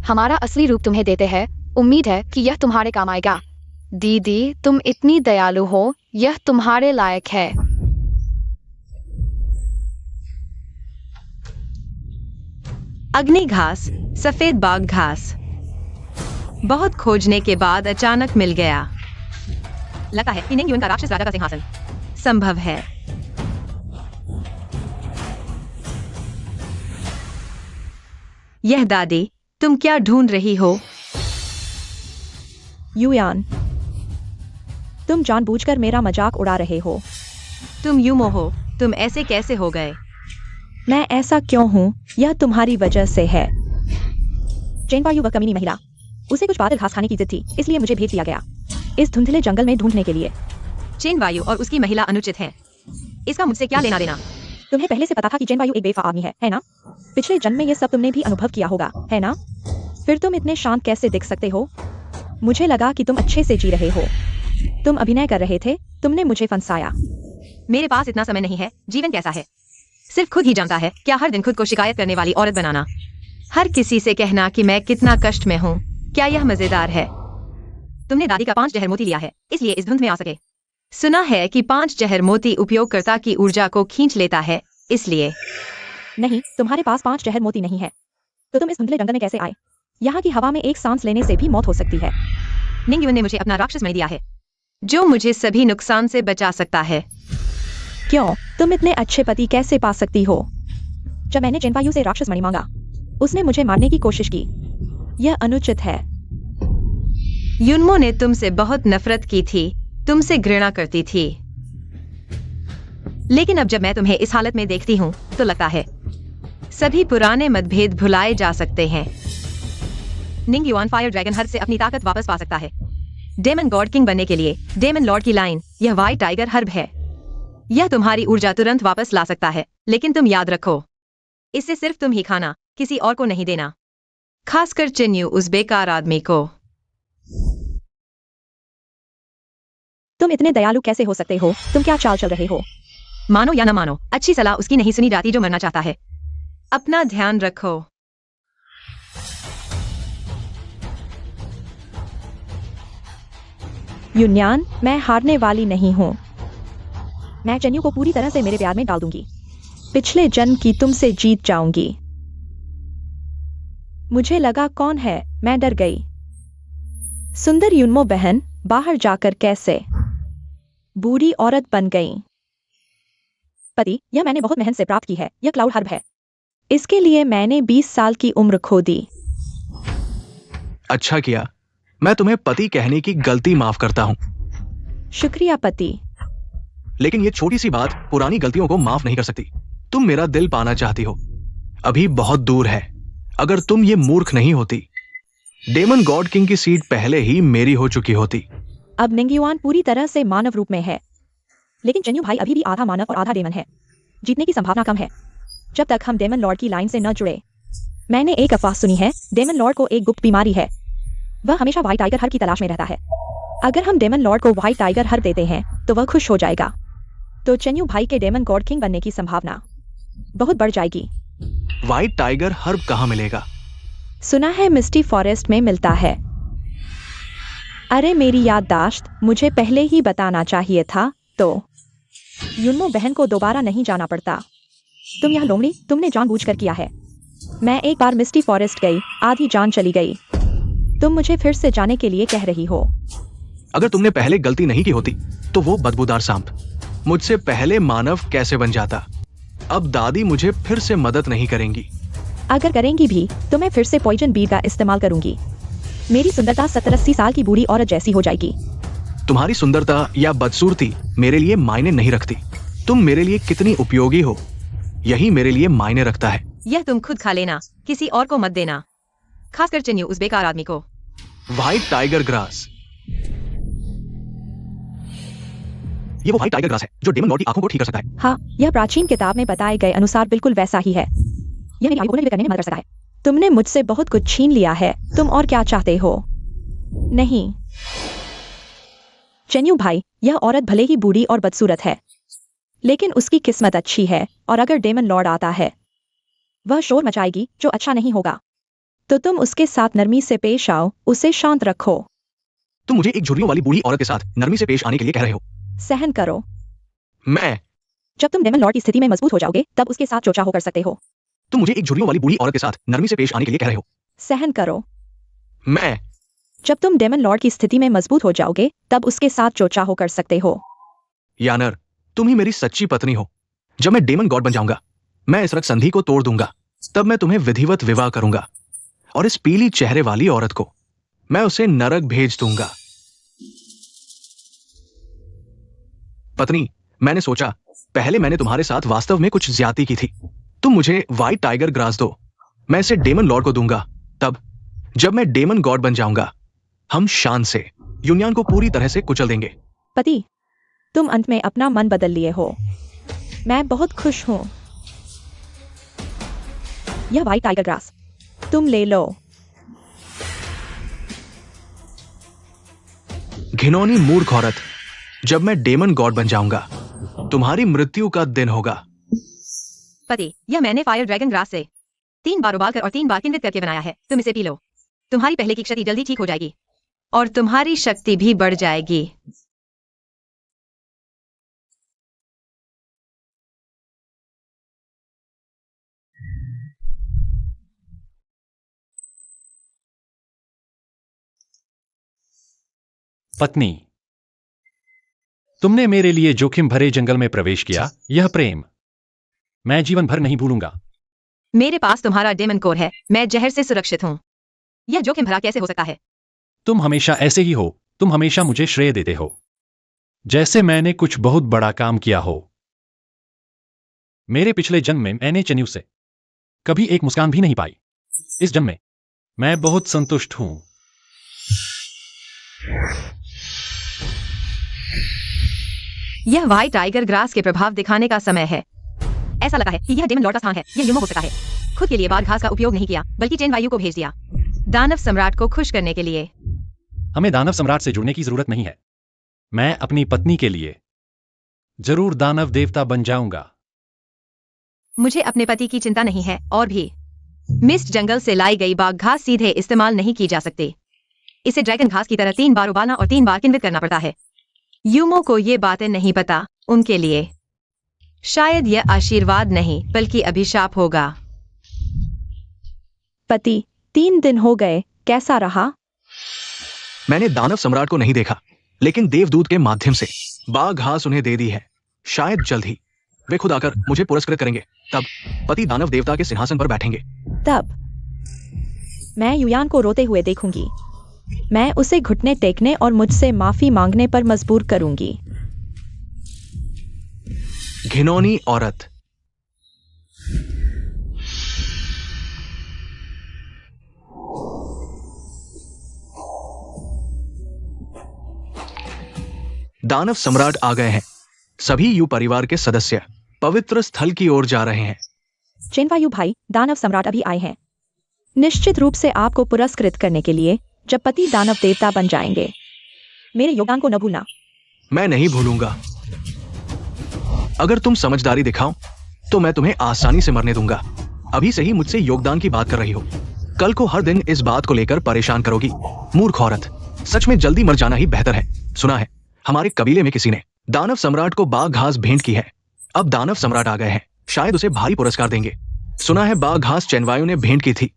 हमारा असली रूप तुम्हें देते हैं। उम्मीद है कि यह तुम्हारे काम आएगा। दीदी, तुम इतनी दयालु हो, यह तुम्हारे लायक है। अग्नि घास, सफेद बाघ घास, बहुत खोजने के बाद अचानक मिल गया। लगता है कि निंग्युन का राक्षस राजा का सिंहासन संभव है। यह दादी, तुम क्या ढूंढ रही हो? युयान, तुम जानबूझकर मेरा मजाक उड़ा रहे हो। तुम यूमो हो, तुम ऐसे कैसे हो गए? मैं ऐसा क्यों हूँ, यह तुम्हारी वजह से है। चेनवायु वह कमीनी महिला, उसे कुछ बादल घास खाने की जिद थी, इसलिए मुझे भेज दिया गया इस धुंधले जंगल में ढूंढने के लिए। चेनवायु और उसकी महिला अनुचित है, इसका मुझसे क्या लेना देना? तुम्हें पहले से पता था कि चेनवायु एक बेवफा आदमी है ना? पिछले जन्म में यह सब तुमने भी अनुभव किया होगा, है ना? फिर तुम इतने शांत कैसे दिख सकते हो? मुझे लगा कि तुम अच्छे से जी रहे हो। तुम अभिनय कर रहे थे, तुमने मुझे फंसाया। मेरे पास इतना समय नहीं है। जीवन कैसा है, सिर्फ खुद ही जानता है। क्या हर दिन खुद को शिकायत करने वाली औरत बनाना, हर किसी से कहना कि मैं कितना कष्ट में हूँ, क्या यह मजेदार है? तुमने दादी का 5 जहर मोती लिया है, इसलिए इस धुंध में आ सके। सुना है कि 5 जहर मोती उपयोगकर्ता की ऊर्जा को खींच लेता है, इसलिए। नहीं, तुम्हारे पास 5 जहर मोती नहीं है, तो तुम इस धुंधले जंगल में कैसे आए? यहाँ की हवा में एक सांस लेने से भी मौत हो सकती है। निंग्युन ने मुझे अपना राक्षस मणि दिया है, जो मुझे सभी नुकसान से बचा सकता है। क्यों? तुम इतने अच्छे पति कैसे पा सकती हो? जब मैंने चेनवायु से राक्षस मणि मांगा, उसने मुझे मारने की कोशिश की। यह अनुचित है। युनमो ने तुमसे बहुत नफरत की थी, तुमसे घृणा करती थी। लेकिन अब जब मैं तुम्हें इस हालत में देखती हूँ, तो लगता है सभी पुराने मतभेद भुलाए जा सकते हैं। निंग्युआन फायर ड्रैगन हर से अपनी ताकत वापस पा सकता है। डेमन गॉड किंग बनने के लिए डेमन लॉर्ड की लाइन, यह व्हाइट टाइगर हर्ब है। यह तुम्हारी ऊर्जा तुरंत वापस ला सकता है, लेकिन तुम याद रखो, इसे सिर्फ तुम ही खाना, किसी और को नहीं देना, खासकर चिन्यू, उस बेकार आदमी को। तुम इतने दयालु कैसे हो सकते हो? तुम क्या चाल चल रहे हो? मानो या न मानो, अच्छी सलाह उसकी नहीं सुनी जाती जो मरना चाहता है। अपना ध्यान रखो। यूनियन, मैं हारने वाली नहीं हूँ। मैं चेन्यू को पूरी तरह से मेरे प्यार में डाल दूंगी। पिछले जन्म की तुमसे जीत जाऊंगी। मुझे लगा कौन है, मैं डर गई। सुंदर युनमो बहन बाहर जाकर कैसे बुरी औरत बन गई। पति, यह मैंने बहुत मेहनत से प्राप्त की है। यह क्लाउड हर्ब है। इसके लिए मैंने 20 साल की उम्र खो दी। अच्छा किया। मैं तुम्हें पति कहने की गलती माफ करता हूं। शुक्रिया पति। लेकिन ये छोटी सी बात पुरानी गलतियों को माफ नहीं कर सकती। तुम मेरा दिल पाना चाहती हो, अभी बहुत दूर है। अगर तुम ये मूर्ख नहीं होती, डेमन गॉड किंग की सीट पहले ही मेरी हो चुकी होती। अब निंगयुआन पूरी तरह से मानव रूप में है, लेकिन चेन्यू भाई अभी भी आधा मानव और आधा डेमन है। जीतने की संभावना कम है जब तक हम डेमन लॉर्ड की लाइन से न जुड़े। मैंने एक अफवाह सुनी है, डेमन लॉर्ड को एक गुप्त बीमारी है। वह हमेशा व्हाइट टाइगर हर्ब की तलाश में रहता है। अगर हम डेमन लॉर्ड को व्हाइट टाइगर हर्ब देते हैं तो वह खुश हो जाएगा। तो चेन्यू भाई के डेमन गॉड किंग बनने की संभावना बहुत बढ़ जाएगी। व्हाइट टाइगर हर्ब कहाँ मिलेगा? सुना है मिस्टी फॉरेस्ट में मिलता है। अरे मेरी याददाश्त, मुझे पहले ही बताना चाहिए था। तो युनमो बहन को दोबारा नहीं जाना पड़ता। तुम यह लोमड़ी, तुमने जानबूझकर किया है। मैं एक बार मिस्टी फॉरेस्ट गई, आधी जान चली गई। तुम मुझे फिर से जाने के लिए कह रही हो। अगर तुमने पहले गलती नहीं की होती तो वो बदबूदार सांप मुझसे पहले मानव कैसे बन जाता? अब दादी मुझे फिर से मदद नहीं करेंगी। अगर करेंगी भी तो मैं फिर से पॉइजन बीर का इस्तेमाल करूंगी। मेरी सुंदरता 70-80 साल की बूढ़ी औरत जैसी हो जाएगी। तुम्हारी सुंदरता या बदसूरती मेरे लिए मायने नहीं रखती। तुम मेरे लिए कितनी उपयोगी हो, यही मेरे लिए मायने रखता है। यह तुम खुद खा लेना, किसी और को मत देना, खासकर चेन्यू उस बेकार आदमी को। व्हाइट टाइगर ग्रास, ये वो व्हाइट टाइगर ग्रास है जो डेमन लॉर्ड की आंखों को ठीक कर सकता है। हाँ, यह प्राचीन किताब में बताए गए अनुसार बिल्कुल वैसा ही है। यह मेरी आयु को करने में मदद कर सकता है। तुमने मुझसे बहुत कुछ छीन लिया है। तुम और क्या चाहते हो? नहीं चेन्यू भाई, यह औरत भले ही बूढ़ी और बदसूरत है, लेकिन उसकी किस्मत अच्छी है। और अगर डेमन लॉर्ड आता है, वह शोर मचाएगी जो अच्छा नहीं होगा। तो तुम उसके साथ नरमी से पेश आओ, उसे शांत रखो। तुम मुझे एक झुर्रियों वाली बूढ़ी औरत के साथ नरमी से पेश आने के लिए कह रहे हो? सहन करो। जब तुम डेमन लॉर्ड की स्थिति में मजबूत हो जाओगे तब उसके साथ चोचा होकर सकते हो। तुम मुझे एक झुर्रियों वाली बूढ़ी औरत के साथ नरमी से पेश आने के लिए कह रहे हो? सहन करो। मैं जब तुम डेमन लॉर्ड की स्थिति में मजबूत हो जाओगे तब उसके साथ चोचा होकर सकते हो। यानर, तुम ही मेरी सच्ची पत्नी हो। जब मैं डेमन गॉड बन जाऊंगा, मैं इस रक्त संधि को तोड़ दूंगा। तब मैं तुम्हें विधिवत विवाह करूंगा और इस पीली चेहरे वाली औरत को मैं उसे नरक भेज दूंगा। पत्नी, मैंने सोचा पहले मैंने तुम्हारे साथ वास्तव में कुछ ज्यादती की थी। तुम मुझे व्हाइट टाइगर ग्रास दो, मैं इसे डेमन लॉर्ड को दूंगा। तब जब मैं डेमन गॉड बन जाऊंगा, हम शान से यूनियन को पूरी तरह से कुचल देंगे। पति, तुम अंत में अपना मन बदल लिए हो। मैं बहुत खुश हूं। यह व्हाइट टाइगर ग्रास तुम ले लो। घिनौनी मूर्ख औरत, जब मैं डेमन गॉड बन जाऊंगा, तुम्हारी मृत्यु का दिन होगा। पति, यह मैंने फायर ड्रैगन ग्रास से 3 बार उबालकर और 3 बार किंडित करके बनाया है। तुम इसे पी लो। तुम्हारी पहले की क्षति जल्दी ठीक हो जाएगी और तुम्हारी शक्ति भी बढ़ जाएगी। पत्नी, तुमने मेरे लिए जोखिम भरे जंगल में प्रवेश किया। यह प्रेम मैं जीवन भर नहीं भूलूंगा। मेरे पास तुम्हारा डेमन कोर है। मैं जहर से सुरक्षित हूँ। यह जोखिम भरा कैसे हो सकता है? तुम हमेशा ऐसे ही हो। तुम हमेशा मुझे श्रेय देते हो, जैसे मैंने कुछ बहुत बड़ा काम किया हो। मेरे पिछले जन्म में मैंने चेन्यू से कभी एक मुस्कान भी नहीं पाई। इस जन्म में मैं बहुत संतुष्ट हूं। यह व्हाइट टाइगर ग्रास के प्रभाव दिखाने का समय है। ऐसा लगा है कि यह डेमन लॉर्ड का स्थान है। यह युमो हो सकता है। खुद के लिए बाल घास का उपयोग नहीं किया, बल्कि चेन वायु को भेज दिया, दानव सम्राट को खुश करने के लिए। हमें दानव सम्राट से जुड़ने की जरूरत नहीं है। मैं अपनी पत्नी के लिए जरूर दानव देवता बन जाऊंगा। मुझे अपने पति की चिंता नहीं है। और भी मिस्ट जंगल से लाई गई बाघ घास सीधे इस्तेमाल नहीं की जा सकती। इसे ड्रैगन घास की तरह 3 बार उबालना और 3 बार किण्वित करना पड़ता है। यूमो को ये बातें नहीं पता। उनके लिए शायद यह आशीर्वाद नहीं बल्कि अभिशाप होगा। पति, 3 दिन हो गए, कैसा रहा? मैंने दानव सम्राट को नहीं देखा, लेकिन देवदूत के माध्यम से बाघ घास उन्हें दे दी है। शायद जल्द ही वे खुद आकर मुझे पुरस्कृत करेंगे। तब पति दानव देवता के सिंहासन पर बैठेंगे। तब मैं युयान को रोते हुए देखूंगी। मैं उसे घुटने टेकने और मुझसे माफी मांगने पर मजबूर करूंगी। घिनौनी औरत। दानव सम्राट आ गए हैं। सभी यू परिवार के सदस्य पवित्र स्थल की ओर जा रहे हैं। चेनवायु भाई, दानव सम्राट अभी आए हैं। निश्चित रूप से आपको पुरस्कृत करने के लिए, जब पति दानव देवता बन जाएंगे। मेरे योगदान को न भूलना। मैं नहीं भूलूंगा। अगर तुम समझदारी दिखाओ तो मैं तुम्हें आसानी से मरने दूंगा। अभी से ही मुझसे योगदान की बात कर रही हो, कल को हर दिन इस बात को लेकर परेशान करोगी। मूर्ख औरत, सच में जल्दी मर जाना ही बेहतर है। सुना है हमारे कबीले में किसी ने दानव सम्राट को बाघ घास भेंट की है। अब दानव सम्राट आ गए हैं, शायद उसे भारी पुरस्कार देंगे। सुना है बाघ घास चेनवायु ने भेंट की थी।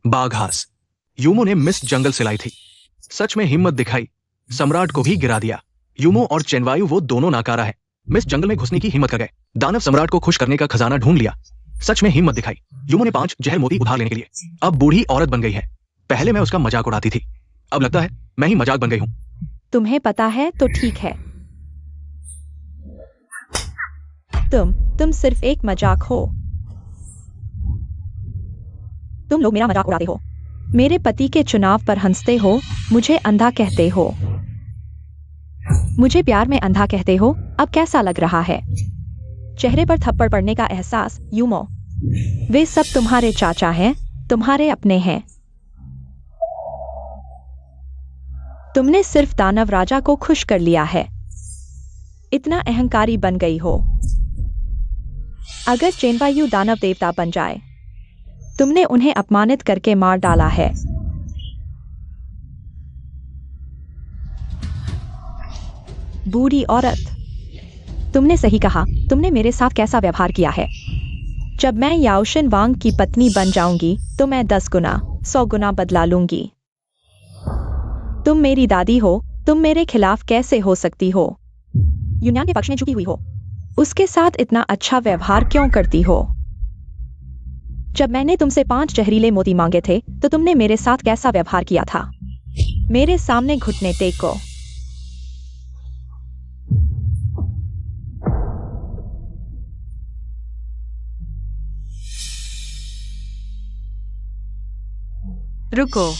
बाघ घास यूमो ने मिस जंगल से लाई थी। सच में हिम्मत दिखाई, सम्राट को भी गिरा दिया। यूमो और चेनवायु वो दोनों नाकारा है। मिस जंगल में घुसने की हिम्मत कर गए। दानव सम्राट को खुश करने का खजाना ढूंढ लिया। सच में हिम्मत दिखाई। यूमो ने 5 जहर मोती उधार लेने के लिए अब बूढ़ी औरत बन गई है। पहले मैं उसका मजाक उड़ाती थी, अब लगता है मैं ही मजाक बन गई हूं। तुम्हें पता है तो ठीक है। तुम सिर्फ एक मजाक हो। तुम लोग मेरा मजाक उड़ाते हो। मेरे पति के चुनाव पर हंसते हो, मुझे अंधा कहते हो। मुझे प्यार में अंधा कहते हो। अब कैसा लग रहा है? चेहरे पर थप्पड़ पड़ने का एहसास। यूमो, वे सब तुम्हारे चाचा हैं, तुम्हारे अपने हैं। तुमने सिर्फ दानव राजा को खुश कर लिया है। इतना अहंकारी बन गई हो। अगर चेनवायु दानव देवता बन जाए, तुमने उन्हें अपमानित करके मार डाला है। बूढ़ी औरत, तुमने सही कहा। तुमने मेरे साथ कैसा व्यवहार किया है। जब मैं याओशिन वांग की पत्नी बन जाऊंगी तो मैं 10 गुना 100 गुना बदला लूंगी। तुम मेरी दादी हो, तुम मेरे खिलाफ कैसे हो सकती हो? युन्यान के पक्ष में झुकी हुई हो। उसके साथ इतना अच्छा व्यवहार क्यों करती हो? जब मैंने तुमसे 5 जहरीले मोती मांगे थे तो तुमने मेरे साथ कैसा व्यवहार किया था? मेरे सामने घुटने टेको। रुको,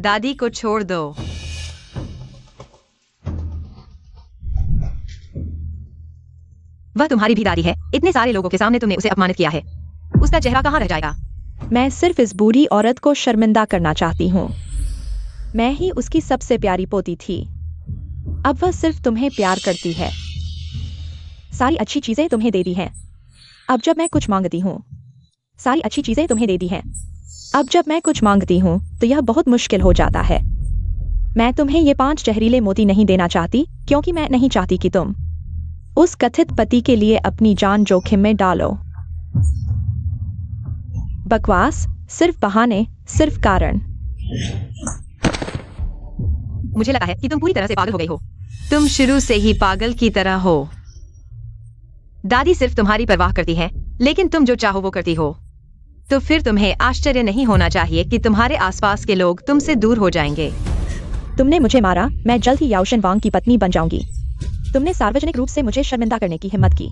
दादी को छोड़ दो। वह तुम्हारी भी दादी है। इतने सारे लोगों के सामने तुमने उसे अपमानित किया है। उसका चेहरा कहाँ रह जाएगा? मैं सिर्फ इस बूढ़ी औरत को शर्मिंदा करना चाहती हूँ। मैं ही उसकी सबसे प्यारी पोती थी। अब वह सिर्फ तुम्हें प्यार करती है। सारी अच्छी चीजें तुम्हें दे दी हैं। अब जब मैं कुछ मांगती हूँ, सारी अच्छी चीजें तुम्हें दे दी हैं। अब जब मैं कुछ मांगती हूँ तो यह बहुत मुश्किल हो जाता है। मैं तुम्हें ये 5 जहरीले मोती नहीं देना चाहती क्योंकि मैं नहीं चाहती कि तुम उस कथित पति के लिए अपनी जान जोखिम में डालो। बकवास, सिर्फ बहाने, सिर्फ कारण। मुझे लगा है कि तुम पूरी तरह से पागल हो गई हो। तुम शुरू से ही पागल की तरह हो। दादी सिर्फ तुम्हारी परवाह करती है, लेकिन तुम जो चाहो वो करती हो। तो फिर तुम्हें आश्चर्य नहीं होना चाहिए कि तुम्हारे आसपास के लोग तुमसे दूर हो जाएंगे। तुमने मुझे मारा, मैं जल्द ही याओशिन वांग की पत्नी बन जाऊंगी। तुमने सार्वजनिक रूप से मुझे शर्मिंदा करने की हिम्मत की।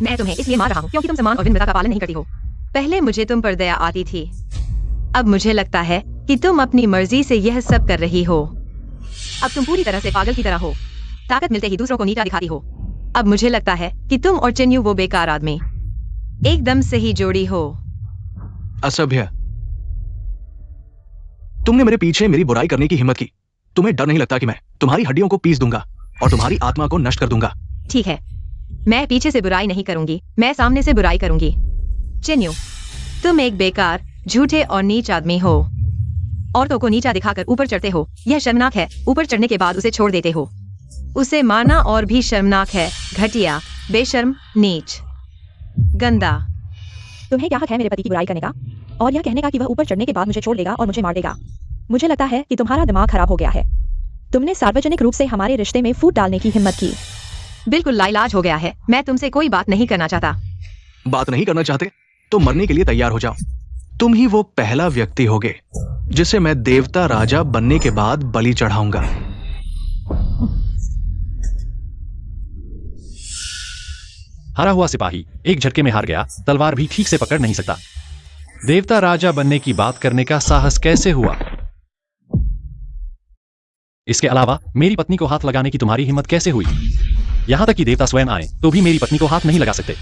मैं तुम्हें इसलिए मार रहा हूँ क्योंकि तुम सम्मान और विनम्रता का पालन नहीं करती हो। पहले मुझे तुम पर दया आती थी, अब मुझे लगता है कि तुम अपनी मर्जी से यह सब कर रही हो। अब तुम पूरी तरह से पागल की तरह हो। ताकत मिलते ही दूसरों को नीचा दिखाती हो। अब मुझे लगता है कि तुम और चेन्यू वो बेकार आदमी एकदम सही जोड़ी हो। असभ्य, तुमने मेरे पीछे मेरी बुराई करने की हिम्मत की। तुम्हें डर नहीं लगता कि मैं तुम्हारी हड्डियों को पीस दूंगा और तुम्हारी आत्मा को नष्ट कर दूंगा? ठीक है, मैं पीछे से बुराई नहीं करूंगी, मैं सामने से बुराई करूंगी। चेन्यू, तुम एक बेकार झूठे और नीच आदमी हो। औरतों को नीचा दिखाकर ऊपर चढ़ते हो, यह शर्मनाक है। ऊपर चढ़ने के बाद उसे छोड़ देते हो। उसे मारना और भी शर्मनाक है। घटिया, बेशर्म, नीच, गंदा। तुम्हें क्या हक है मेरे पति की बुराई करने का और यह कहने का कि वह ऊपर चढ़ने के बाद मुझे छोड़ देगा और मुझे मार देगा? मुझे लगता है कि तुम्हारा दिमाग खराब हो गया है। तुमने सार्वजनिक रूप से हमारे रिश्ते में फूट डालने की हिम्मत की। बिल्कुल लाइलाज हो गया है। मैं तुमसे कोई बात नहीं करना चाहता। बात नहीं करना चाहते तो मरने के लिए तैयार हो जाओ। तुम ही वो पहला व्यक्ति होगे जिसे मैं देवता राजा बनने के बाद बलि चढ़ाऊंगा। हारा हुआ सिपाही एक झटके में हार गया, तलवार भी ठीक से पकड़ नहीं सकता। देवता राजा बनने की बात करने का साहस कैसे हुआ? इसके अलावा मेरी पत्नी को हाथ लगाने की तुम्हारी हिम्मत कैसे हुई? यहां तक कि देवता स्वयं आए तो भी मेरी पत्नी को हाथ नहीं लगा सकते।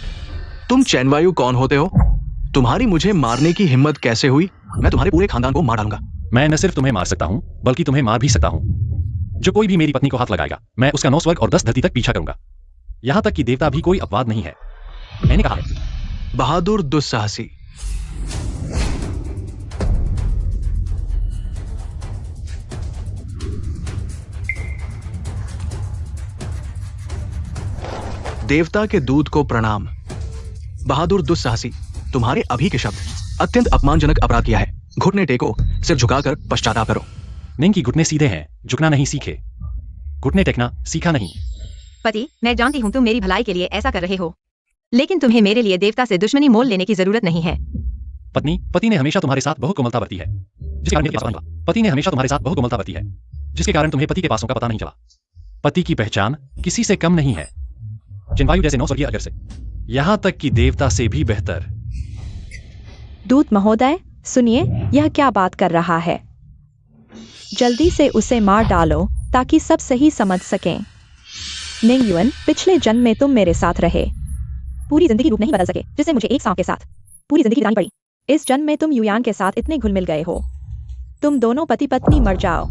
तुम चैनवायु कौन होते हो? तुम्हारी मुझे मारने की हिम्मत कैसे हुई? मैं तुम्हारे पूरे खानदान को मार डालूंगा। मैं न सिर्फ तुम्हें मार सकता हूं बल्कि तुम्हें मार भी सकता हूं। जो कोई भी मेरी पत्नी को हाथ लगाएगा मैं उसका 9 स्वर्ग और 10 धरती तक पीछा करूंगा। यहां तक कि देवता भी कोई अपवाद नहीं है। मैंने कहा है। बहादुर दुस्साहसी। देवता के दूत को प्रणाम। बहादुर दुस्साहसी, तुम्हारे अभी के शब्द अत्यंत अपमानजनक अपराध किया है। घुटने टेको, सिर झुकाकर पश्चाताप करो। निंग की घुटने सीधे हैं, झुकना नहीं सीखे। घुटने टेकना सीखा नहीं। पति, मैं जानती हूँ तुम मेरी भलाई के लिए ऐसा कर रहे हो, लेकिन तुम्हें मेरे लिए देवता से दुश्मनी मोल लेने की जरूरत नहीं है। पत्नी, पति ने हमेशा तुम्हारे साथ बहुत कोमलता बरती है, जिसके कारण मेरे पास बना। पति ने हमेशा तुम्हारे साथ बहुत कोमलता बरती है, जिसके कारण तुम्हें पति के पासों का पता नहीं चला। पति की पहचान किसी से कम नहीं है, चिन्वायु जैसे 9 स्वर्गीय अगर से, यहां तक कि देवता से भी बेहतर। दूत महोदय, सुनिए, यह क्या बात कर रहा है? जल्दी से उसे मार डालो ताकि सब सही समझ सकें। निंग युएन, पिछले जन्म में तुम मेरे साथ रहे। पूरी जिंदगी रूप नहीं बदल सके जिससे मुझे एक सांप के साथ पूरी जिंदगी बितानी पड़ी। इस जन्म में तुम युयान के साथ इतने घुल मिल गए हो, तुम दोनों पति पत्नी मर जाओ।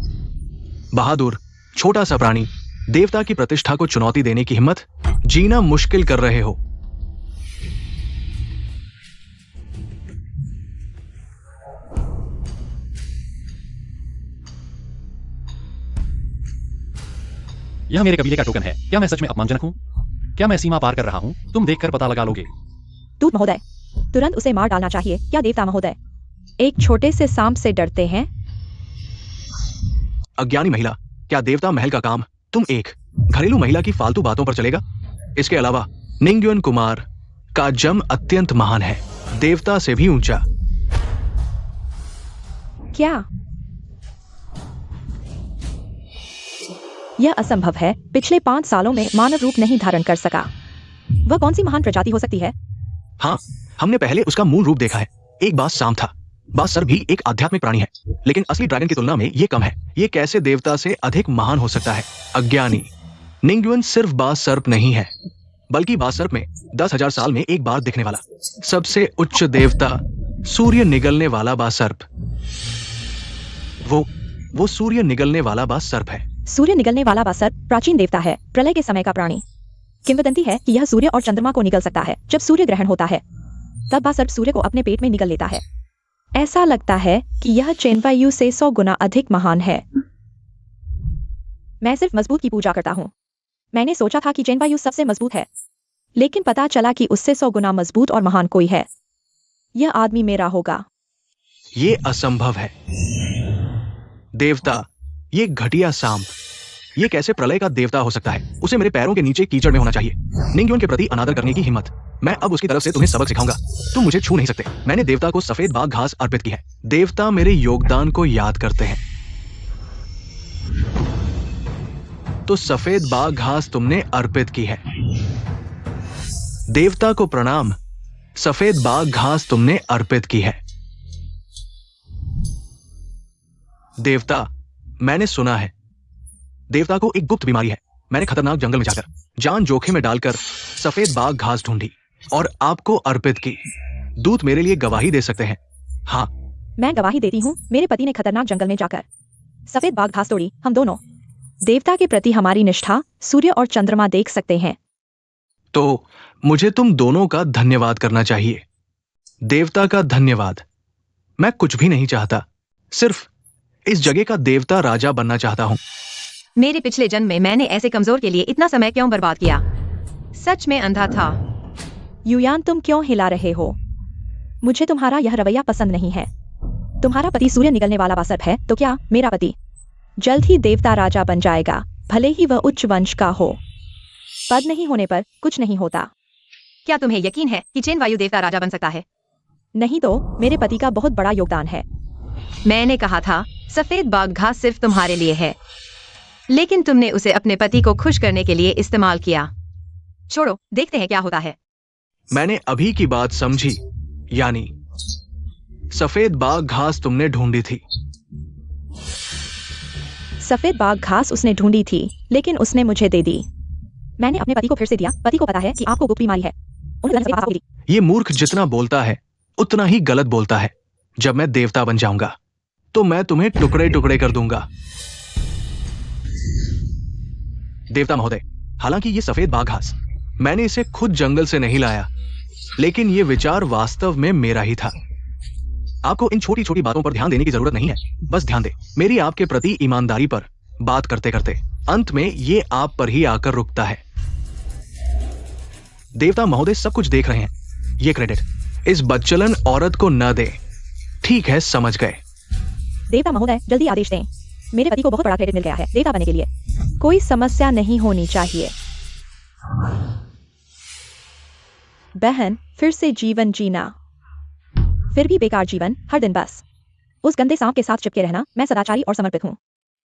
बहादुर, छोटा सा प्राणी, देवता की प्रतिष्ठा को चुनौती देने की हिम्मत, जीना मुश्किल कर रहे हो। यह मेरे कबीले का टोकन है। क्या मैं सच में अपमानजनक हूं? क्या मैं सीमा पार कर रहा हूं? तुम देखकर पता लगा लोगे। दूत महोदय, तुरंत उसे मार डालना चाहिए। क्या देवता महोदय एक छोटे से सांप से डरते हैं? अज्ञानी महिला, क्या देवता महल का काम तुम एक घरेलू महिला की फालतू बातों पर चलेगा? इसके अलावा निंग्युन कुमार का जम अत्यंत महान है, देवता से भी ऊंचा। क्या यह असंभव है? पिछले 5 सालों में मानव रूप नहीं धारण कर सका। वह कौन सी महान प्रजाति हो सकती है? हाँ, हमने पहले उसका मूल रूप देखा है। एक बास सांप था। बासर भी एक आध्यात्मिक प्राणी है, लेकिन असली ड्रैगन की तुलना में ये कम है। ये कैसे देवता से अधिक महान हो सकता है? अज्ञानी। निंग्युन सिर्फ बास सर्प नहीं है, बल्कि बास सर्प में 10,000 साल में एक बार दिखने वाला सबसे उच्च देवता, सूर्य निगलने वाला बास सर्प। वो सूर्य निगलने वाला बास सर्प है। सूर्य निगलने वाला बासर प्राचीन देवता है, प्रलय के समय का प्राणी। किंवदंती है कि यह सूर्य और चंद्रमा को निगल सकता है। जब सूर्य ग्रहण होता है तब बासर सूर्य को अपने पेट में निगल लेता है। ऐसा लगता है कि यह चेनवायु से 100 गुना अधिक महान है। मैं सिर्फ मजबूत की पूजा करता हूँ। मैंने सोचा था कि चेनवायु सबसे मजबूत है, लेकिन पता चला कि उससे 100 गुना मजबूत और महान कोई है। यह आदमी मेरा होगा। ये असंभव है। देवता, ये घटिया सांप, ये कैसे प्रलय का देवता हो सकता है? उसे मेरे पैरों के नीचे कीचड़ में होना चाहिए। निंग्युन के प्रति अनादर करने की हिम्मत। मैं अब उसकी तरफ से तुम्हें सबक सिखाऊंगा। तुम मुझे छू नहीं सकते। मैंने देवता को सफेद बाघ घास अर्पित की है। देवता मेरे योगदान को याद करते हैं। तो सफेद बाघ घास तुमने अर्पित की है। देवता को प्रणाम। सफेद बाघ घास तुमने अर्पित की है। देवता, मैंने सुना है देवता को एक गुप्त बीमारी है। मैंने खतरनाक जंगल में जाकर जान जोखिम में डालकर सफेद बाघ घास ढूंढी और आपको अर्पित की। दूत मेरे लिए गवाही दे सकते हैं। हाँ, मैं गवाही देती हूँ। मेरे पति ने खतरनाक जंगल में जाकर सफेद बाघ घास तोड़ी। हम दोनों देवता के प्रति हमारी निष्ठा सूर्य और चंद्रमा देख सकते हैं। तो मुझे तुम दोनों का धन्यवाद करना चाहिए। देवता का धन्यवाद। मैं कुछ भी नहीं चाहता, सिर्फ इस जगह का देवता राजा बनना चाहता हूं। मेरे पिछले जन्म में मैंने ऐसे कमजोर के लिए इतना समय क्यों बर्बाद किया? सच में अंधा था। युयान, तुम क्यों हिला रहे हो? मुझे तुम्हारा यह रवैया पसंद नहीं है। तुम्हारा पति सूर्य निकलने वाला सर्प है, तो क्या मेरा पति जल्द ही देवता राजा बन जाएगा, भले ही वह उच्च वंश का हो। पद नहीं होने पर कुछ नहीं होता। क्या तुम्हें यकीन है कि चेन वायु देवता राजा बन सकता है? नहीं तो मेरे पति का बहुत बड़ा योगदान है। मैंने कहा था सफेद बाघ घास सिर्फ तुम्हारे लिए है, लेकिन तुमने उसे अपने पति को खुश करने के लिए इस्तेमाल किया। छोड़ो, देखते हैं क्या होता है। मैंने अभी की बात समझी, यानी सफेद बाघ घास तुमने ढूंढी थी। सफेद बाघ घास उसने ढूंढी थी, लेकिन उसने मुझे दे दी। मैंने अपने पति को फिर से दिया। पति को पता है कि आपको गुप्त बीमारी है। उन्हें सफेद बाघ को दी। ये मूर्ख जितना बोलता है उतना ही गलत बोलता है। जब मैं देवता बन जाऊंगा तो मैं तुम्हें टुकड़े टुकड़े कर दूंगा। देवता महोदय, हालांकि ये सफेद बाघ घास मैंने इसे खुद जंगल से नहीं लाया, लेकिन ये विचार वास्तव में मेरा ही था। आपको इन छोटी छोटी बातों पर ध्यान देने की जरूरत नहीं है। बस ध्यान दे मेरी आपके प्रति ईमानदारी पर। बात करते करते अंत में ये आप पर ही आकर रुकता है। देवता महोदय सब कुछ देख रहे हैं। ये क्रेडिट इस बदचलन औरत को न दे। ठीक है, समझ गए। देवता महोदय, जल्दी आदेश दें। मेरे पति को बहुत बड़ा क्रेडिट मिल गया है देवता बनने के लिए। कोई समस्या नहीं होनी चाहिए। बहन, फिर से जीवन जीना, फिर भी बेकार जीवन, हर दिन बस उस गंदे सांप के साथ चिपके रहना। मैं सदाचारी और समर्पित हूँ।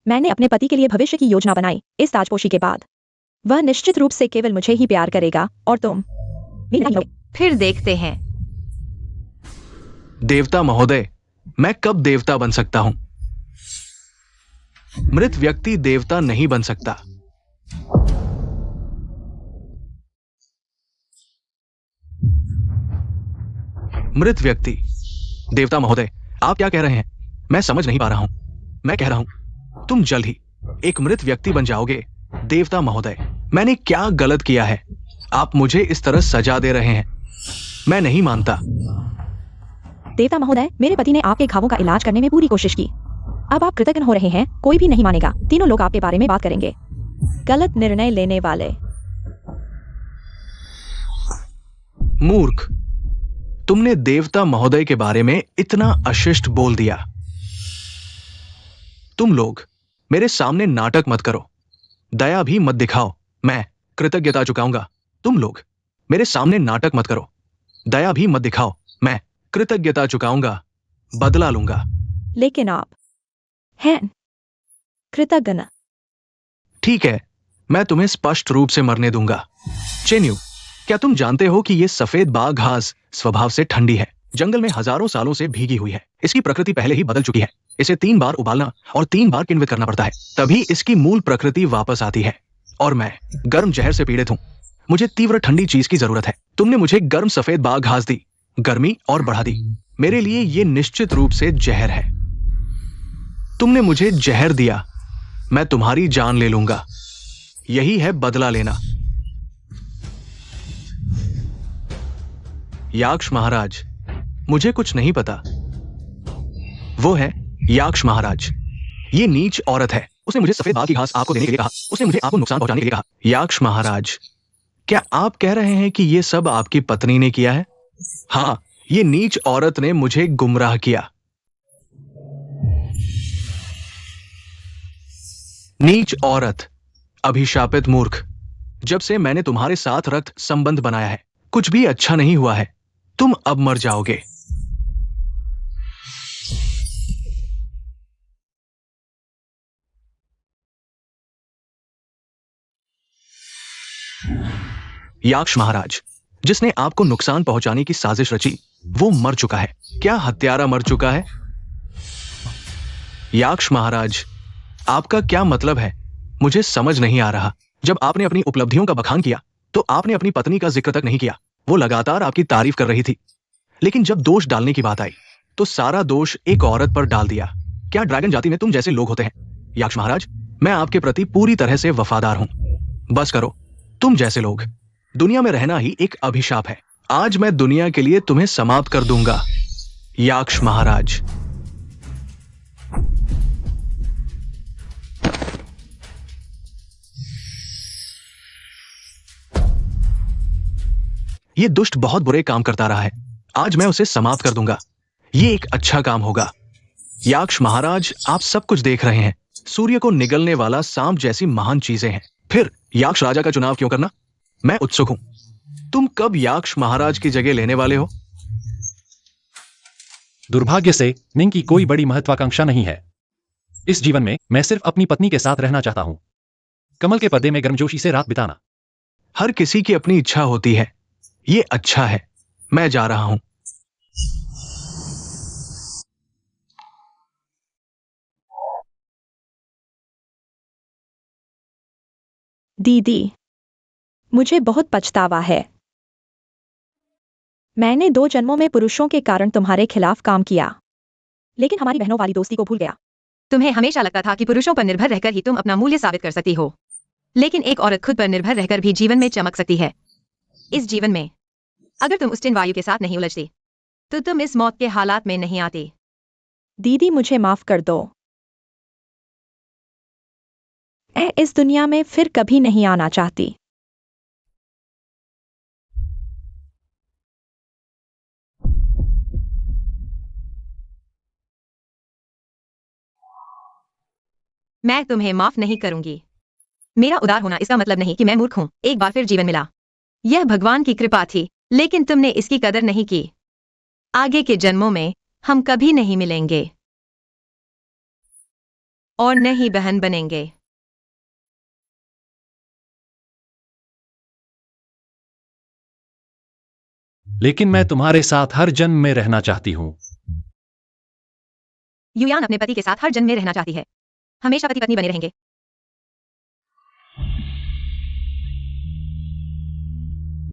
मैंने अपने पति के लिए भविष्य की योजना बनाई। इस ताजपोशी के बाद वह निश्चित रूप से केवल मुझे ही प्यार करेगा और तुम भी नहीं हो। फिर देखते हैं। देवता महोदय, मैं कब देवता बन सकता हूं? मृत व्यक्ति देवता नहीं बन सकता। मृत व्यक्ति। देवता महोदय, आप क्या कह रहे हैं? मैं समझ नहीं पा रहा हूं। मैं कह रहा हूं तुम जल्द ही एक मृत व्यक्ति बन जाओगे। देवता महोदय, मैंने क्या गलत किया है? आप मुझे इस तरह सजा दे रहे हैं। मैं नहीं मानता। देवता महोदय, मेरे पति ने आपके घावों का इलाज करने में पूरी कोशिश की। अब आप कृतज्ञ हो रहे हैं। कोई भी नहीं मानेगा। तीनों लोग आपके बारे में बात करेंगे। गलत निर्णय लेने वाले। मूर्ख, तुमने देवता महोदय के बारे में इतना अशिष्ट बोल दिया। तुम लोग मेरे सामने नाटक मत करो, दया भी मत दिखाओ। मैं कृतज्ञता चुकाऊंगा। तुम लोग मेरे सामने नाटक मत करो, दया भी मत दिखाओ। मैं कृतज्ञता चुकाऊंगा, बदला लूंगा। लेकिन आप हैं कृतज्ञ न। ठीक है, मैं तुम्हें स्पष्ट रूप से मरने दूंगा। चेन्यू, क्या तुम जानते हो कि यह सफेद बाघ घास स्वभाव से ठंडी है, जंगल में हजारों सालों से भीगी हुई है। इसकी प्रकृति पहले ही बदल चुकी है। इसे 3 बार उबालना और 3 बार किण्वित करना पड़ता है, तभी इसकी मूल प्रकृति वापस आती है। और मैं गर्म जहर से पीड़ित हूं। मुझे तीव्र ठंडी चीज की जरूरत है। तुमने मुझे गर्म सफेद बाघ घास दी, गर्मी और बढ़ा दी। मेरे लिए यह निश्चित रूप से जहर है। तुमने मुझे जहर दिया, मैं तुम्हारी जान ले लूंगा। यही है बदला लेना। याक्ष महाराज, मुझे कुछ नहीं पता। वो है याक्ष महाराज। ये नीच औरत है। उसने मुझे सफेद बाघ की घास आपको देने के लिए कहा। उसने मुझे आपको नुकसान पहुंचाने के लिए कहा। याक्ष महाराज, क्या आप कह रहे हैं कि ये सब आपकी पत्नी ने किया है? हाँ, ये नीच औरत ने मुझे गुमराह किया। नीच औरत, अभिशापित मूर्ख। जब से मैंने तुम्हारे साथ रक्त संबंध बनाया है, कुछ भी अच्छा नहीं हुआ है। तुम अब मर जाओगे। याक्ष महाराज, जिसने आपको नुकसान पहुंचाने की साजिश रची, वो मर चुका है। क्या हत्यारा मर चुका है? याक्ष महाराज, आपका क्या मतलब है? मुझे समझ नहीं आ रहा। जब आपने अपनी उपलब्धियों का बखान किया तो आपने अपनी पत्नी का जिक्र तक नहीं किया। वो लगातार आपकी तारीफ कर रही थी, लेकिन जब दोष डालने की बात आई तो सारा दोष एक औरत पर डाल दिया। क्या ड्रैगन जाति में तुम जैसे लोग होते हैं? याक्ष महाराज, मैं आपके प्रति पूरी तरह से वफादार हूं। बस करो। तुम जैसे लोग दुनिया में रहना ही एक अभिशाप है। आज मैं दुनिया के लिए तुम्हें समाप्त कर दूंगा। याक्ष महाराज। ये दुष्ट बहुत बुरे काम करता रहा है, आज मैं उसे समाप्त कर दूंगा। ये एक अच्छा काम होगा। याक्ष महाराज, आप सब कुछ देख रहे हैं, सूर्य को निगलने वाला सांप जैसी महान चीजें हैं। फिर याक्ष राजा का चुनाव क्यों करना? मैं उत्सुक हूं, तुम कब याक्ष महाराज की जगह लेने वाले हो? दुर्भाग्य से निंग की कोई बड़ी महत्वाकांक्षा नहीं है। इस जीवन में मैं सिर्फ अपनी पत्नी के साथ रहना चाहता हूं, कमल के पर्दे में गर्मजोशी से रात बिताना। हर किसी की अपनी इच्छा होती है, ये अच्छा है। मैं जा रहा हूं। दीदी, मुझे बहुत पछतावा है। मैंने 2 जन्मों में पुरुषों के कारण तुम्हारे खिलाफ काम किया, लेकिन हमारी बहनों वाली दोस्ती को भूल गया। तुम्हें हमेशा लगता था कि पुरुषों पर निर्भर रहकर ही तुम अपना मूल्य साबित कर सकती हो, लेकिन एक औरत खुद पर निर्भर रहकर भी जीवन में चमक सकती है। इस जीवन में अगर तुम उस टिन वायु के साथ नहीं उलझती तो तुम इस मौत के हालात में नहीं आती। दीदी, मुझे माफ कर दो। मैं इस दुनिया में फिर कभी नहीं आना चाहती। मैं तुम्हें माफ नहीं करूंगी। मेरा उदार होना इसका मतलब नहीं कि मैं मूर्ख हूं। एक बार फिर जीवन मिला, यह भगवान की कृपा थी, लेकिन तुमने इसकी कदर नहीं की। आगे के जन्मों में हम कभी नहीं मिलेंगे और न ही बहन बनेंगे। लेकिन मैं तुम्हारे साथ हर जन्म में रहना चाहती हूं। युयान अपने पति के साथ हर जन्म में रहना चाहती है। हमेशा पति पत्नी बने रहेंगे।